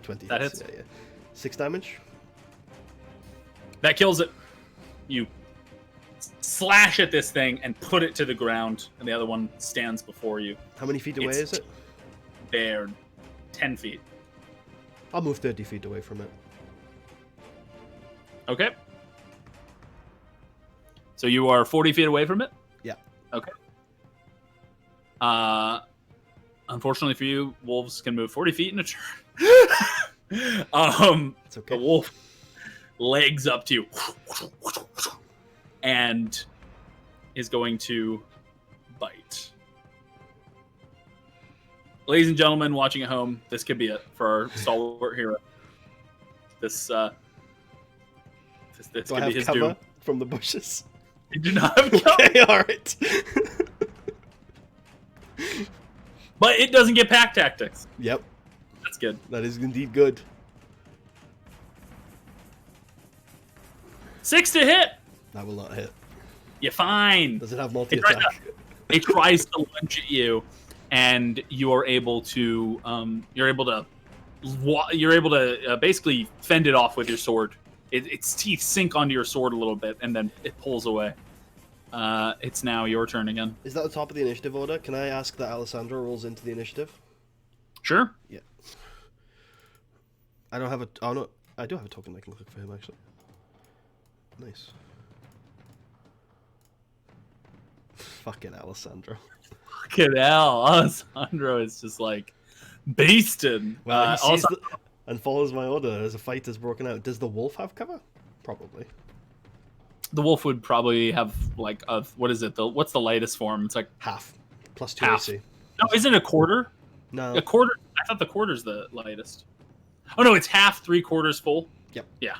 20 That hits. hits. Yeah. 6 damage. That kills it. You slash at this thing and put it to the ground, and the other one stands before you. How many feet away is it? They're 10 feet. I'll move 30 feet away from it. Okay. So you are 40 feet away from it? Yeah. Okay. Unfortunately for you, wolves can move 40 feet in a turn. It's okay. The wolf legs up to you and is going to bite. Ladies and gentlemen watching at home, this could be it for our stalwart hero. This Do could I be have his cover doom. from the bushes? You do not have cover. Okay, alright. But it doesn't get pack tactics. Yep, That's good. that is indeed good. 6 to hit. That will not hit. You're fine. Does it have multi-attack? It tries to lunge at you, and you are able to basically fend it off with your sword. Its teeth sink onto your sword a little bit, and then it pulls away. It's now your turn again. Is that the top of the initiative order? Can I ask that Alessandro rolls into the initiative? Sure. Yeah. I don't have a... Oh, no. I do have a token I can click for him, actually. Nice. Fucking Alessandro. Fucking hell, Alessandro is just like, Beastin'. Well, he sees Also, and follows my order as a fight has broken out. Does the wolf have cover? Probably. the wolf would probably have like a what is it? What's the lightest form? It's like Half. Plus 2 half. AC. No, isn't it a quarter? No. A quarter. I thought the quarter's the lightest. Oh no, it's half, 3/4 full. Yep. Yeah.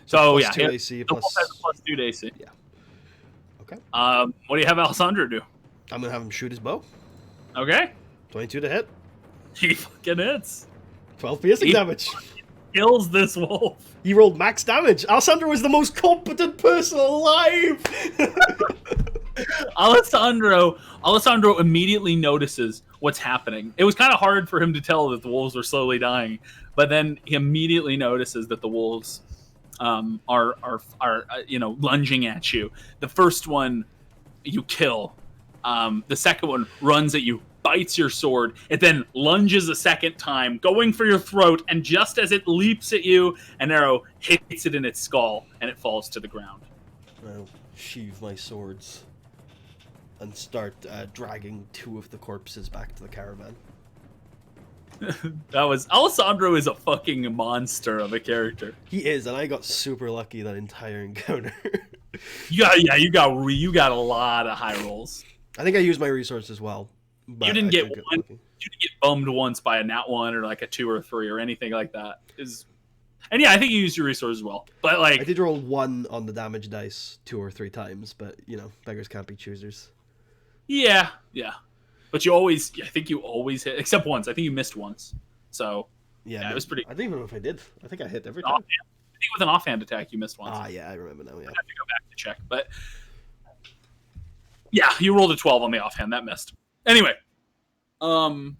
So plus yeah, 2 AC the wolf plus... has a plus 2 to AC. Yeah. Okay. What do you have Alessandro do? I'm going to have him shoot his bow. Okay. 22 to hit. He fucking hits. 12 piercing damage. Kills this wolf. He rolled max damage. Alessandro is the most competent person alive. Alessandro immediately notices what's happening. It was kind of hard for him to tell that the wolves were slowly dying, but then he immediately notices that the wolves are lunging at you. The first one you kill. The second one runs at you, bites your sword. It then lunges a second time, going for your throat, and just as it leaps at you, an arrow hits it in its skull, and it falls to the ground. I'll sheathe my swords and start dragging 2 of the corpses back to the caravan. Alessandro is a fucking monster of a character. He is, and I got super lucky that entire encounter. You got a lot of high rolls. I think I used my resources well. But You didn't I get took it one. lucky. You didn't get bummed once by a nat 1 or like a 2 or 3 or anything like that. And yeah, I think you used your resources well. But like, I did roll 1 on the damage dice 2 or 3 times, but beggars can't be choosers. yeah. But I think you always hit, except once. I think you missed once. So Yeah, it was pretty. I don't even know if I did. I think I hit every Offhand. time. I think with an offhand attack you missed once. Ah, yeah, I remember now. Yeah. I have to go back to check, but yeah, you rolled a 12 on the offhand. That missed. Anyway, so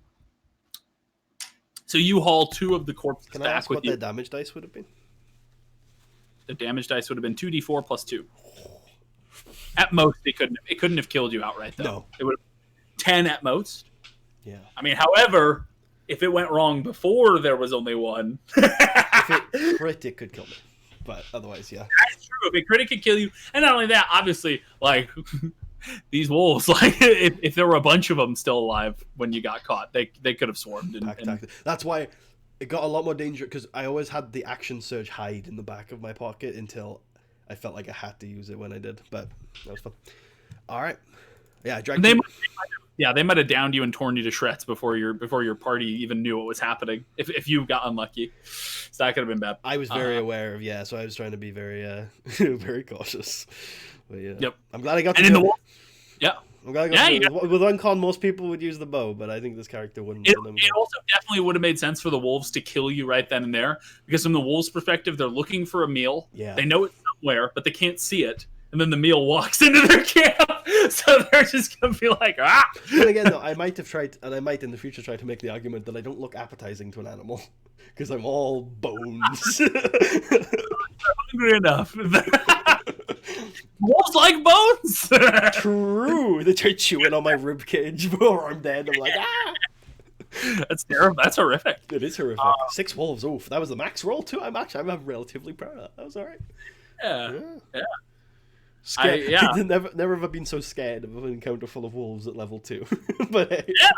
you haul 2 of the corpses Can I back ask with what you. the damage dice would have been? The damage dice would have been 2d4 plus 2. At most, it couldn't have killed you outright though. No. It would have 10 at most. Yeah. I mean, however, if it went wrong before there was only 1, If it crit, it could kill me. But otherwise, yeah. that's true. If a critic could kill you, and not only that, obviously, like these wolves, like if there were a bunch of them still alive when you got caught, they could have swarmed. That's why it got a lot more dangerous, because I always had the action surge hide in the back of my pocket until I felt like I had to use it when I did. But that was fun. All right. Yeah, I dragged they might have downed you and torn you to shreds before your party even knew what was happening. If you got unlucky, so that could have been bad. I was very aware of, so I was trying to be very very cautious. But yeah. Yep. I'm glad I got And to in do the it. wolf, yeah. I'm glad I got to do it. With Uncon, most people would use the bow, but I think this character wouldn't. It also definitely would have made sense for the wolves to kill you right then and there, because from the wolves' perspective, they're looking for a meal. Yeah. They know it's somewhere, but they can't see it. And then the meal walks into their camp, so they're just gonna be like, ah. Then again, though, I might have tried, and I might in the future try to make the argument that I don't look appetizing to an animal, because I'm all bones. Hungry enough. Wolves like bones. True. They try chewing on my rib cage before I'm dead. I'm like, ah. That's terrible. That's horrific. It is horrific. 6 wolves. Oof, that was the max roll too. I'm relatively proud of that. That was all right. Yeah. Scared. Never have I been so scared of an encounter full of wolves at level 2. But hey. Yeah.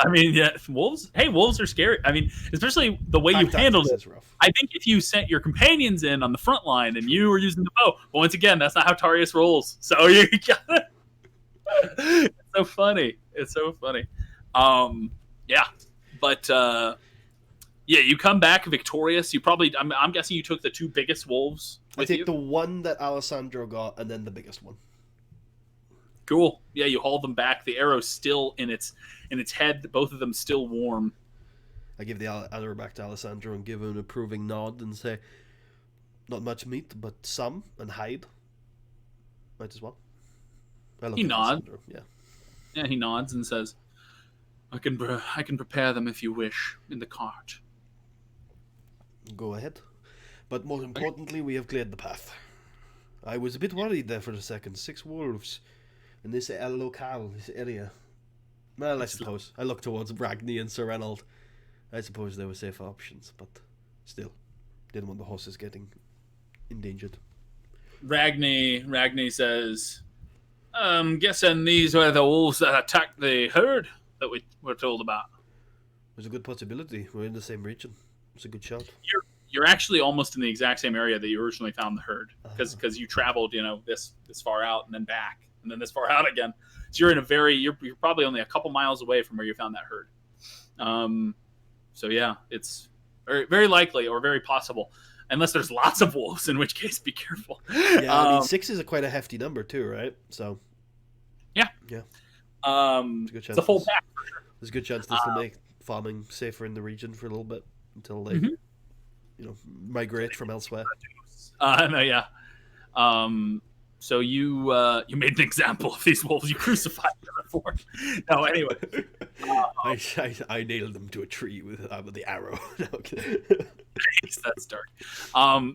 I mean, wolves. Hey, wolves are scary. I mean, especially the way you handled it. Rough. I think if you sent your companions in on the front line and you were using the bow, but once again, that's not how Tarius rolls. So you gotta. It's so funny. Yeah, but you come back victorious. You probably. I'm guessing you took the 2 biggest wolves. I take the one that Alessandro got, and then the biggest one. Cool. Yeah, you haul them back. The arrow's still in its head. Both of them still warm. I give the arrow back to Alessandro and give him an approving nod and say, "Not much meat, but some, and hide. Might as well." He nods. Yeah. Yeah, he nods and says, "I can prepare them if you wish in the cart." Go ahead. But more importantly, we have cleared the path. I was a bit worried there for a second. 6 wolves in this locale, this area. Well, I suppose. I look towards Bragny and Sir Reynold. I suppose there were safer options, but still, didn't want the horses getting endangered. Ragni says, "Guessing these were the wolves that attacked the herd that we were told about." There's a good possibility. We're in the same region. It's a good shot. You're actually almost in the exact same area that you originally found the herd, because you traveled, this far out and then back and then this far out again. So you're in you're probably only a couple miles away from where you found that herd. So yeah, it's very, very likely or very possible, unless there's lots of wolves, in which case be careful. Yeah, I mean 6 is quite a hefty number too, right? So yeah. There's a good chance. It's a full pack. There's a good chance this will make farming safer in the region for a little bit until they, migrate from elsewhere. No, yeah. So you made an example of these wolves. You crucified them before. No, anyway. I nailed them to a tree with the arrow. That's dark.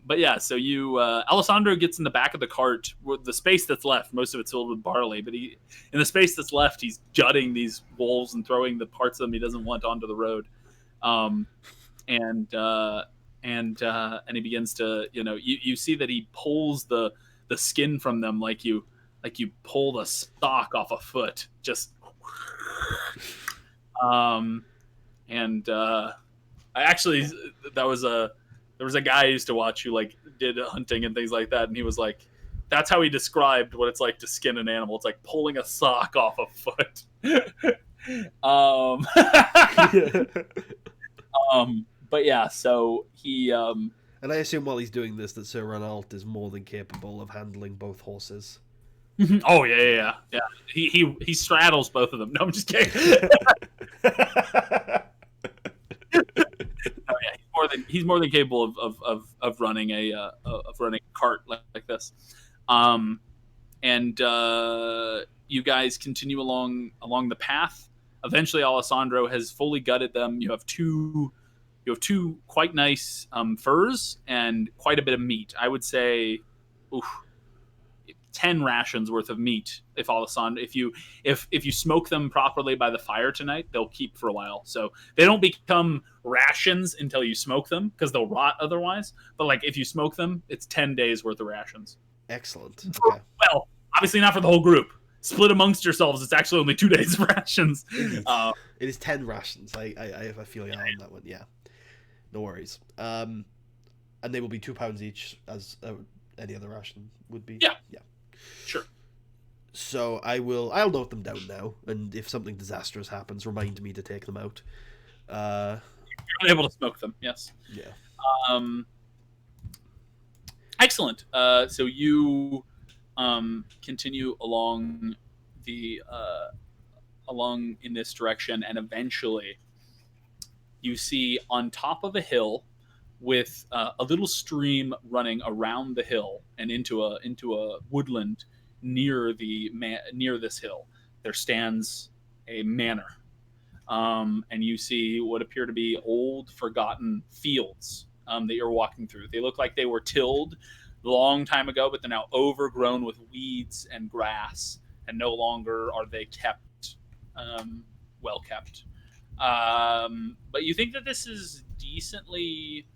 But yeah, so Alessandro gets in the back of the cart with the space that's left. Most of it's filled with barley, but in the space that's left, he's jutting these wolves and throwing the parts of them he doesn't want onto the road. And he begins to, you see that he pulls the skin from them like you pull the stock off a foot, just actually there was a guy I used to watch who did hunting and things like that, and he was like, that's how he described what it's like to skin an animal. It's like pulling a sock off a foot. But yeah, so he and I assume while he's doing this that Sir Ranalt is more than capable of handling both horses. Oh yeah. He straddles both of them. No, I'm just kidding. He's more than capable of running a cart like this. You guys continue along the path. Eventually, Alessandro has fully gutted them. You have two quite nice furs and quite a bit of meat. I would say, 10 rations worth of meat. If you smoke them properly by the fire tonight, they'll keep for a while. So they don't become rations until you smoke them, because they'll rot otherwise. But if you smoke them, it's 10 days worth of rations. Excellent. Okay. Well, obviously not for the whole group. Split amongst yourselves. It's actually only 2 days of rations. It is 10 rations. I have a feeling on that one. Yeah. No worries. And they will be £2 each, as any other ration would be. Yeah. Sure. So I'll note them down now, and if something disastrous happens, remind me to take them out. You're able to smoke them, yes. Yeah. Excellent. So you continue along in this direction, and eventually you see on top of a hill with a little stream running around the hill and into a woodland near this hill, there stands a manor. And you see what appear to be old, forgotten fields that you're walking through. They look like they were tilled a long time ago, but they're now overgrown with weeds and grass, and no longer are they kept well kept. But you think that this is decently...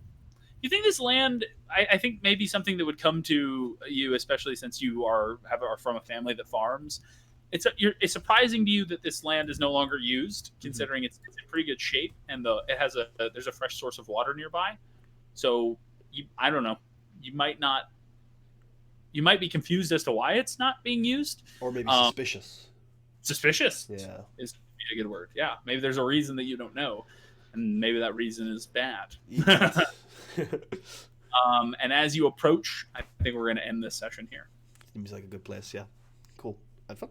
You think this land, I think maybe something that would come to you, especially since you are from a family that farms. It's surprising to you that this land is no longer used, considering it's in pretty good shape, and there's a fresh source of water nearby. So I don't know. You might be confused as to why it's not being used, or maybe suspicious. Suspicious, yeah, is a good word. Yeah, maybe there's a reason that you don't know, and maybe that reason is bad. And as you approach, I think we're going to end this session here. Seems like a good place. Yeah, cool. Had fun.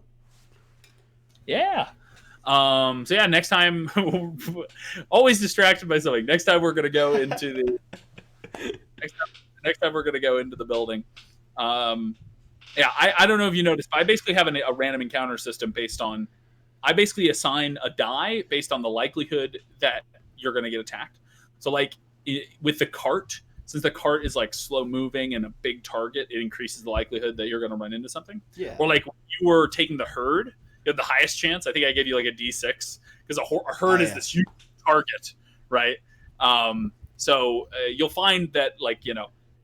Yeah. So yeah, next time, always distracted by something. Next time we're going to go into the next time we're going to go into the building. Yeah, I don't know if you noticed, but I basically have a random encounter system based on. I basically assign a die based on the likelihood that you're going to get attacked. So with the cart, since the cart is slow moving and a big target, it increases the likelihood that you're going to run into something. Yeah. Or when you were taking the herd, you had the highest chance. I think I gave you a D6, because a herd is this huge target, right? So you'll find that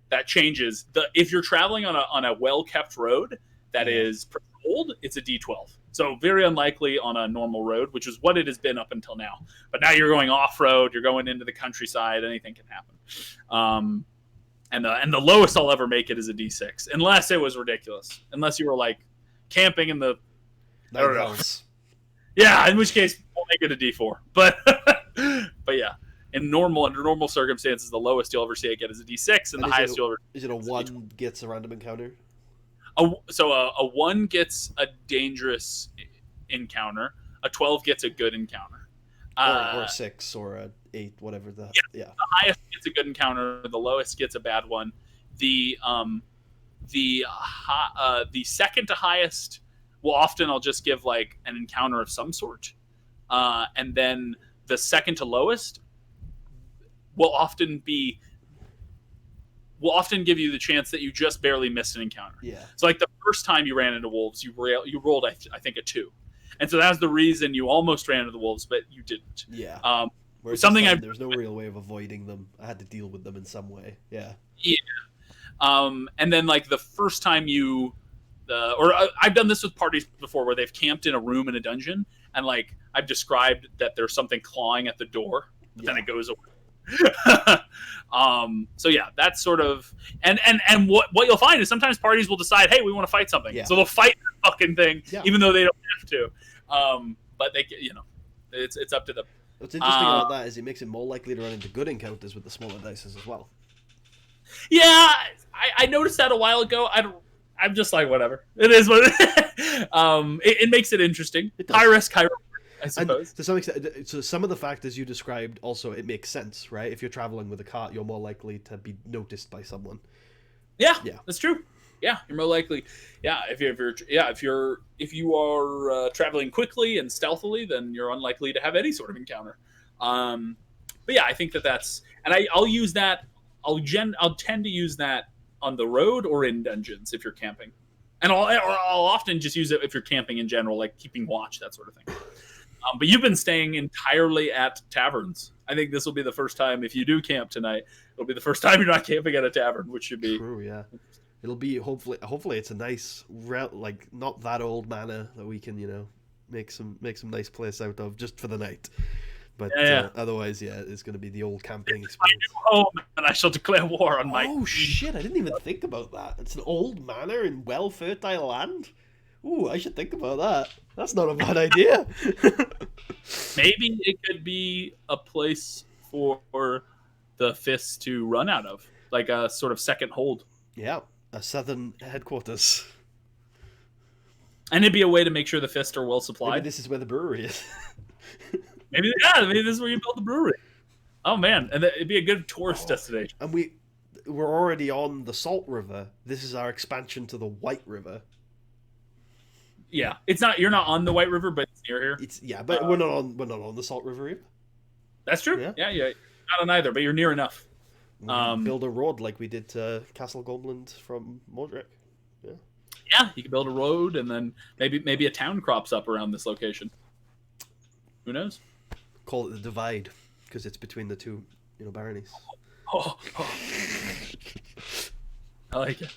that changes. If you're traveling on a well kept road that is patrolled, it's a D12. So very unlikely on a normal road, which is what it has been up until now. But now you're going off road, you're going into the countryside, anything can happen. And the lowest I'll ever make it is a D6, unless it was ridiculous. Unless you were like camping in the I don't know. Yeah, in which case we'll make it a D4. But yeah, under normal circumstances, the lowest you'll ever see it get is a D6, and the highest you'll ever is it a 1 gets a random encounter? So a 1 gets a dangerous encounter. A 12 gets a good encounter. Or a 6 or a 8, whatever the yeah. The highest gets a good encounter. The lowest gets a bad one. The second to highest will often I'll just give like an encounter of some sort, and then the second to lowest will often give you the chance that you just barely missed an encounter. Yeah. So like the first time you ran into wolves, you rolled I think a 2, and so that's the reason you almost ran into the wolves, but you didn't. Yeah. There's no real way of avoiding them. I had to deal with them in some way. Yeah. Yeah. And then like the first time I've done this with parties before where they've camped in a room in a dungeon, and like I've described that there's something clawing at the door, but then it goes away. So yeah, that's sort of and what you'll find is sometimes parties will decide, hey, we want to fight something, so they'll fight the fucking thing, even though they don't have to. But they, it's up to them. What's interesting about that is it makes it more likely to run into good encounters with the smaller dices as well. Yeah, I noticed that a while ago. I'm just like, whatever. It is what it makes it interesting. High risk, high reward, I suppose. And to some extent, so some of the factors you described also, it makes sense, right? If you're traveling with a cart, you're more likely to be noticed by someone. Yeah, that's true. Yeah, you're more likely. Yeah, if you are traveling quickly and stealthily, then you're unlikely to have any sort of encounter. But yeah, I think that's, and I'll use that. I'll tend to use that on the road or in dungeons if you're camping, and I'll often just use it if you're camping in general, like keeping watch, that sort of thing. But you've been staying entirely at taverns. I think this will be the first time, if you do camp tonight, it'll be the first time you're not camping at a tavern, which should be true. Yeah, it'll be hopefully it's a nice, like not that old manor that we can make some nice place out of just for the night. But otherwise, it's going to be the old camping experience. My new home, and I shall declare war on my. Oh shit! I didn't even think about that. It's an old manor in well fertile land. Ooh, I should think about that. That's not a bad idea. Maybe it could be a place for the fists to run out of, like a sort of second hold. Yeah, a southern headquarters. And it'd be a way to make sure the fists are well supplied. Maybe this is where the brewery is. Maybe this is where you build the brewery. Oh man, and it'd be a good tourist destination. And we're already on the Salt River. This is our expansion to the White River. Yeah, it's not. You're not on the White River, but it's near here. But we're not on the Salt River either. That's true. Yeah. Not on either, but you're near enough. Build a road like we did to Castle Gormland from Moordrake. Yeah, you can build a road, and then maybe a town crops up around this location. Who knows? Call it the Divide because it's between the two, baronies. Oh. I like it.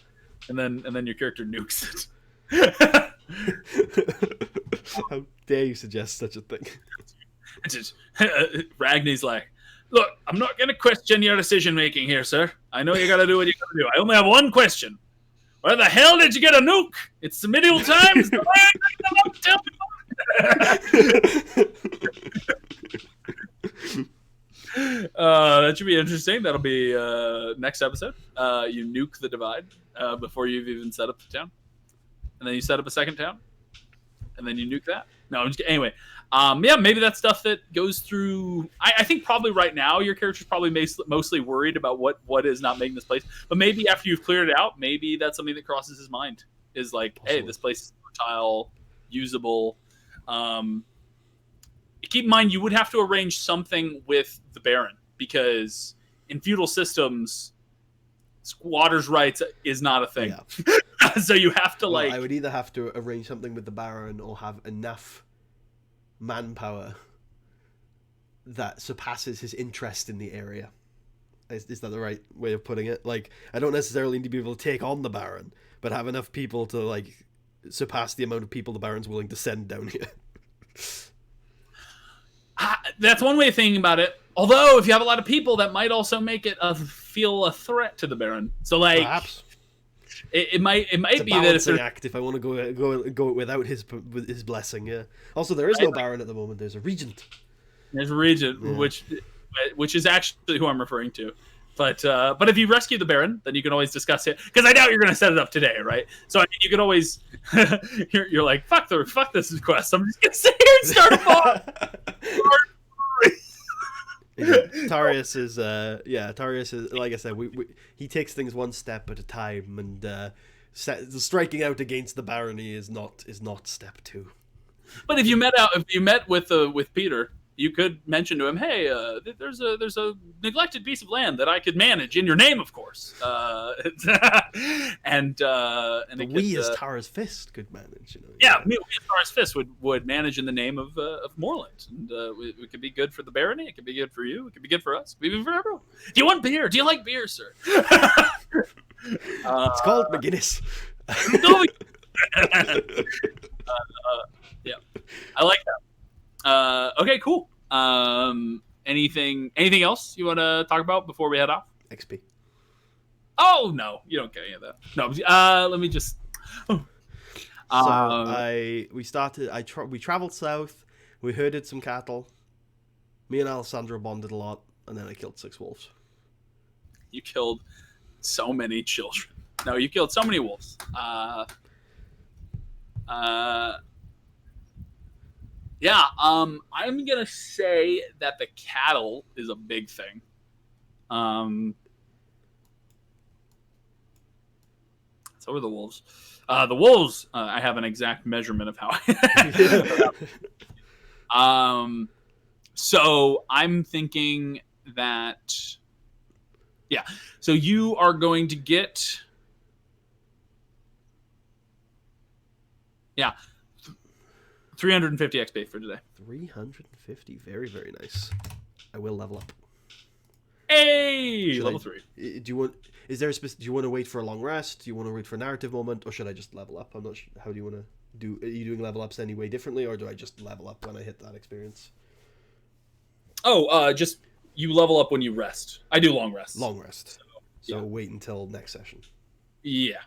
And then your character nukes it. How dare you suggest such a thing? Ragni's like, look, I'm not going to question your decision making here, sir. I know you got to do what you got to do. I only have one question. Where the hell did you get a nuke? It's the medieval times. Tell me. That should be interesting. That'll be next episode. You nuke the Divide before you've even set up the town, and then you set up a second town, and then you nuke that. No, I'm just kidding. Anyway, maybe that's stuff that goes through. I think probably right now your character's probably mostly worried about what is not making this place. But maybe after you've cleared it out, maybe that's something that crosses his mind. Is like, hey, this place is fertile, usable. Keep in mind, you would have to arrange something with the Baron, because in feudal systems, squatters' rights is not a thing. Yeah. So you have to I would either have to arrange something with the Baron or have enough manpower that surpasses his interest in the area. Is that the right way of putting it? Like, I don't necessarily need to be able to take on the Baron, but have enough people to surpass the amount of people the Baron's willing to send down here. That's one way of thinking about it. Although, if you have a lot of people, that might also make it feel a threat to the Baron. So, like, perhaps it might it's be a that balancing act if I want to go without his blessing. Yeah. Also, there is no Baron at the moment. There's a Regent. There's a Regent, which is actually who I'm referring to. But if you rescue the Baron, then you can always discuss it. Because I doubt you're going to set it up today, right? So I mean, you can always you're like fuck this quest. I'm just going to sit here and start a bomb. Tarius is like I said, he takes things one step at a time, and striking out against the barony is not step 2. But if you met with Peter, you could mention to him, hey, there's a neglected piece of land that I could manage in your name, of course. And we as Tarra's Fist could manage. You know, yeah, we as Tarra's Fist would manage in the name of Moorland, and it could be good for the barony. It could be good for you. It could be good for us. It could be good for everyone. Do you want beer? Do you like beer, sir? It's called McGuinness. Yeah, I like that. Okay, cool. Anything else you want to talk about before we head off? XP. Oh no, you don't get any of that. No, let me just. We traveled south. We herded some cattle. Me and Alessandro bonded a lot, and then I killed 6 wolves. You killed so many children. No, you killed so many wolves. Yeah, I'm gonna say that the cattle is a big thing. So are the wolves. The wolves, I have an exact measurement of how. So I'm thinking that, yeah. So you are going to get, 350 XP for today. 350, very, very nice. I will level up. Hey, level 3. Do you want? Is there do you want to wait for a long rest? Do you want to wait for a narrative moment, or should I just level up? I'm not sure. How do you want to do? Are you doing level ups any way differently, or do I just level up when I hit that experience? Oh, just you level up when you rest. I do long rest. Long rest. So wait until next session. Yeah.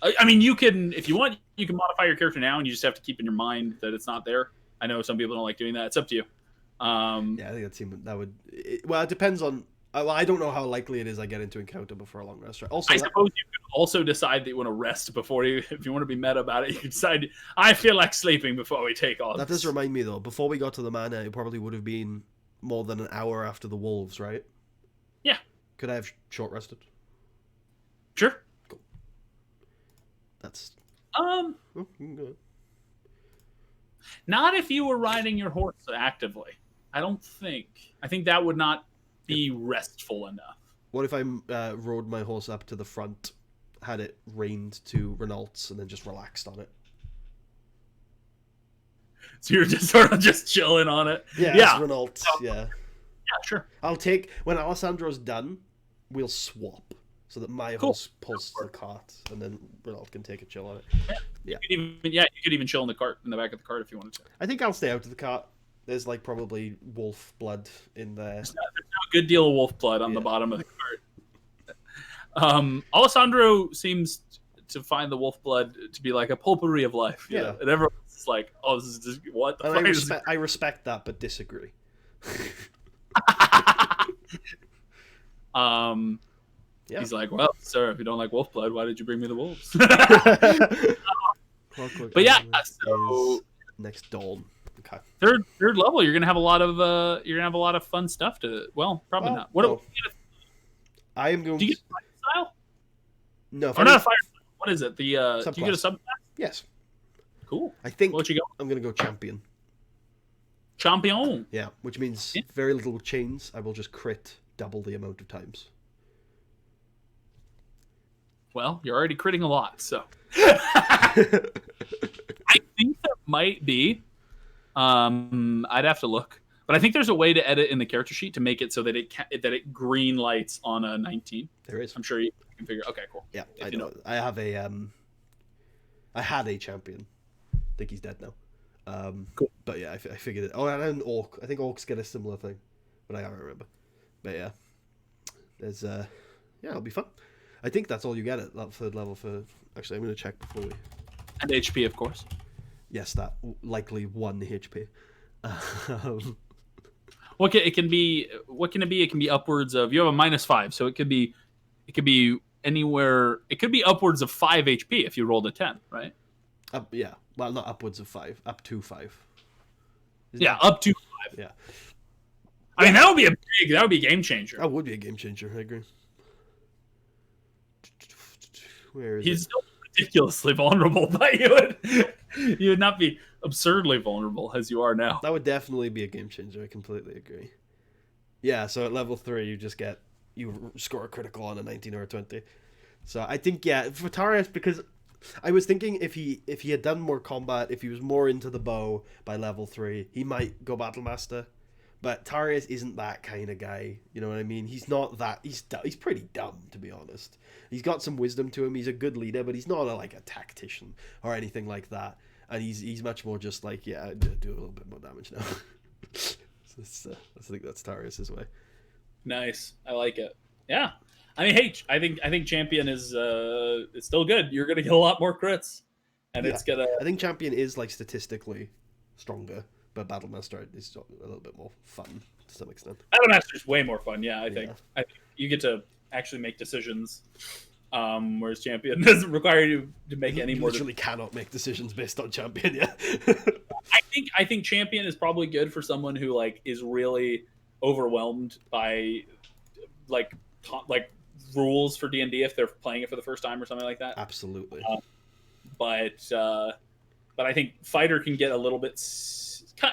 I mean, you can, if you want, you can modify your character now, and you just have to keep in your mind that it's not there. I know some people don't like doing that. It's up to you. Yeah, I think that would. Well, it depends on. I don't know how likely it is I get into encounter before a long rest. Right? Also, I suppose you could also decide that you want to rest before you. If you want to be meta about it, you can decide. I feel like sleeping before we take on. That does remind me though. Before we got to the mana, it probably would have been more than an hour after the wolves, right? Yeah. Could I have short rested? Sure. Cool. That's. Oh, not if you were riding your horse actively. I don't think. I think that would not be restful enough. What if I rode my horse up to the front, had it reined to Renault's, and then just relaxed on it? So you're just sort of just chilling on it? Yeah. Renault. Yeah. Yeah, sure. I'll take when Alessandro's done. We'll swap so that my horse pulls the cart, and then Renault can take a chill on it. Yeah. You could even chill in the back of the cart if you wanted to. I think I'll stay out of the cart. There's like probably wolf blood in there. There's a good deal of wolf blood on the bottom of the cart. Alessandro seems to find the wolf blood to be like a potpourri of life. You know? And everyone's like, "Oh, this is just what the fuck?" I respect that, but disagree. He's like, "Well, sir, if you don't like wolf blood, why did you bring me the wolves?" But yeah, so next dawn. Okay. Third level, you're gonna have a lot of fun stuff to. Well, probably not. I am going. Do you get a fire style? No, or not a fire style. What is it? The do you get a subclass? Yes. Cool. I think. What you go? I'm gonna go champion. Champion. Yeah, which means very little chains. I will just crit double the amount of times. Well, you're already critting a lot, so. I think that might be. I'd have to look, but I think there's a way to edit in the character sheet to make it so that it green lights on a 19. There is. I'm sure you can figure. Okay, cool. Yeah, I know. I have a I had a champion. I think he's dead now. Cool. But yeah, I figured it. Oh, and an orc. I think orcs get a similar thing, but I can't remember. But yeah, there's yeah, it'll be fun. I think that's all you get at that third level for. Actually, I'm gonna check before we. And HP, of course. Yes, that likely 1 HP. What can it be? What can it be? It can be upwards of. You have a -5, so it could be anywhere. It could be upwards of 5 HP if you rolled a 10, right? Yeah. Well, not upwards of 5. Up to 5. Yeah, up to 5. Yeah. I mean, that would be a game changer. That would be a game changer. I agree. Where is He's it? still ridiculously vulnerable, but you would not be absurdly vulnerable as you are now. That would definitely be a game changer. I completely agree. Yeah, so at level 3, you score a critical on a 19 or a 20. So I think, yeah, for Tarius, because I was thinking if he had done more combat, if he was more into the bow by level 3, he might go Battle Master. But Tarius isn't that kind of guy. You know what I mean? He's not that. He's pretty dumb, to be honest. He's got some wisdom to him. He's a good leader, but he's not like a tactician or anything like that. And he's much more just like, yeah, do a little bit more damage now. I think that's Tarius's way. Nice, I like it. Yeah, I mean, hey, I think champion is still good. You're gonna get a lot more crits, and Yeah. it's gonna. I think champion is like statistically stronger, but Battlemaster is a little bit more fun to some extent. Battlemaster's way more fun. Yeah, I think you get to actually make decisions, whereas champion doesn't require you to make any You more. literally cannot make decisions based on champion. Yeah. I think champion is probably good for someone who like is really overwhelmed by like rules for D&D if they're playing it for the first time or something like that. Absolutely. But I think fighter can get a little bit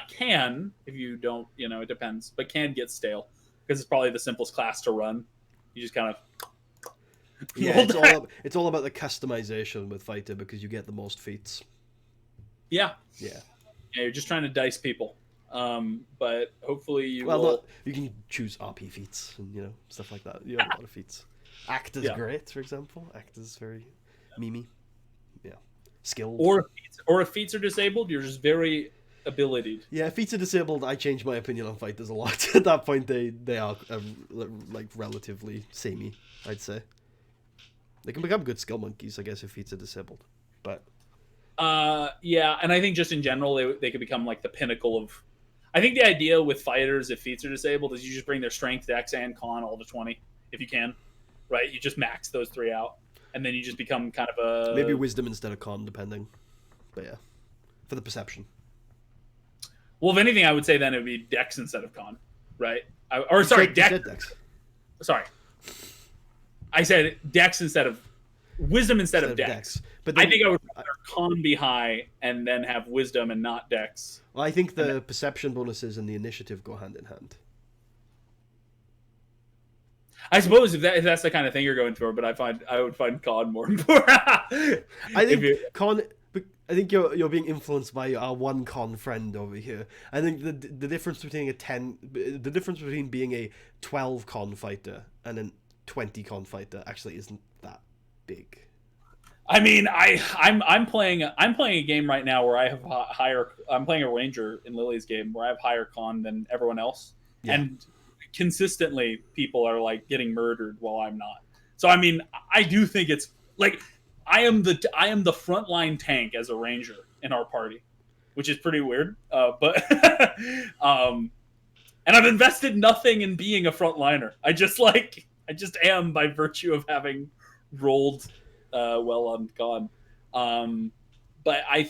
can if you don't, it depends, but can get stale because it's probably the simplest class to run. You just kind of yeah, it's all about the customization with fighter because you get the most feats. Yeah, yeah, you're just trying to dice people. But hopefully you you can choose RP feats and stuff like that. You have a lot of feats. Act is great, for example. Act is very memey. Yeah, skilled. Or if feats are disabled, you're just very abilitied. Yeah, if feats are disabled, I change my opinion on fighters a lot. At that point, they are like relatively samey, I'd say. They can become good skill monkeys, I guess, if feats are disabled. But yeah, and I think just in general, they could become like the pinnacle of. I think the idea with fighters, if feats are disabled, is you just bring their strength, dex, and con all to 20, if you can, right? You just max those 3 out, and then you just become kind of a maybe wisdom instead of con, depending. But yeah, for the perception. Well, if anything, I would say then it would be dex instead of con, right? Dex. Sorry, I said dex instead of wisdom instead of dex. But then, I think I would rather con be high and then have wisdom and not dex. Well, I think the perception bonuses and the initiative go hand in hand. I suppose if that's the kind of thing you're going for, but I would find con more important. I think you're being influenced by our one con friend over here. I think the difference between being a 12 con fighter and a 20 con fighter actually isn't that big. I mean, I'm playing a game right now where I have higher. I'm playing a ranger in Lily's game where I have higher con than everyone else, and consistently people are like getting murdered while I'm not. So I mean, I do think it's like I am the frontline tank as a ranger in our party, which is pretty weird. But and I've invested nothing in being a frontliner. I just am by virtue of having rolled. Well on con, but I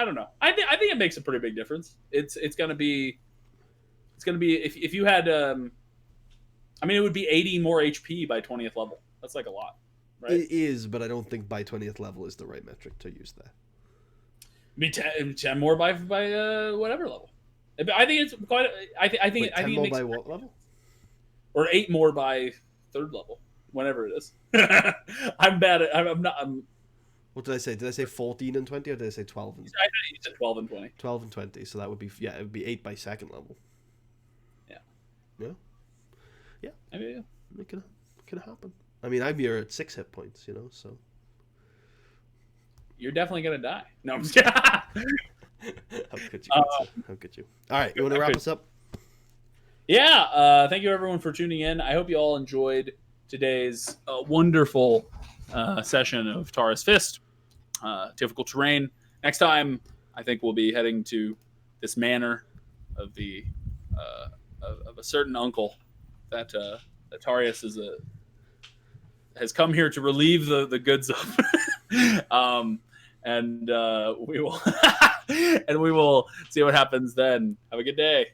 don't know. I think it makes a pretty big difference. It's gonna be if you had I mean it would be 80 more HP by 20th level. That's like a lot, right? It is, but I don't think by 20th level is the right metric to use there. I mean 10 more by whatever level. I think it's quite. I think 10 it more makes by what level? Or 8 more by 3rd level. Whenever it is. I'm bad at. I'm not. What did I say? Did I say 14 and 20, or did I say 12 and? I thought you said 12 and 20. 12 and 20. So that would be it would be 8 by 2nd level. Yeah. Yeah. I mean, it can happen. I mean, I'm here at 6 hit points, so. you're definitely gonna die. No, I'm just kidding. How could you? How could you? All right, you want to wrap us up? Yeah. Thank you everyone for tuning in. I hope you all enjoyed today's wonderful session of Tarra's Fist. Difficult terrain. Next time, I think we'll be heading to this manor of the of a certain uncle that Tarius has come here to relieve the goods of. And we will and we will see what happens then. Have a good day.